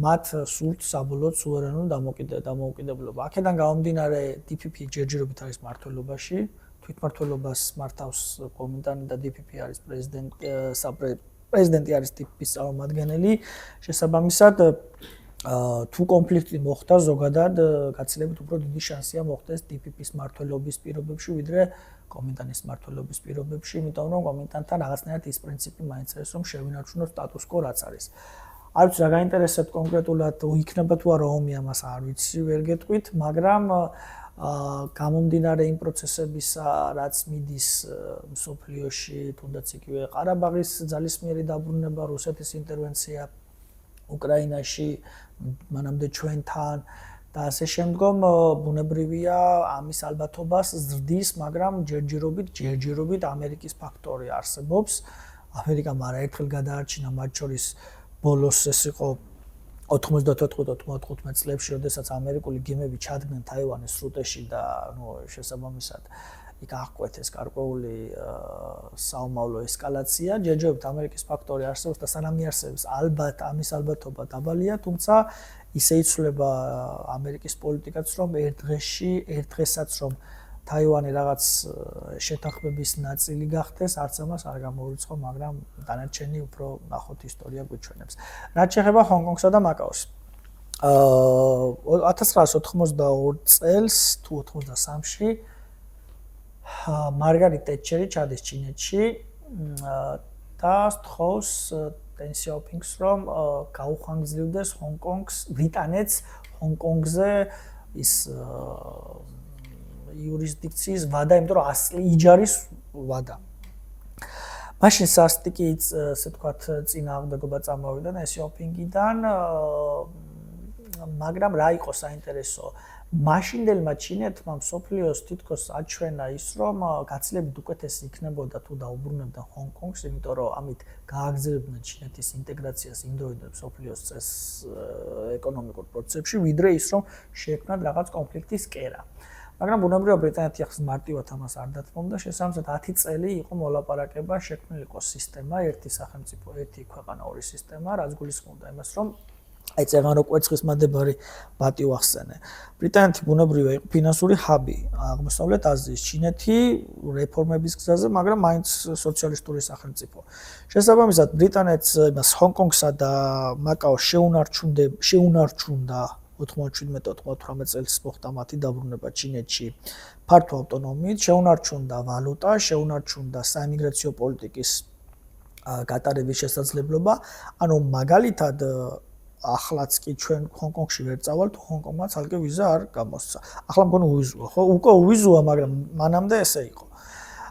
მათ სურთ საბოლოოდ სუვერენული დამოუკიდებლობა. აქედან გამომდინარე TPP ჯერჯერობით არის მმართველობაში, თვითმმართველობას მართავს კომინტანი და DPP არის პრეზიდენტი არის TPP-ის წარმომადგენელი. შესაბამისად თუ კონფლიქტი მოხდა ზოგადად გაცილებით უფრო დიდი შანსია მოხდეს TPP-ის მმართველობის პირობებში ვიდრე კომინტანის მმართველობის პირობებში, იმიტომ რომ კომინტანთან რაღაცნაირად ის პრინციპი მაინც არის რომ შევინარჩუნოთ სტატუს კო რაც არის. არ ვიცი რა გაინტერესებთ კონკრეტულად იქნება თუ არა ომი ამას არ ვიცი ვერ გეტყვით, მაგრამ გამომდინარე იმ პროცესებისა, რაც მიდის მსოფლიოში, თუნდაც იგივე ყარაბაღის ძალისმიერი დაბრუნება, რუსეთის ინტერვენცია უკრაინაში, მანამდე ჩვენთან და ასე შემდგომ, ბუნებრივია ამის ალბათობას ზრდის, მაგრამ ჯერჯერობით ამერიკის ფაქტორი არსებობს. ამერიკამ არაერთხელ გადაარჩინა მათ შორის ბოლოს ეს იყო 94-95 წლებში, როდესაც ამერიკული გემები ჩადგნენ თაივანის სრუტეში და შესაბამისად იქ აღკვეთეს გარკვეული საომავლო ესკალაცია. ჯერჯერობით ამერიკის ფაქტორი არსებობს და სანამ იარსებებს ალბათ ამის ალბათობა დაბალია, თუმცა ისე იცვლება ამერიკის პოლიტიკაც, რომ ერთ დღესაც რომ თაივანი რაღაც შეთანხმების ნაწილი გახდეს, არც ამას არ გამოუცხო, მაგრამ დანარჩენი უფრო ნახოთ ისტორია გვიჩვენებს. რაც შეეხება ჰონკონგსა და მაკაოს. 1982 წელს თუ 83-ში მარგარიტ ტეტჩერი ჩადის ჩინეთში და სთხოვს დენ სიაოპინგს, რომ გაუხანგრძლივდეს ჰონკონგს, ბრიტანეთს ჰონკონგზე ის იურისდიქციის ვადა, იმიტომ რომ იჯარის ვადა. მაშინ სასტიკი ესე ვთქვათ წინააღმდეგობა წამოვიდა და სიაოპინგიდან, მაგრამ რა იყო საინტერესო? მაშინდელმა ჩინეთმა მსოფლიოს თითქოს აჩვენა ის, რომ გაცილებით უკეთესი იქნებოდა თუ დაუბრუნებდა ჰონკონგს, იმიტომ რომ ამით გააგრძელებდნენ ჩინეთის ინტეგრაციას იმ დროიდან მსოფლიოს ეკონომიკურ პროცესებში, ვიდრე ის, რომ შეექმნათ რაღაც კონფლიქტის კერა. მაგრამ ბუნებრივია ბრიტანეთი ახს მარტივად ამას არ დათმობდა, შესაბამისად 10 წელი იყო მოლაპარაკება, შექმნილიყო სისტემა, ერთი სახელმწიფო, ერთი ქვეყანა, ორი სისტემა, რაც გულისხმობდა იმას, რომ აი წეღანრო კვერცხის მადებარი ბატი ვახსენე. ბრიტანეთი ბუნებრივია იყო ფინანსური ჰაბი აღმოსავლეთ აზიის, ჩინეთი რეფორმების გზაზე, მაგრამ მაინც სოციალისტური სახელმწიფო. შესაბამისად ბრიტანეთს იმას ჰონკონგსა და მაკაოს შეუნარჩუნდა 97-98 წელს მოხდა მათი დაბრუნება ჩინეთში ფართო ავტონომიით, შეუნარჩუნდა ვალუტა, შეუნარჩუნდა საიმიგრაციო პოლიტიკის გატარების შესაძლებლობა, ანუ მაგალითად ახლაც კი ჩვენ ჰონკონგში ვერ წავალთ, ჰონკონგმა ცალკე ვიზა არ გამოსცა. ახლა მგონი უვიზუა, ხო? უკვე უვიზუა, მაგრამ მანამდე ესე იყო.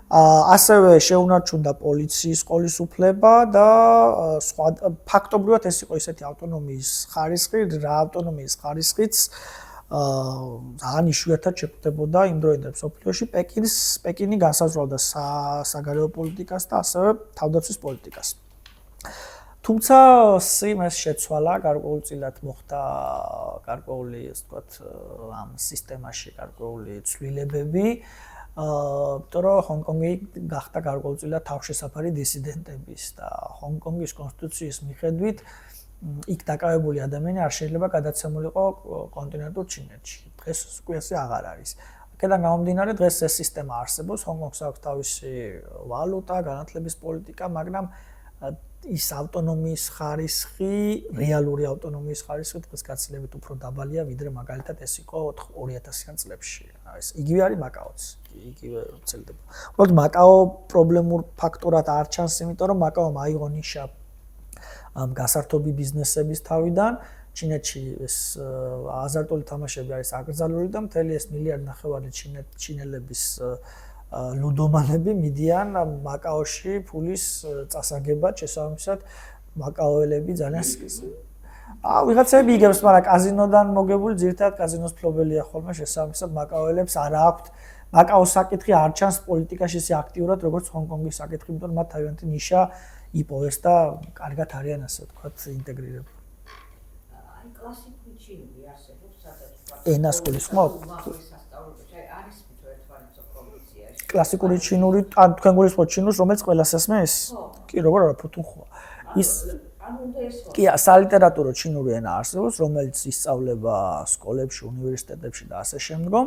ასევე შეუნარჩუნდა პოლიციის სკოლის უფლება და სხვა ფაქტობრივად ეს იყო ისეთი ავტონომიის ხარისხი, რა ავტონომიის ხარისხიც ძალიან იშვიათად შეფრდებოდა იმ დროინდელ მსოფლიოში პეკინი განსაზღვრავდა საგარეო პოლიტიკას და ასევე თავდაცვის პოლიტიკას. თუმცა სიმეს შეცვალა, გარკვეულწილად მოხდა გარკვეული, ასე ვთქვათ, ამ სისტემაში გარკვეული ცვლილებები. იმიტომ რომ ჰონკონგი გახდა გარკვეულწილად თავშესაფარი დისიდენტების და ჰონკონგის კონსტიტუციის მიხედვით იქ დაკავებული ადამიანი არ შეიძლება გადაცემულიყო კონტინენტურ ჩინეთში. დღეს უკვე ასე აღარ არის. აქედან გამომდინარე დღეს ეს სისტემა არსებობს, ჰონკონგს აქვს თავისი ვალუტა, განათლების პოლიტიკა, მაგრამ ის ავტონომიის ხარისხი, რეალური ავტონომიის ხარისხი დღეს გაცილებით უფრო დაბალია, ვიდრე მაგალითად ეს იყო 2000-იან წლებში. ეს იგივე არის მაკაოც, იგივე ვრცელდება. უბრალოდ მაკაო პრობლემურ ფაქტორად არ ჩანს, იმიტომ რომ მაკაომ აიღო ნიშა ამ გასართობი ბიზნესების თავიდან. ჩინეთში ეს აზარტული თამაშები არის აკრძალული და მთელი ეს მილიარდ ნახევარი ჩინელების ლუდომანები მიდიან მაკაოში ფულის წასაგებად, შესაბამისად მაკაოელები ძალიან ვიღაცები იგებს, მაგრამ კაზინოდან მოგებული ძირითადად კაზინოს ფლობელია ხოლმე, შესაბამისად მაკაოელებს არ აქვთ მაკაოს საკითხი არ ჩანს პოლიტიკაში ისე აქტიურად, როგორც ჰონკონგის საკითხი, იმიტომ რომ მათ თავიანთი ნიშა იპოვეს და კარგად არიან ასე ვთქვათ ინტეგრირებული. აი კლასიკური ჩინური არსებობს, სადაც ენას გულისხმობ? სასწავლებელი, აი არის თუ ერთმანეთსო პროვინციაში. კლასიკური ჩინური, ან თქვენ გულისხმობთ ჩინურს, რომელიც ყველას ესმის? კი, როგორ არა, ფუთუნხოა. ის ანუ უნდა ეს კი, სალიტერატურო ჩინური ენა არსებობს, რომელიც ისწავლება სკოლებში, უნივერსიტეტებში და ასე შემდგომ,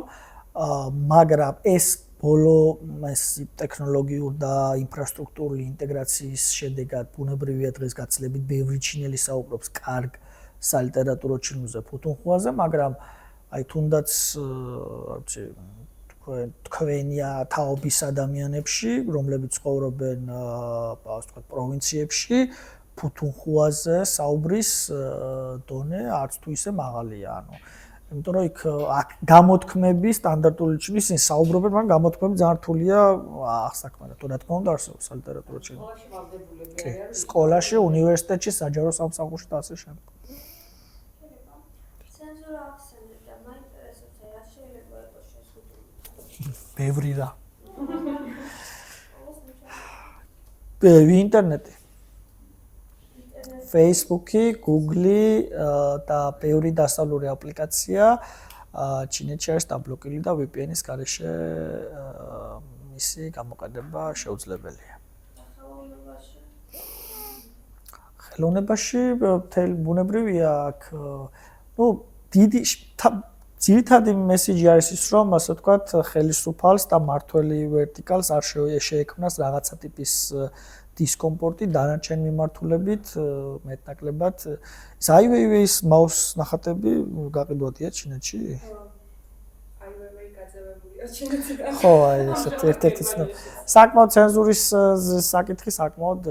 მაგრამ ეს ბოლო ტექნოლოგიურ და ინფრასტრუქტურული ინტეგრაციის შედეგად ბუნებრივია დღეს გაცილებით ბევრი ჩინელი საუბრობს კარგ სალიტერატურო ჩინურზე, ფუთუნხოაზე, მაგრამ აი თუნდაც რა ვიცი თქვენია თაობის ადამიანებში, რომლებიც ცხოვრობენ ასე ვთქვათ პროვინციებში, ფუთუნხოაზე საუბრის დონე არც თუ ისე მაღალია, ანუ იმიტომ რომ იქ გამოთქმები სტანდარტული ჩინის საუბრობენ, მაგრამ გამოთქმები ძალიან რთულია აღსაქმნელად. თუ რა თქმა უნდა არსებობს სალიტერატურო ჩინური. სკოლაში ვალდებული არის. სკოლაში, უნივერსიტეტში, საჯარო სამსახურში და ასე შემდეგ. ცენზურა ახსენეთ და მაინტერესებს რა შეიძლება იყოს შეზღუდული. ბევრი რა. ინტერნეტი. Facebook-ი, Google-ი და ბევრი დასავლური აპლიკაცია ჩინეთში არის დაბლოკილი და VPN-ის გარეშე მისი გამოყენება შეუძლებელია. ხელოვნებაში ბუნებრივია აქ დიდი ძირითადი მესიჯი არის ის, რომ ასე ვთქვათ, ხელისუფალს და მართველი ვერტიკალს არ შეექმნას რაღაცა ტიპის დისკომფორტი დანარჩენ მიმართულებით მეტნაკლებად. ის Ai Weiwei-ის მაუს ნახატები გაყიდვადია ჩინეთში? Ai Weiwei გაძევებულია ჩინეთში. ხო, აი ესეთ ერთ-ერთი საკმაოდ ცენზურის საკითხი საკმაოდ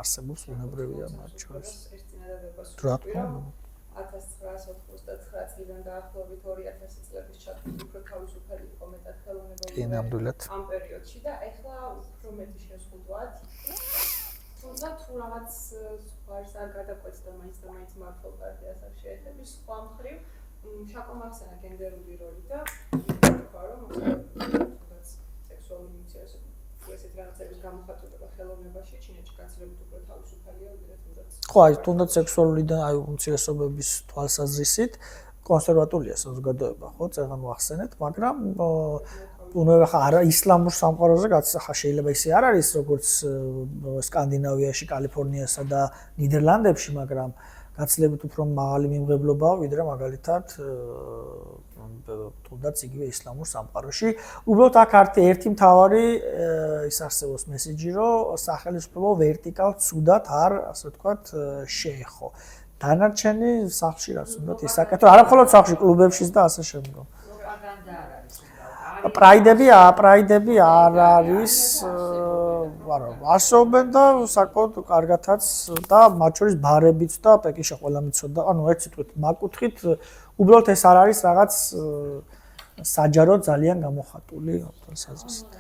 არსებობს ბუნებრივია მათ შორის. ერთ წინადადებას რა თქმა უნდა. 1999 წლიდან დაახლოებით 2000 წლების ჩათვლით უფრო თავისუფალი იყო მეტად ხელოვნება ნამდვილად. ამ პერიოდში და ეხლა უფრო მეტი შეზღუდვათ. თუმცა თუ რაღაც სხვას არ გადაკვეცდა მაინც და მაინც მართლ პარტიას არ შეეხების სხვა მხრივ შაკომახსენა გენდერული როლი და თქვა რომ თუნდაც სექსუალური უმცირესობების ესეთ რაღაცების გამოხატულება ხელოვნებაში ჩინეთში გაცილებით უფრო თავისუფალია ვიდრე თუნდაც ხო, აი თუნდაც სექსუალური და აი უმცირესობების თვალსაზრისით კონსერვატულია საზოგადოება, ხო, წერან ვახსენეთ, მაგრამ არა ისლამურ სამყაროზე შეიძლება ისე არ არის, როგორც სკანდინავიაში, კალიფორნიასა და ნიდერლანდებში, მაგრამ გაცილებით უფრო მაღალი მიმღებლობაა, ვიდრე მაგალითად თუნდაც იგივე ისლამურ სამყაროში. უბრალოდ აქ ერთი მთავარი ის არსებობს მესიჯი, რომ სახელმწიფო ვერტიკალ ცუდად არ, ასე ვთქვათ, შეეხო. დანარჩენი სახლში რაც უნდა ისაკეთო, არა მხოლოდ სახლში, კლუბებშიც და ასე შემდგომ. პროპაგანდა არ არის. პრაიდები არ არის, არა, არსებობენ და საკმაოდ კარგათაც და მათ შორის ბარებიც და პეკინში ყველა მიცოდა, ანუ ერთ სიტყვით მაგკუთხით უბრალოდ ეს არ არის რაღაც საჯარო ძალიან გამოხატული თვალსაზრისით.